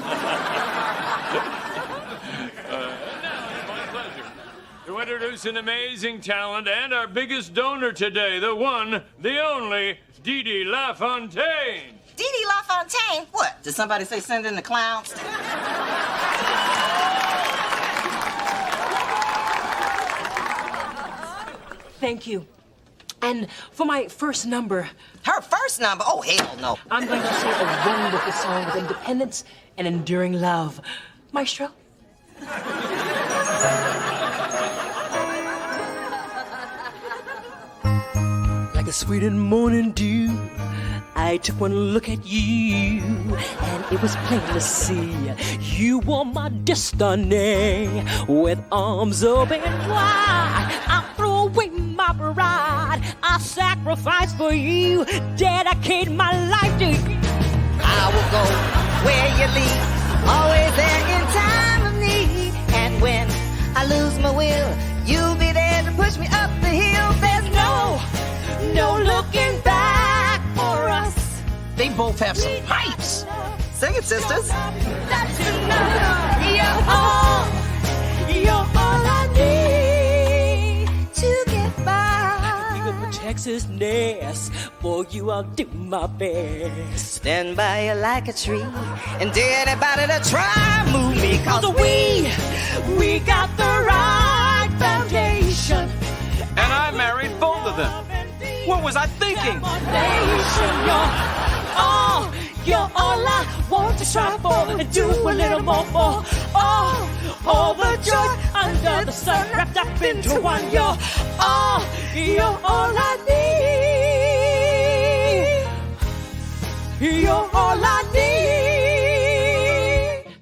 my pleasure to introduce an amazing talent and our biggest donor today, the one, the only, Dee Dee LaFontaine. Dee Dee LaFontaine? What? Did somebody say send in the clowns? Thank you. And for my first number... Her first number? Oh, hell no. I'm going to sing a wonderful song of independence and enduring love. Maestro? Like a sweet and morning dew, I took one look at you, and it was plain to see you were my destiny. With arms open wide, I threw away my pride. I sacrifice for you, dedicate my life to you. I will go where you lead, always there in time of need. And when I lose my will, you'll be there to push me up the hill. There's no looking back for us. They both have some pipes. Sing it, sisters. That's enough. You're all I need to get by. From Texas nest, for you I'll do my best. Stand by you like a tree, and dare anybody to try move me. Cause we got the right foundation. And I married both of them. What was I thinking? You're all I want to strive for and do a little more for. All the joy under the sun wrapped up into one. You're all I need. You're all I need.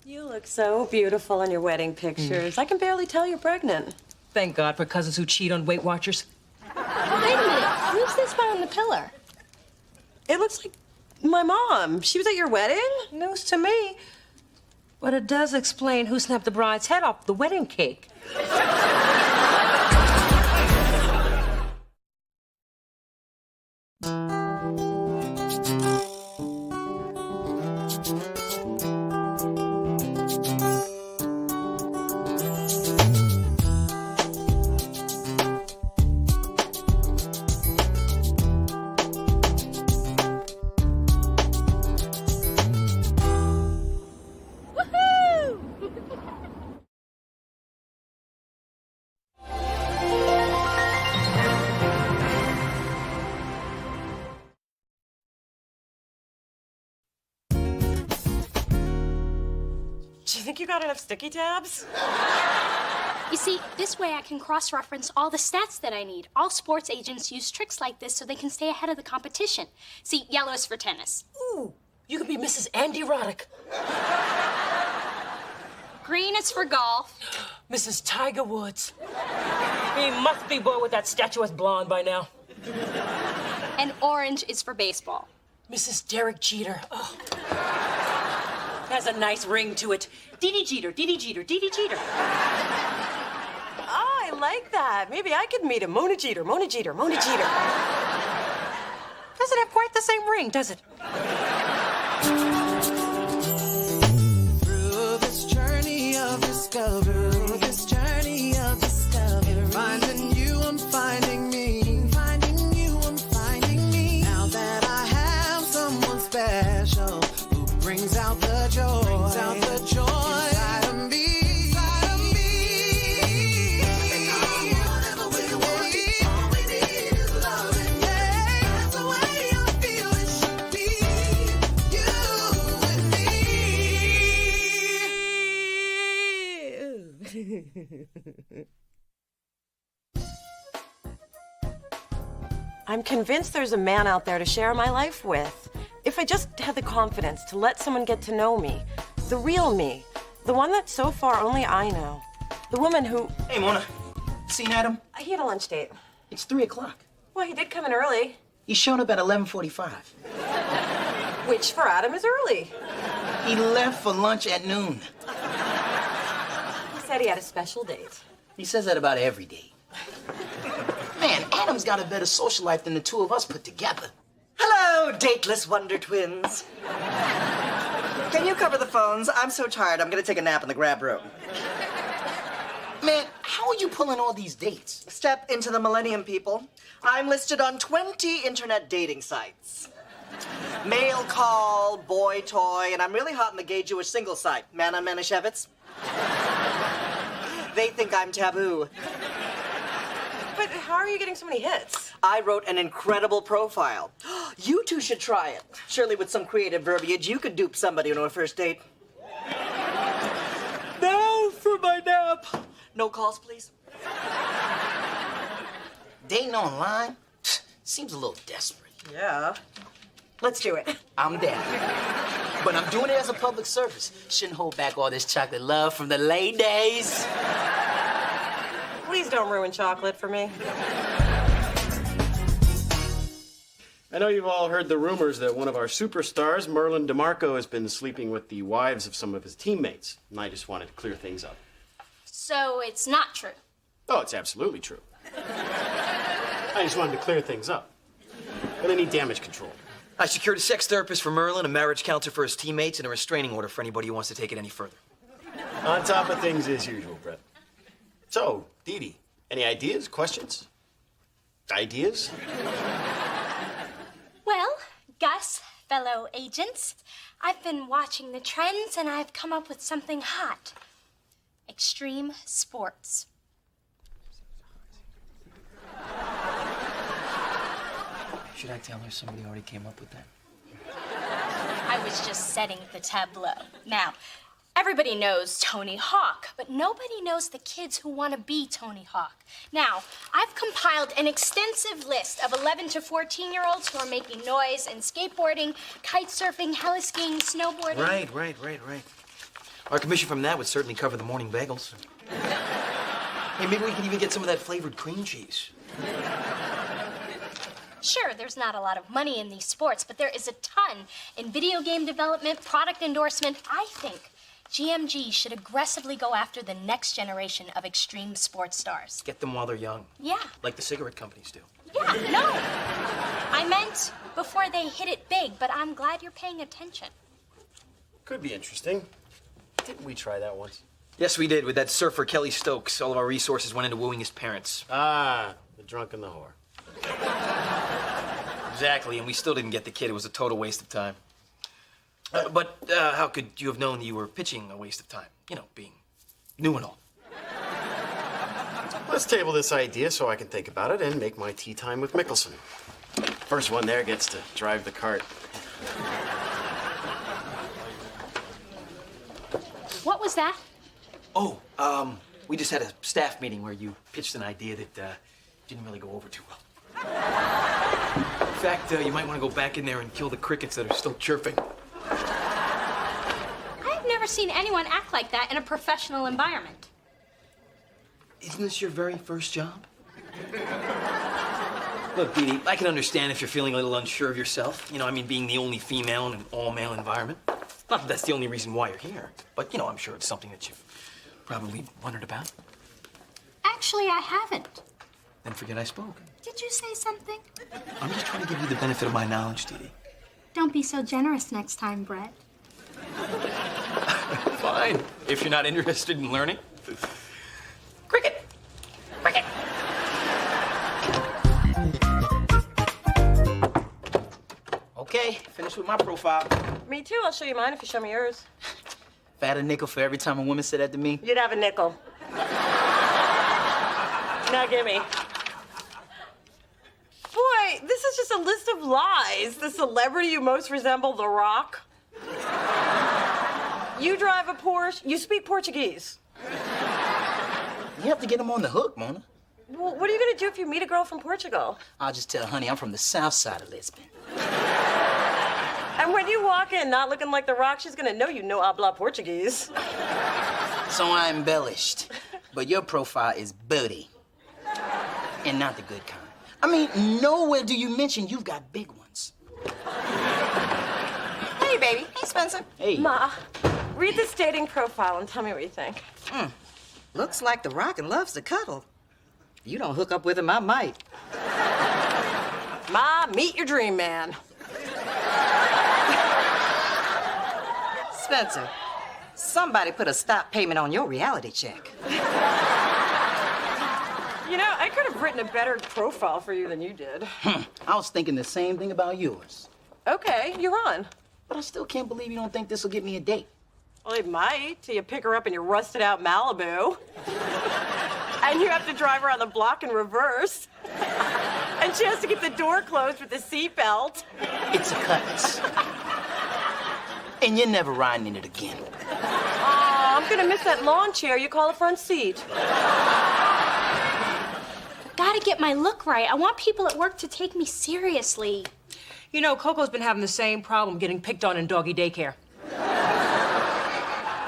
You look so beautiful in your wedding pictures. I can barely tell you're pregnant. Thank God for cousins who cheat on Weight Watchers. Wait a minute. Who's this one on the pillar? It looks like my mom. She was at your wedding? News to me. But it does explain who snapped the bride's head off the wedding cake. Do you think you got enough sticky tabs? You see, this way I can cross-reference all the stats that I need. All sports agents use tricks like this so they can stay ahead of the competition. See, yellow is for tennis. Ooh, you could be Mrs. Andy Roddick. Green is for golf. Mrs. Tiger Woods. He must be bored with that statuesque blonde by now. And orange is for baseball. Mrs. Derek Jeter. Oh. Has a nice ring to it. Dee Dee Jeter, Dee Dee Jeter, Dee Dee Jeter. Oh, I like that. Maybe I could meet him. Mona Jeter, Mona Jeter, Mona Jeter. Doesn't have quite the same ring, does it? Through this journey of discovery, finding you, I'm finding me. Finding you, I'm finding me. Now that I have someone special who brings out the joy, inside of me. Whatever we want, all we need is loving. That's the way I feel it should be. You and me. I'm convinced there's a man out there to share my life with. If I just had the confidence to let someone get to know me, the real me, the one that so far only I know, the woman who... Hey, Mona. Seen Adam? He had a lunch date. It's 3 o'clock. Well, he did come in early. He showed up at 11:45. Which for Adam is early. He left for lunch at noon. He said he had a special date. He says that about every date. Man, Adam's got a better social life than the two of us put together. Hello, dateless Wonder Twins. Can you cover the phones? I'm so tired. I'm gonna take a nap in the grab room. Man, how are you pulling all these dates? Step into the millennium, people. I'm listed on 20 internet dating sites. Mail call, boy toy, and I'm really hot in the gay Jewish single site. Mana Manischewitz. They think I'm taboo. But how are you getting so many hits? I wrote an incredible profile. You two should try it. Surely with some creative verbiage, you could dupe somebody on a first date. Now for my nap. No calls, please. Dating online? Seems a little desperate. Yeah. Let's do it. I'm down. But I'm doing it as a public service. Shouldn't hold back all this chocolate love from the ladies. Please don't ruin chocolate for me. I know you've all heard the rumors that one of our superstars, Merlin DeMarco, has been sleeping with the wives of some of his teammates, and I just wanted to clear things up. So it's not true. Oh, it's absolutely true. I just wanted to clear things up. But I need damage control. I secured a sex therapist for Merlin, a marriage counselor for his teammates, and a restraining order for anybody who wants to take it any further. On top of things as usual, Brett. So, Dee Dee, any ideas, questions? Ideas? Well, Gus, fellow agents, I've been watching the trends and I've come up with something hot. Extreme sports. Should I tell her somebody already came up with that? I was just setting the tableau. Now, everybody knows Tony Hawk, but nobody knows the kids who want to be Tony Hawk. Now, I've compiled an extensive list of 11 to 14-year-olds who are making noise in skateboarding, kite surfing, heli-skiing, snowboarding. Right. Our commission from that would certainly cover the morning bagels. Hey, maybe we could even get some of that flavored cream cheese. Sure, there's not a lot of money in these sports, but there is a ton in video game development, product endorsement. I think GMG should aggressively go after the next generation of extreme sports stars. Get them while they're young. Yeah. Like the cigarette companies do. Yeah, no. I meant before they hit it big, but I'm glad you're paying attention. Could be interesting. Didn't we try that once? Yes, we did with that surfer Kelly Stokes. All of our resources went into wooing his parents. Ah, the drunk and the whore. Exactly, and we still didn't get the kid. It was a total waste of time. But how could you have known that you were pitching a waste of time? You know, being new and all. Let's table this idea so I can think about it and make my tea time with Mickelson. First one there gets to drive the cart. What was that? Oh, We just had a staff meeting where you pitched an idea that didn't really go over too well. In fact, you might want to go back in there and kill the crickets that are still chirping. I've never seen anyone act like that in a professional environment. Isn't this your very first job? Look, Dee Dee, I can understand if you're feeling a little unsure of yourself. You know, I mean, being the only female in an all-male environment. Not that that's the only reason why you're here, but, you know, I'm sure it's something that you've probably wondered about. Actually, I haven't. Then forget I spoke. Did you say something? I'm just trying to give you the benefit of my knowledge, Dee Dee. Don't be so generous next time, Brett. Fine, if you're not interested in learning. Cricket! Cricket! Okay, finished with my profile. Me too. I'll show you mine if you show me yours. If I had a nickel for every time a woman said that to me, You'd have a nickel. Now give me. Boy, this is just a list of lies. The celebrity you most resemble, The Rock. You drive a Porsche. You speak Portuguese. you have to get them on the hook, Mona. Well, what are you gonna do if you meet a girl from Portugal? I'll just tell honey I'm from the south side of Lisbon. And when you walk in not looking like The Rock, she's gonna know you know habla Portuguese. So I embellished. But your profile is booty. And not the good kind. I mean, nowhere do you mention you've got big ones. Hey, baby. Hey, Spencer. Hey. Ma, read this dating profile and tell me what you think. Looks like The Rock and loves to cuddle. You don't hook up with him, I might. Ma, meet your dream man. Spencer, somebody put a stop payment on your reality check. You know, I could have written a better profile for you than you did. I was thinking the same thing about yours. Okay, you're on. But I still can't believe you don't think this will get me a date. Well, it might, till you pick her up in your rusted out Malibu. And you have to drive around the block in reverse. And she has to keep the door closed with the seatbelt. It's a cut. And you're never riding in it again. Aw, I'm gonna miss that lawn chair you call a front seat. Gotta get my look right. I want people at work to take me seriously. You know, Coco's been having the same problem getting picked on in doggy daycare.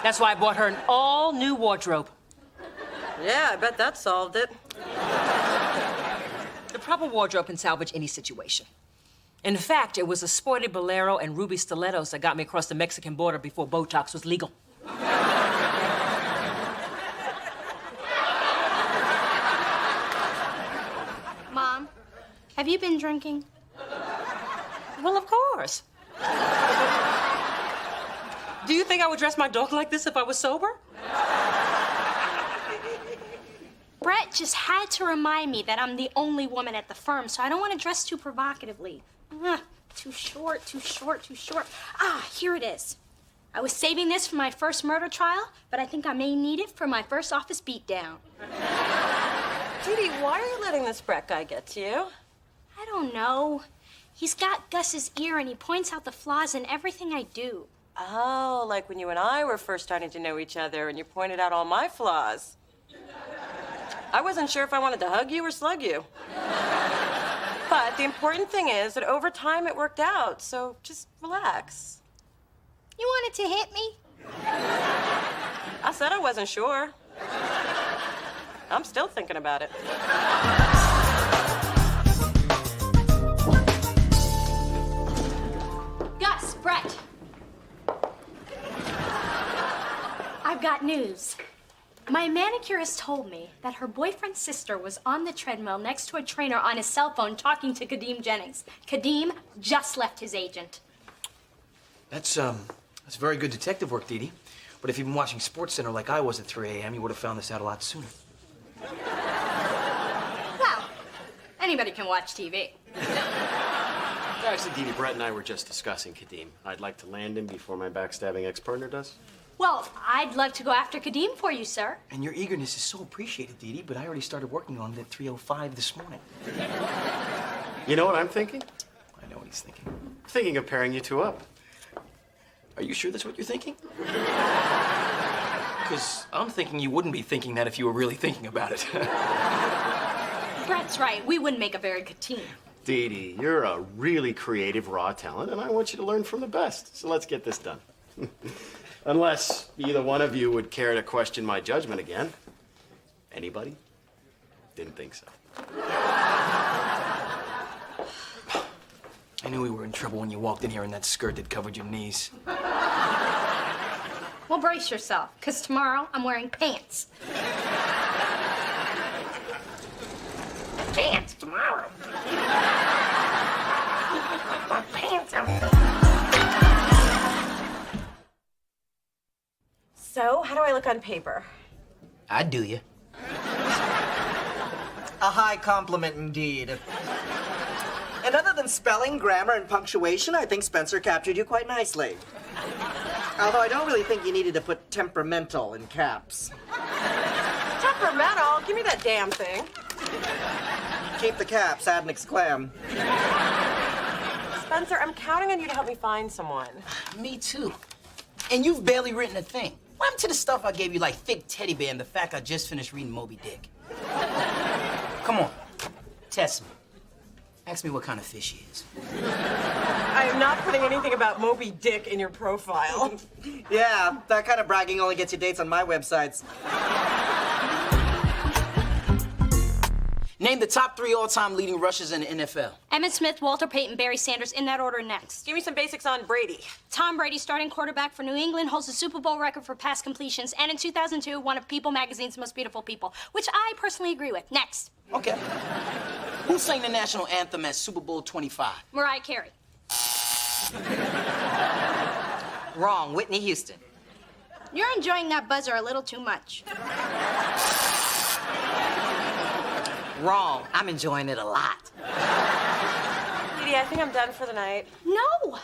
That's why I bought her an all-new wardrobe. Yeah, I bet that solved it. The proper wardrobe can salvage any situation. In fact, it was a sporty bolero and ruby stilettos that got me across the Mexican border before Botox was legal. Mom, have you been drinking? Well, of course. Do you think I would dress my dog like this if I was sober? Brett just had to remind me that I'm the only woman at the firm, so I don't want to dress too provocatively. Too short, too short, too short. Ah, here it is. I was saving this for my first murder trial, but I think I may need it for my first office beatdown. Dee Dee, why are you letting this Brett guy get to you? I don't know. He's got Gus's ear and he points out the flaws in everything I do. Oh, like when you and I were first starting to know each other and you pointed out all my flaws. I wasn't sure if I wanted to hug you or slug you. But the important thing is that over time it worked out, so just relax. You wanted to hit me? I said I wasn't sure. I'm still thinking about it. Gus, Brett. I've got news. My manicurist told me that her boyfriend's sister was on the treadmill next to a trainer on his cell phone talking to Kadeem Jennings. Kadeem just left his agent. That's very good detective work, Dee Dee. But if you've been watching SportsCenter like I was at 3 a.m., you would have found this out a lot sooner. Well, anybody can watch TV. Actually, Dee Dee, Brett and I were just discussing Kadeem. I'd like to land him before my backstabbing ex-partner does. Well, I'd love to go after Kadeem for you, sir. And your eagerness is so appreciated, Dee Dee, but I already started working on it at 3:05 this morning. You know what I'm thinking? I know what he's thinking. Thinking of pairing you two up. Are you sure that's what you're thinking? Because I'm thinking you wouldn't be thinking that if you were really thinking about it. Brett's right. We wouldn't make a very good team. Dee Dee, you're a really creative, raw talent, and I want you to learn from the best. So let's get this done. Unless either one of you would care to question my judgment again. Anybody? Didn't think so. I knew we were in trouble when you walked in here in that skirt that covered your knees. Well, brace yourself, because tomorrow I'm wearing pants. Pants tomorrow. My pants are... So, how do I look on paper? I'd do you. A high compliment indeed. And other than spelling, grammar, and punctuation, I think Spencer captured you quite nicely. Although I don't really think you needed to put temperamental in caps. Temperamental? Give me that damn thing. Keep the caps, add an exclam. Spencer, I'm counting on you to help me find someone. Me too. And you've barely written a thing. What happened to the stuff I gave you, like Thick Teddy Bear and the fact I just finished reading Moby Dick? Come on, test me. Ask me what kind of fish he is. I am not putting anything about Moby Dick in your profile. Yeah, that kind of bragging only gets you dates on my websites. Name the top 3 all-time leading rushers in the NFL. Emmitt Smith, Walter Payton, Barry Sanders, in that order next. Give me some basics on Brady. Tom Brady, starting quarterback for New England, holds the Super Bowl record for pass completions, and in 2002, one of People magazine's most beautiful people, which I personally agree with. Next. Okay. Who sang the national anthem at Super Bowl 25? Mariah Carey. Wrong, Whitney Houston. You're enjoying that buzzer a little too much. Wrong, I'm enjoying it a lot. Dee, I think I'm done for the night. No!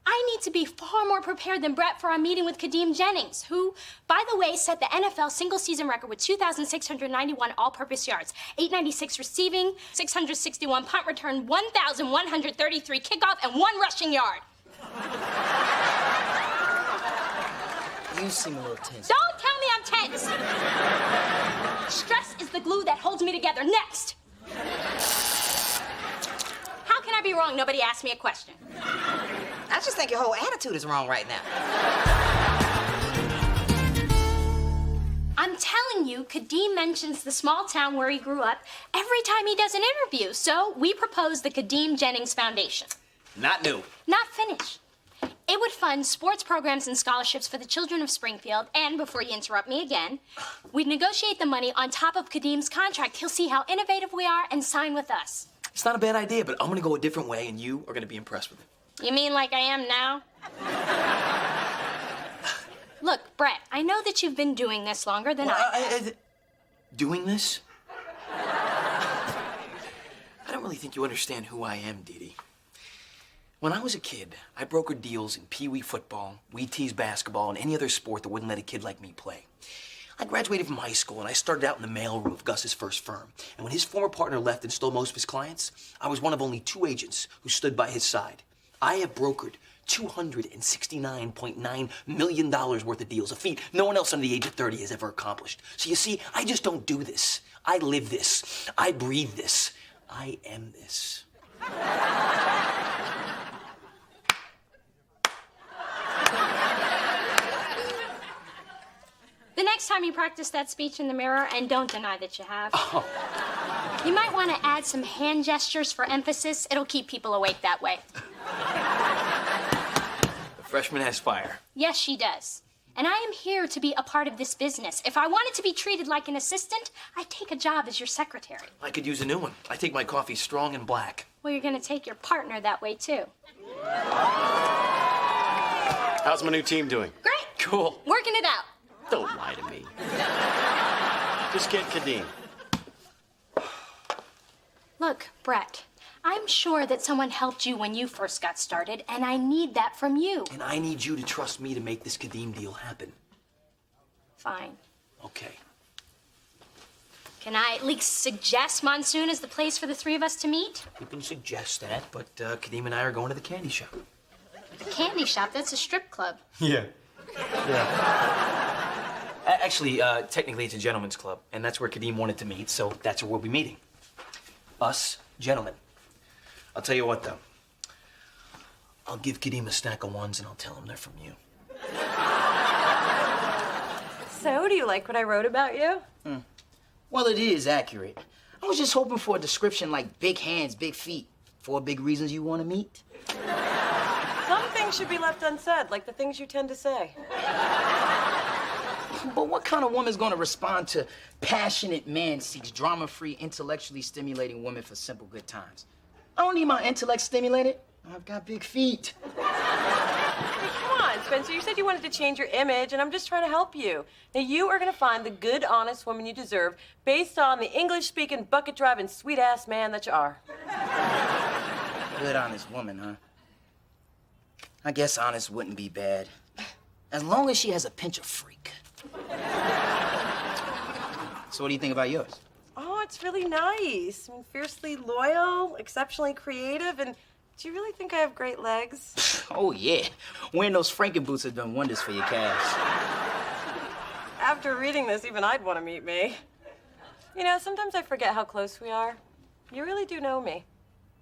I need to be far more prepared than Brett for our meeting with Kadeem Jennings, who, by the way, set the NFL single-season record with 2,691 all-purpose yards, 896 receiving, 661 punt return, 1,133 kickoff, and 1 rushing yard. You seem a little tense. Don't tell me I'm tense! Stress is the glue that holds me together. Next! How can I be wrong? Nobody asked me a question. I just think your whole attitude is wrong right now. I'm telling you, Kadeem mentions the small town where he grew up every time he does an interview, so we proposed the Kadeem Jennings Foundation. Not new. Not finished. It would fund sports programs and scholarships for the children of Springfield, and before you interrupt me again, we'd negotiate the money on top of Kadeem's contract. He'll see how innovative we are and sign with us. It's not a bad idea, but I'm gonna go a different way, and you are gonna be impressed with it. You mean like I am now? Look, Brett, I know that you've been doing this longer than I Doing this? I don't really think you understand who I am, Dee Dee. When I was a kid, I brokered deals in Pee-wee football, Wheat Tees basketball, and any other sport that wouldn't let a kid like me play. I graduated from high school, and I started out in the mailroom of Gus's first firm. And when his former partner left and stole most of his clients, I was one of only 2 agents who stood by his side. I have brokered $269.9 million worth of deals, a feat no one else under the age of 30 has ever accomplished. So you see, I just don't do this. I live this. I breathe this. I am this. The next time you practice that speech in the mirror, and don't deny that you have, you might want to add some hand gestures for emphasis. It'll keep people awake that way. The freshman has fire. Yes, she does. And I am here to be a part of this business. If I wanted to be treated like an assistant, I'd take a job as your secretary. I could use a new one. I take my coffee strong and black. Well, you're going to take your partner that way, too. How's my new team doing? Great. Cool. Working it out. Don't lie to me. Just get Kadeem. Look, Brett, I'm sure that someone helped you when you first got started, and I need that from you. And I need you to trust me to make this Kadeem deal happen. Fine. Okay. Can I at least suggest Monsoon as the place for the 3 of us to meet? You can suggest that, but Kadeem and I are going to the candy shop. The candy shop? That's a strip club. Yeah. Actually, technically it's a gentleman's club, and that's where Kadeem wanted to meet, so that's where we'll be meeting. Us, gentlemen. I'll tell you what, though. I'll give Kadeem a stack of ones, and I'll tell him they're from you. So, do you like what I wrote about you? Well, it is accurate. I was just hoping for a description like big hands, big feet. 4 big reasons you want to meet. Some things should be left unsaid, like the things you tend to say. But what kind of woman's going to respond to passionate man seeks drama-free, intellectually stimulating woman for simple good times? I don't need my intellect stimulated. I've got big feet. Come on, Spencer, you said you wanted to change your image, and I'm just trying to help you. Now, you are going to find the good, honest woman you deserve based on the English-speaking, bucket-driving, sweet-ass man that you are. Good, honest woman, huh? I guess honest wouldn't be bad. As long as she has a pinch of freak. So what do you think about yours? Oh, it's really nice. I mean, fiercely loyal, exceptionally creative, and do you really think I have great legs? Oh, yeah. Wearing those Franken boots have done wonders for your calves. After reading this, even I'd want to meet me. You know, sometimes I forget how close we are. You really do know me.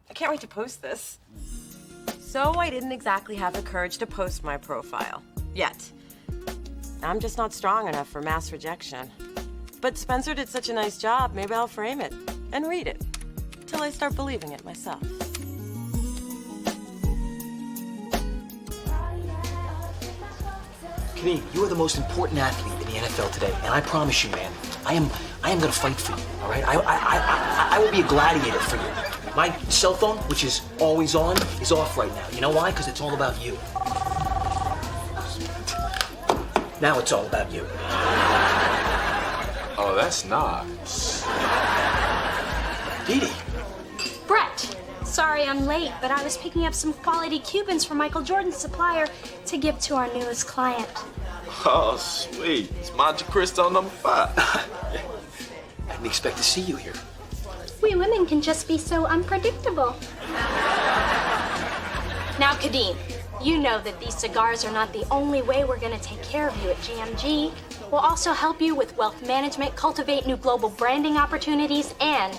I can't wait to post this. So I didn't exactly have the courage to post my profile. Yet. I'm just not strong enough for mass rejection. But Spencer did such a nice job, maybe I'll frame it and read it till I start believing it myself. Kadeem, you are the most important athlete in the NFL today, and I promise you, man, I am gonna fight for you, all right? I will be a gladiator for you. My cell phone, which is always on, is off right now. You know why? Because it's all about you. Now it's all about you. Oh, that's nice. Dee Dee. Brett, sorry I'm late, but I was picking up some quality Cubans from Michael Jordan's supplier to give to our newest client. Oh, sweet. It's Monte Cristo number 5. I didn't expect to see you here. We women can just be so unpredictable. Now, Kadeem, you know that these cigars are not the only way we're going to take care of you at GMG. We'll also help you with wealth management, cultivate new global branding opportunities, and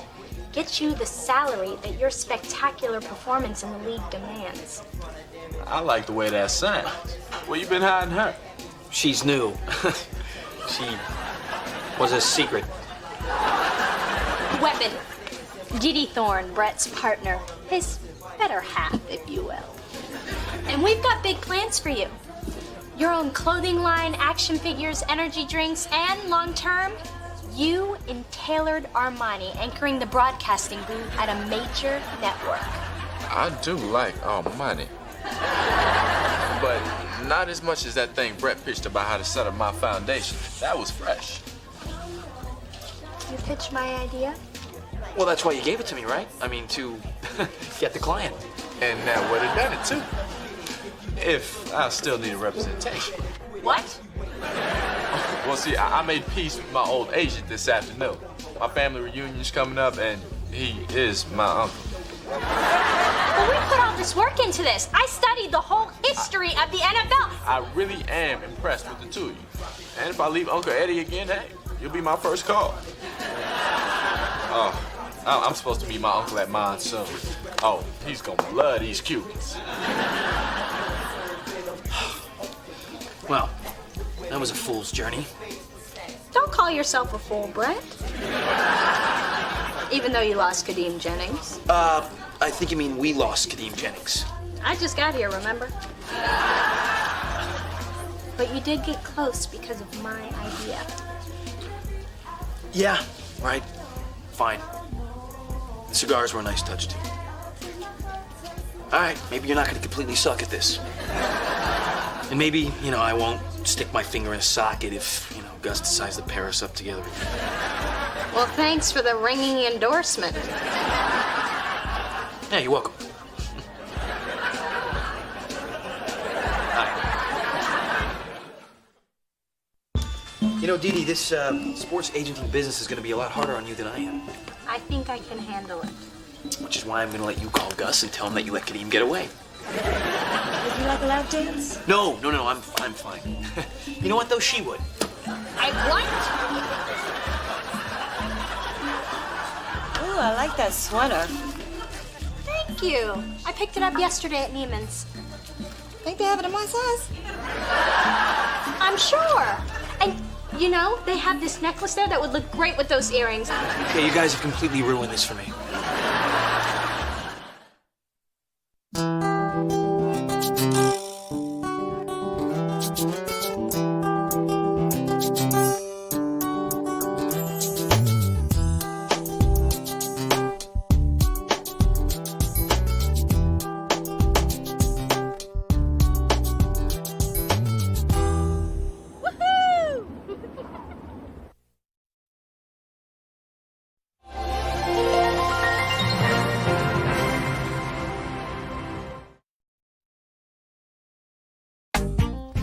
get you the salary that your spectacular performance in the league demands. I like the way that sounds. Where you been hiding her? She's new. She was a secret. Weapon. Didi Thorne, Brett's partner. His better half, if you will. And we've got big plans for you. Your own clothing line, action figures, energy drinks, and long-term, you in tailored Armani anchoring the broadcasting booth at a major network. I do like Armani. But not as much as that thing Brett pitched about how to set up my foundation. That was fresh. You pitched my idea? Well, that's why you gave it to me, right? I mean, to get the client. And that would have done it, too. If I still need a representation. What? Well, see, I made peace with my old agent this afternoon. My family reunion's coming up, and he is my uncle. But we put all this work into this. I studied the whole history of the NFL. I really am impressed with the two of you. And if I leave Uncle Eddie again, hey, you'll be my first call. Oh, I'm supposed to meet my uncle at mine soon. Oh, he's gonna love these Cubans. Well, that was a fool's journey. Don't call yourself a fool, Brett. Even though you lost Kadeem Jennings. I think you mean we lost Kadeem Jennings. I just got here, remember? But you did get close because of my idea. Yeah, right. Fine. The cigars were a nice touch, too. All right, maybe you're not going to completely suck at this. And maybe, I won't stick my finger in a socket if, Gus decides to pair us up together. Well, thanks for the ringing endorsement. Yeah, you're welcome. Dee Dee, this sports agenting business is going to be a lot harder on you than I am. I think I can handle it. Which is why I'm going to let you call Gus and tell him that you let Kadeem get away. Would you like a lap dance? No, I'm fine. You know what, though? She would. what? Ooh, I like that sweater. Thank you. I picked it up yesterday at Neiman's. Think they have it in my size? I'm sure. And, you know, they have this necklace there that would look great with those earrings. Okay, you guys have completely ruined this for me.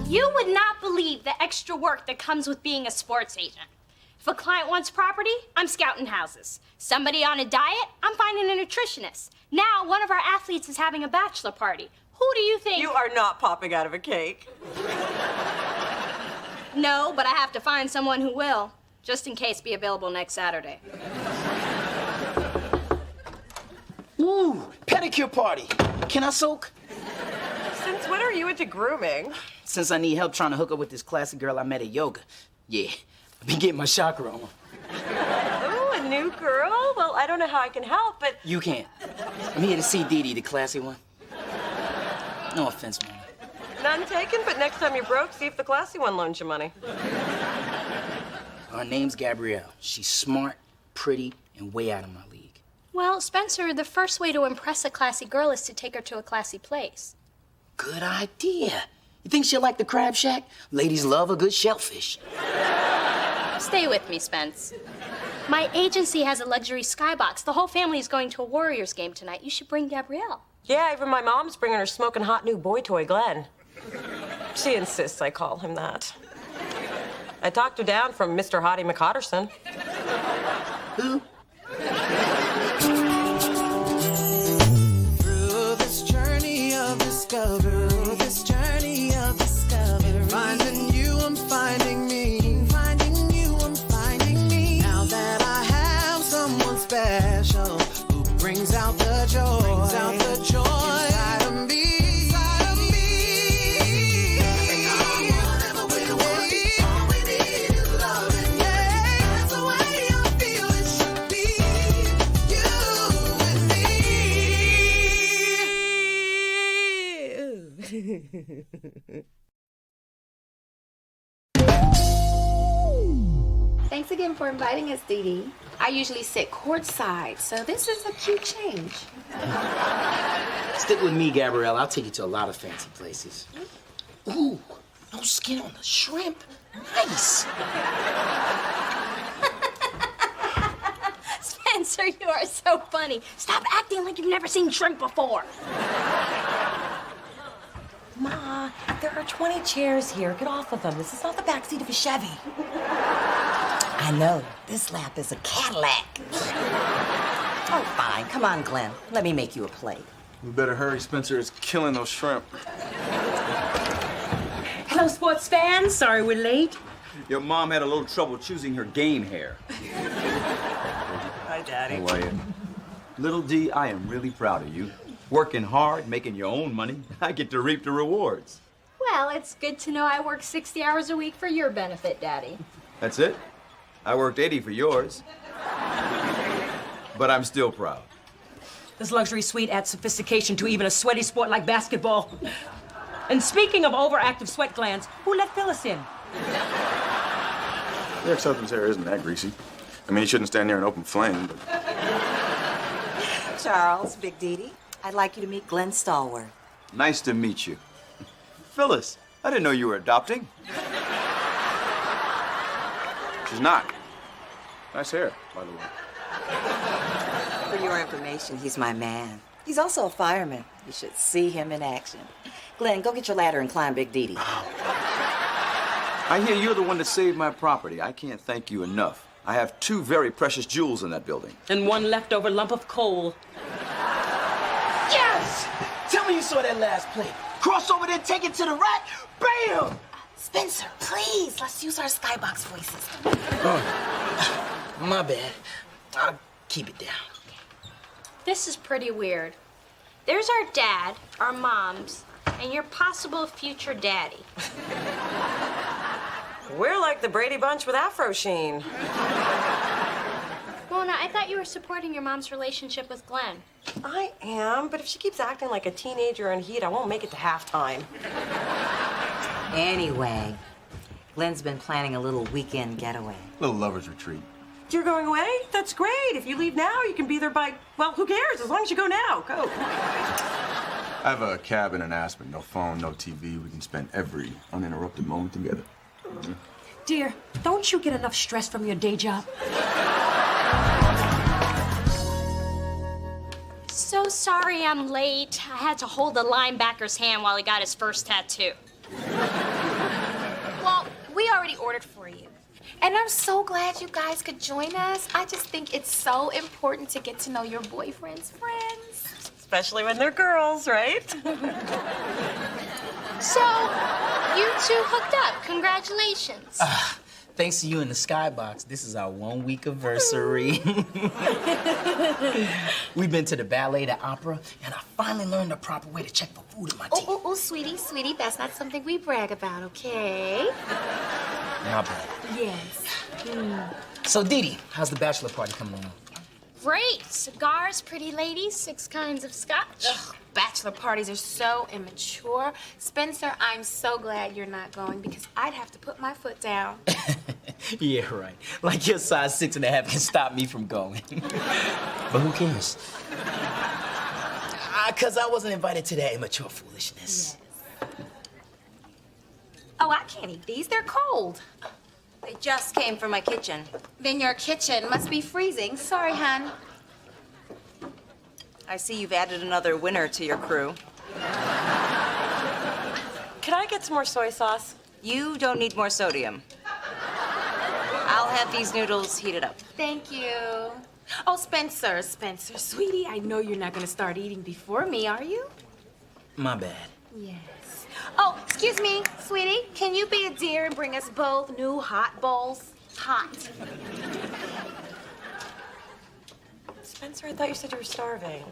You would not believe the extra work that comes with being a sports agent. If a client wants property, I'm scouting houses. Somebody on a diet, I'm finding a nutritionist. Now, one of our athletes is having a bachelor party. Who do you think? You are not popping out of a cake. No, but I have to find someone who will, just in case be available next Saturday. Ooh, pedicure party. Can I soak? Since when are you into grooming? Since I need help trying to hook up with this classy girl I met at yoga. Yeah, I've been getting my chakra on. Oh, a new girl? Well, I don't know how I can help, but... You can't. I'm here to see Dee Dee, the classy one. No offense, Mama. None taken, but next time you're broke, see if the classy one loans you money. Her name's Gabrielle. She's smart, pretty, and way out of my league. Well, Spencer, the first way to impress a classy girl is to take her to a classy place. Good idea. You think she'll like the crab shack? Ladies love a good shellfish. Stay with me, Spence. My agency has a luxury skybox. The whole family is going to a Warriors game tonight. You should bring Gabrielle. Yeah, even my mom's bringing her smoking hot new boy toy, Glenn. She insists I call him that. I talked her down from Mr. Hottie McHotterson. Who? Through this journey of discovery, finding you, I'm finding me. Finding you, I'm finding me. Now that I have someone special who brings out the joy, inside of me. Thanks again for inviting us, Dee Dee. I usually sit courtside, so this is a cute change. Stick with me, Gabrielle. I'll take you to a lot of fancy places. Ooh, no skin on the shrimp. Nice. Spencer, you are so funny. Stop acting like you've never seen shrimp before. Ma, there are 20 chairs here. Get off of them. This is not the backseat of a Chevy. I know. This lap is a Cadillac. Oh, fine. Come on, Glenn. Let me make you a plate. We better hurry. Spencer is killing those shrimp. Hello, sports fans. Sorry we're late. Your mom had a little trouble choosing her game hair. Hi, Daddy. How are you? Little D, I am really proud of you. Working hard, making your own money. I get to reap the rewards. Well, it's good to know I work 60 hours a week for your benefit, Daddy. That's it? I worked 80 for yours. But I'm still proud. This luxury suite adds sophistication to even a sweaty sport like basketball. And speaking of overactive sweat glands, who let Phyllis in? Your ex-husband's hair isn't that greasy. I mean, he shouldn't stand near an open flame, but... Charles, Big Dee, I'd like you to meet Glenn Stallworth. Nice to meet you. Phyllis, I didn't know you were adopting. She's not. Nice hair, by the way. For your information, he's my man. He's also a fireman. You should see him in action. Glenn, go get your ladder and climb Big Dee. I hear you're the one that saved my property. I can't thank you enough. I have 2 very precious jewels in that building. And 1 leftover lump of coal. Yes! Tell me you saw that last play. Cross over there, take it to the right. Bam! Spencer, please, let's use our Skybox voice system. Oh, my bad. I'll keep it down. This is pretty weird. There's our dad, our moms, and your possible future daddy. We're like the Brady Bunch with Afro Sheen. Mona, I thought you were supporting your mom's relationship with Glenn. I am, but if she keeps acting like a teenager in heat, I won't make it to halftime. Anyway, Glenn's been planning a little weekend getaway. Little lover's retreat. You're going away? That's great. If you leave now, you can be there by, well, who cares? As long as you go now. Go. I have a cabin in Aspen. No phone, no TV. We can spend every uninterrupted moment together. Mm-hmm. Dear, don't you get enough stress from your day job? So sorry I'm late. I had to hold the linebacker's hand while he got his first tattoo. Well, we already ordered for you. And I'm so glad you guys could join us. I just think it's so important to get to know your boyfriend's friends. Especially when they're girls, right? So, you two hooked up. Congratulations. Thanks to you in the Skybox, this is our 1 week anniversary. We've been to the ballet, the opera, and I finally learned the proper way to check for food in my teeth. Oh, sweetie, that's not something we brag about, okay? My bad. Yes. So, Dee Dee, how's the bachelor party coming along? Great. Cigars, pretty ladies, 6 kinds of scotch. Ugh, bachelor parties are so immature. Spencer, I'm so glad you're not going because I'd have to put my foot down. Yeah, right. Like your size 6.5 can stop me from going. But who cares? Because I wasn't invited to that immature foolishness. Yes. Oh, I can't eat these. They're cold. They just came from my kitchen. Then your kitchen must be freezing. Sorry, hon. I see you've added another winner to your crew. Can I get some more soy sauce? You don't need more sodium. I'll have these noodles heated up. Thank you. Oh, Spencer, sweetie, I know you're not going to start eating before me, are you? My bad. Yes. Oh, excuse me, sweetie. Can you be a dear and bring us both new hot bowls? Hot. Spencer, I thought you said you were starving.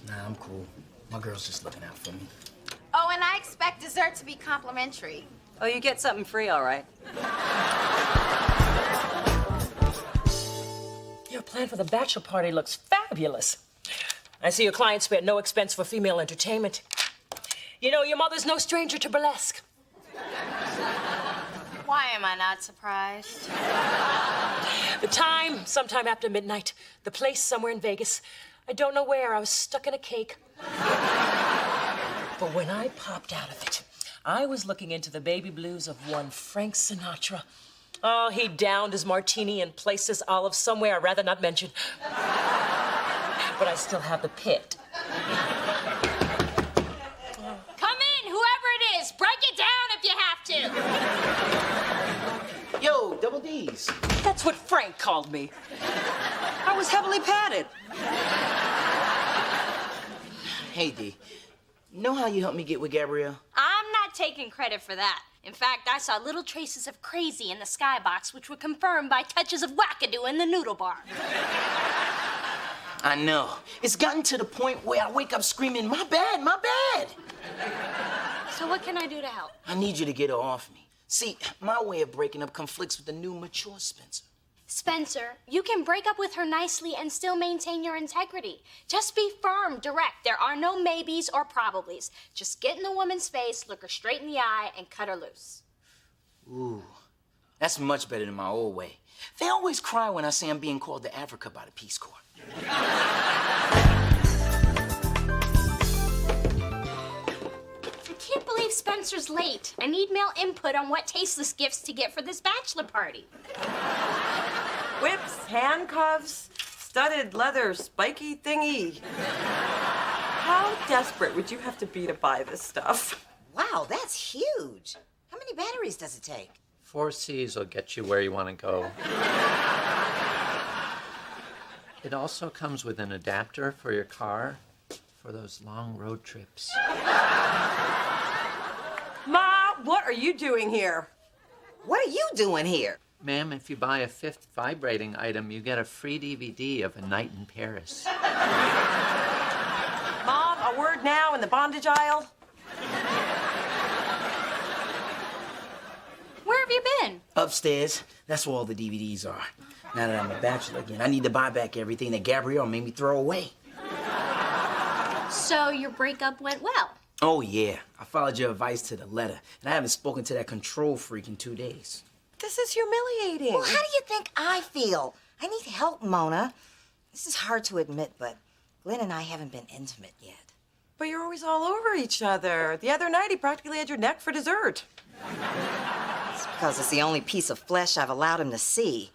Nah, I'm cool. My girl's just looking out for me. Oh, and I expect dessert to be complimentary. Oh, you get something free, all right. Your plan for the bachelor party looks fabulous. I see your client spared no expense for female entertainment. You know, your mother's no stranger to burlesque. Why am I not surprised? The time, sometime after midnight. The place, somewhere in Vegas. I don't know where. I was stuck in a cake. But when I popped out of it, I was looking into the baby blues of one Frank Sinatra. Oh, he downed his martini and placed his olive somewhere I'd rather not mention. But I still have the pit. Come in, whoever it is. Break it down if you have to. Yo, double D's. That's what Frank called me. I was heavily padded. Hey, D. You know how you helped me get with Gabrielle? I'm not taking credit for that. In fact, I saw little traces of crazy in the skybox, which were confirmed by touches of wackadoo in the noodle bar. I know. It's gotten to the point where I wake up screaming, my bad, my bad. So what can I do to help? I need you to get her off me. See, my way of breaking up conflicts with the new mature Spencer. Spencer, you can break up with her nicely and still maintain your integrity. Just be firm, direct. There are no maybes or probablys. Just get in the woman's face, look her straight in the eye, and cut her loose. Ooh, that's much better than my old way. They always cry when I say I'm being called to Africa by the Peace Corps. I can't believe Spencer's late. I need male input on what tasteless gifts to get for this bachelor party. Whips, handcuffs, studded leather, spiky thingy. How desperate would you have to be to buy this stuff? Wow, that's huge. How many batteries does it take? 4 C's will get you where you want to go. It also comes with an adapter for your car for those long road trips. Ma, what are you doing here? What are you doing here? Ma'am, if you buy a 5th vibrating item, you get a free DVD of A Night in Paris. Mom, a word now in the bondage aisle. Where have you been? Upstairs. That's where all the DVDs are. Now that I'm a bachelor again, I need to buy back everything that Gabrielle made me throw away. So your breakup went well. Oh, yeah. I followed your advice to the letter, and I haven't spoken to that control freak in 2 days. This is humiliating. Well, how do you think I feel? I need help, Mona. This is hard to admit, but Glenn and I haven't been intimate yet. But you're always all over each other. The other night, he practically had your neck for dessert. It's because it's the only piece of flesh I've allowed him to see.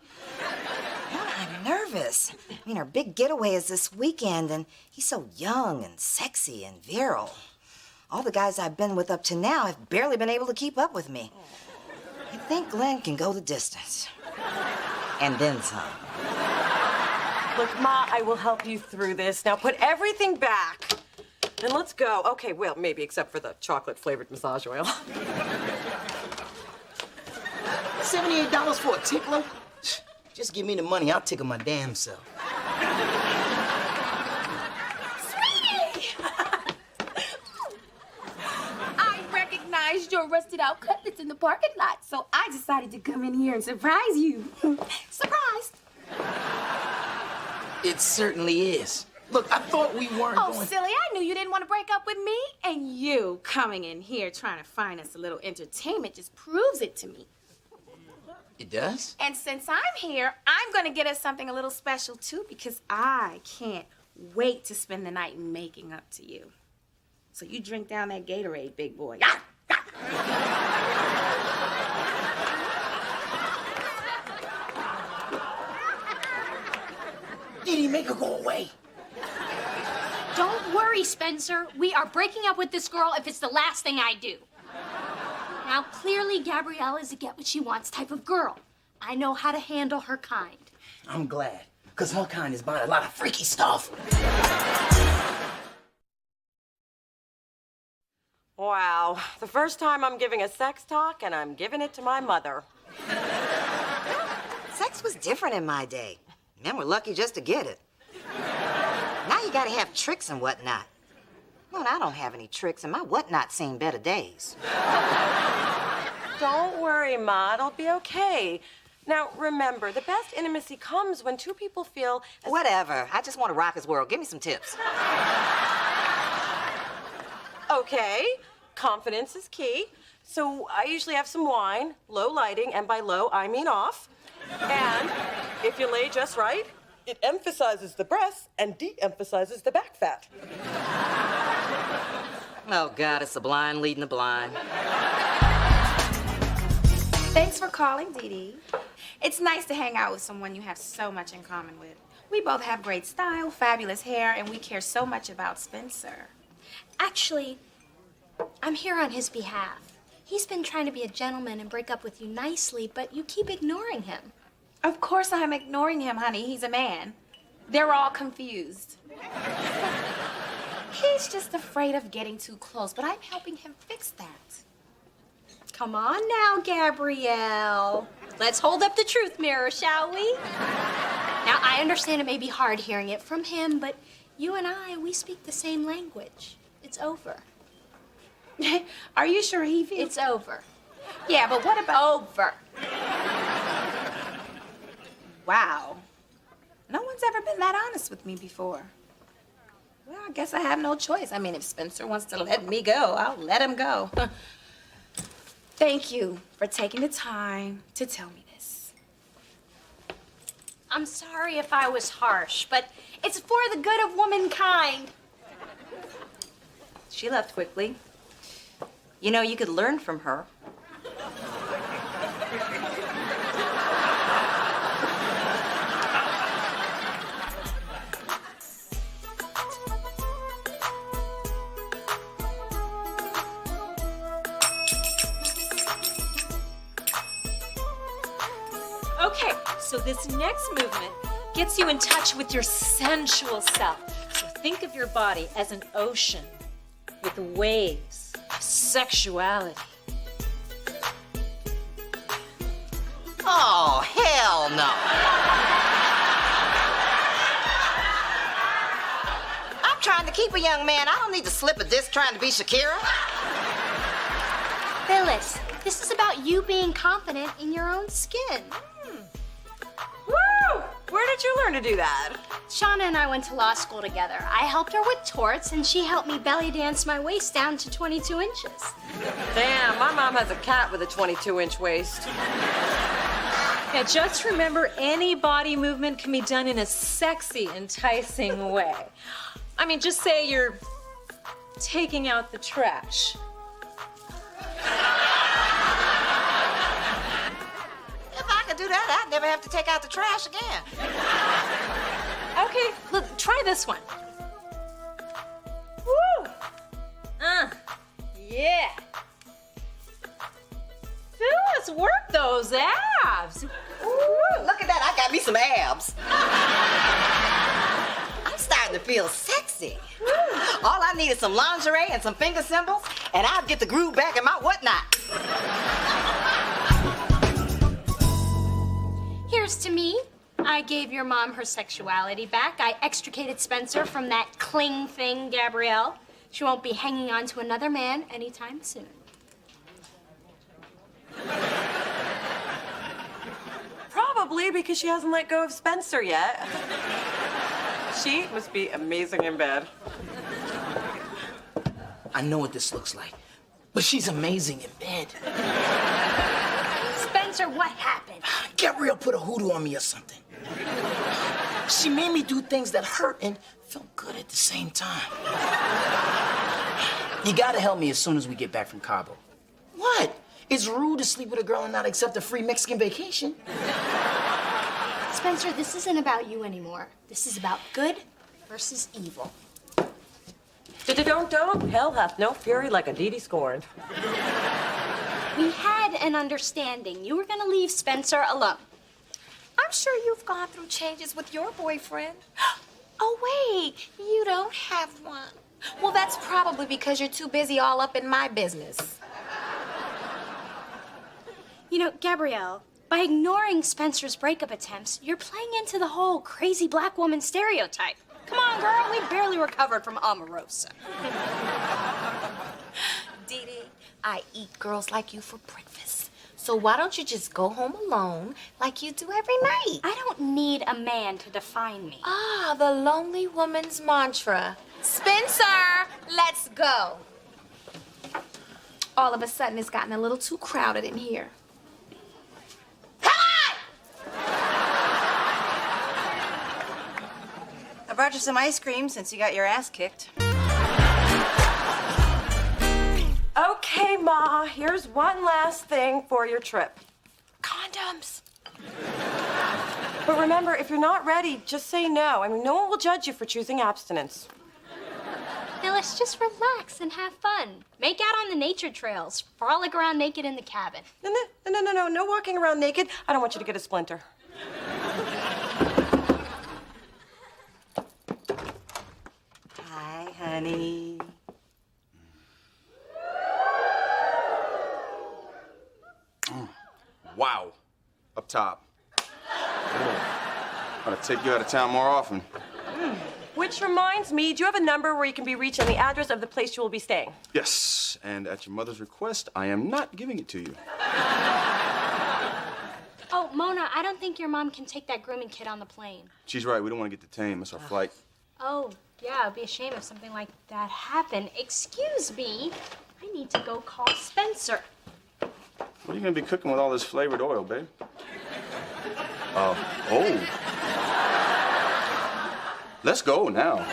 Mona, I'm nervous. I mean, our big getaway is this weekend, and he's so young and sexy and virile. All the guys I've been with up to now have barely been able to keep up with me. I think Glenn can go the distance. And then some. Look, Ma, I will help you through this. Now put everything back. And let's go. Okay, well, maybe except for the chocolate-flavored massage oil. $78 for a tickler? Just give me the money. I'll tickle my damn self. Your rusted out cutlets in the parking lot, so I decided to come in here and surprise you. Surprise! It certainly is. Look, I thought we weren't Oh, going... silly, I knew you didn't want to break up with me. And you coming in here trying to find us a little entertainment just proves it to me. It does? And since I'm here, I'm going to get us something a little special, too, because I can't wait to spend the night making up to you. So you drink down that Gatorade, big boy. Did he make her go away? Don't worry, Spencer. We are breaking up with this girl if it's the last thing I do. Now, clearly, Gabrielle is a get-what-she-wants type of girl. I know how to handle her kind. I'm glad, because her kind is buying a lot of freaky stuff. Wow, the first time I'm giving a sex talk, and I'm giving it to my mother. Sex was different in my day. Men were lucky just to get it. Now you gotta have tricks and whatnot. Well, I don't have any tricks, and my whatnot's seen better days. Don't worry, Ma, it'll be okay. Now, remember, the best intimacy comes when two people feel... Whatever. I just want to rock his world. Give me some tips. Okay, confidence is key. So I usually have some wine, low lighting, and by low, I mean off. And if you lay just right, it emphasizes the breasts and de-emphasizes the back fat. Oh, God, it's the blind leading the blind. Thanks for calling, Dee Dee. It's nice to hang out with someone you have so much in common with. We both have great style, fabulous hair, and we care so much about Spencer. Actually, I'm here on his behalf. He's been trying to be a gentleman and break up with you nicely, but you keep ignoring him. Of course I'm ignoring him, honey. He's a man. They're all confused. He's just afraid of getting too close, but I'm helping him fix that. Come on now, Gabrielle. Let's hold up the truth mirror, shall we? Now, I understand it may be hard hearing it from him, but you and I, we speak the same language. It's over. Are you sure he feels... It's over. Yeah, but what about... Over. Wow. No one's ever been that honest with me before. Well, I guess I have no choice. I mean, if Spencer wants to let me go, I'll let him go. Thank you for taking the time to tell me this. I'm sorry if I was harsh, but it's for the good of womankind. She left quickly. You know, you could learn from her. Okay, so this next movement gets you in touch with your sensual self. So think of your body as an ocean with waves of sexuality. Oh, hell no. I'm trying to keep a young man. I don't need to slip a disc trying to be Shakira. Phyllis, this is about you being confident in your own skin. Woo! Where did you learn to do that? Shauna and I went to law school together. I helped her with torts, and she helped me belly dance my waist down to 22 inches. Damn, my mom has a cat with a 22-inch waist. Yeah, just remember, any body movement can be done in a sexy, enticing way. I mean, just say you're taking out the trash. If I could do that, I'd never have to take out the trash again. Okay, look, try this one. Woo! Yeah. Phyllis, work those abs. Ooh, look at that, I got me some abs. I'm starting to feel sexy. All I need is some lingerie and some finger cymbals, and I'll get the groove back in my whatnot. Here's to me. I gave your mom her sexuality back. I extricated Spencer from that cling thing, Gabrielle. She won't be hanging on to another man anytime soon. Probably because she hasn't let go of Spencer yet. She must be amazing in bed. I know what this looks like, but she's amazing in bed. Spencer, what happened? Gabrielle put a hoodoo on me or something. She made me do things that hurt and felt good at the same time. You gotta help me as soon as we get back from Cabo. What? It's rude to sleep with a girl and not accept a free Mexican vacation. Spencer, this isn't about you anymore. This is about good versus evil. Don't. Hell hath no fury like a Dee scorned. We had an understanding. You were gonna leave Spencer alone. I'm sure you've gone through changes with your boyfriend. Oh, wait, you don't have one. Well, that's probably because you're too busy all up in my business. You know, Gabrielle, by ignoring Spencer's breakup attempts, you're playing into the whole crazy black woman stereotype. Come on, girl, we barely recovered from Omarosa. Dee Dee, I eat girls like you for breakfast. So why don't you just go home alone like you do every night? I don't need a man to define me. Ah, the lonely woman's mantra. Spencer, let's go. All of a sudden, it's gotten a little too crowded in here. I brought you some ice cream since you got your ass kicked. Okay, Ma, here's one last thing for your trip. Condoms. But remember, if you're not ready, just say no. I mean, no one will judge you for choosing abstinence. Phyllis, just relax and have fun. Make out on the nature trails. Frolic around naked in the cabin. No walking around naked. I don't want you to get a splinter. Hi, honey. Wow. Up top. I'm gonna take you out of town more often. Which reminds me, do you have a number where you can be reached and the address of the place you will be staying? Yes, and at your mother's request, I am not giving it to you. Oh, Mona, I don't think your mom can take that grooming kit on the plane. She's right, we don't want to get detained. Miss our flight. Oh, yeah, it'd be a shame if something like that happened. Excuse me, I need to go call Spencer. What are you gonna be cooking with all this flavored oil, babe? Oh. Let's go now.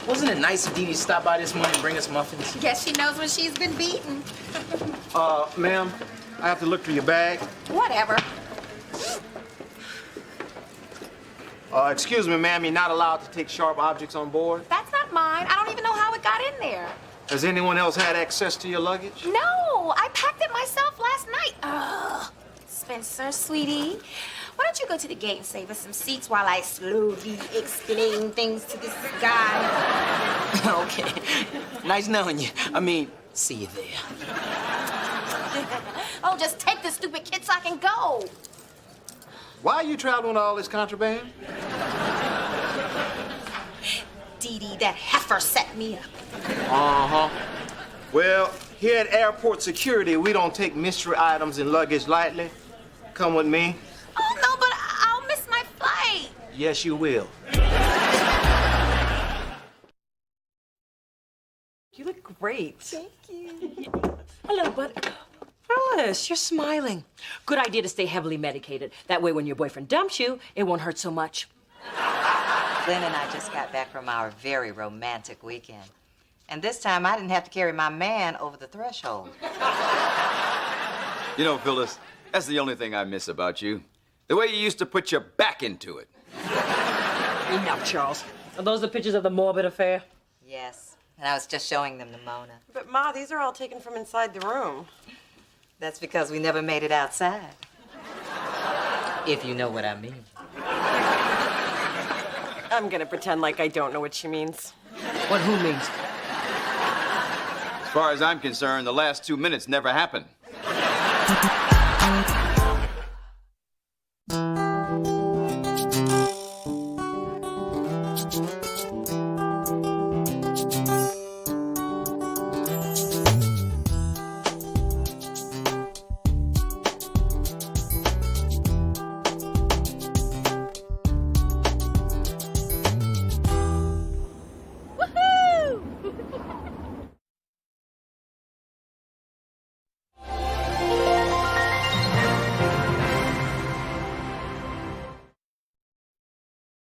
Wasn't it nice of Dee Dee to stop by this morning and bring us muffins? Guess she knows when she's been beaten. Ma'am, I have to look for your bag. Whatever. Excuse me, ma'am, you're not allowed to take sharp objects on board? That's not mine. I don't even know how it got in there. Has anyone else had access to your luggage? No, I packed it myself last night. Ugh. Spencer, sweetie, Why don't you go to the gate and save us some seats while I slowly explain things to this guy? Okay. Nice knowing you. I mean, see you there. Oh, just take this stupid kid so I can go. Why are you traveling all this contraband? Dee Dee, that heifer set me up. Uh-huh. Well, here at airport security, we don't take mystery items and luggage lightly. Come with me. Oh, no, but I'll miss my flight. Yes, you will. You look great. Thank you. Hello, bud. Phyllis, you're smiling. Good idea to stay heavily medicated. That way, when your boyfriend dumps you, it won't hurt so much. Glenn and I just got back from our very romantic weekend. And this time, I didn't have to carry my man over the threshold. You know, Phyllis, that's the only thing I miss about you. The way you used to put your back into it. Enough, Charles. Are those the pictures of the morbid affair? Yes, and I was just showing them to Mona. But, Ma, these are all taken from inside the room. That's because we never made it outside. If you know what I mean. I'm gonna pretend like I don't know what she means. What who means? As far as I'm concerned, the last 2 minutes never happened.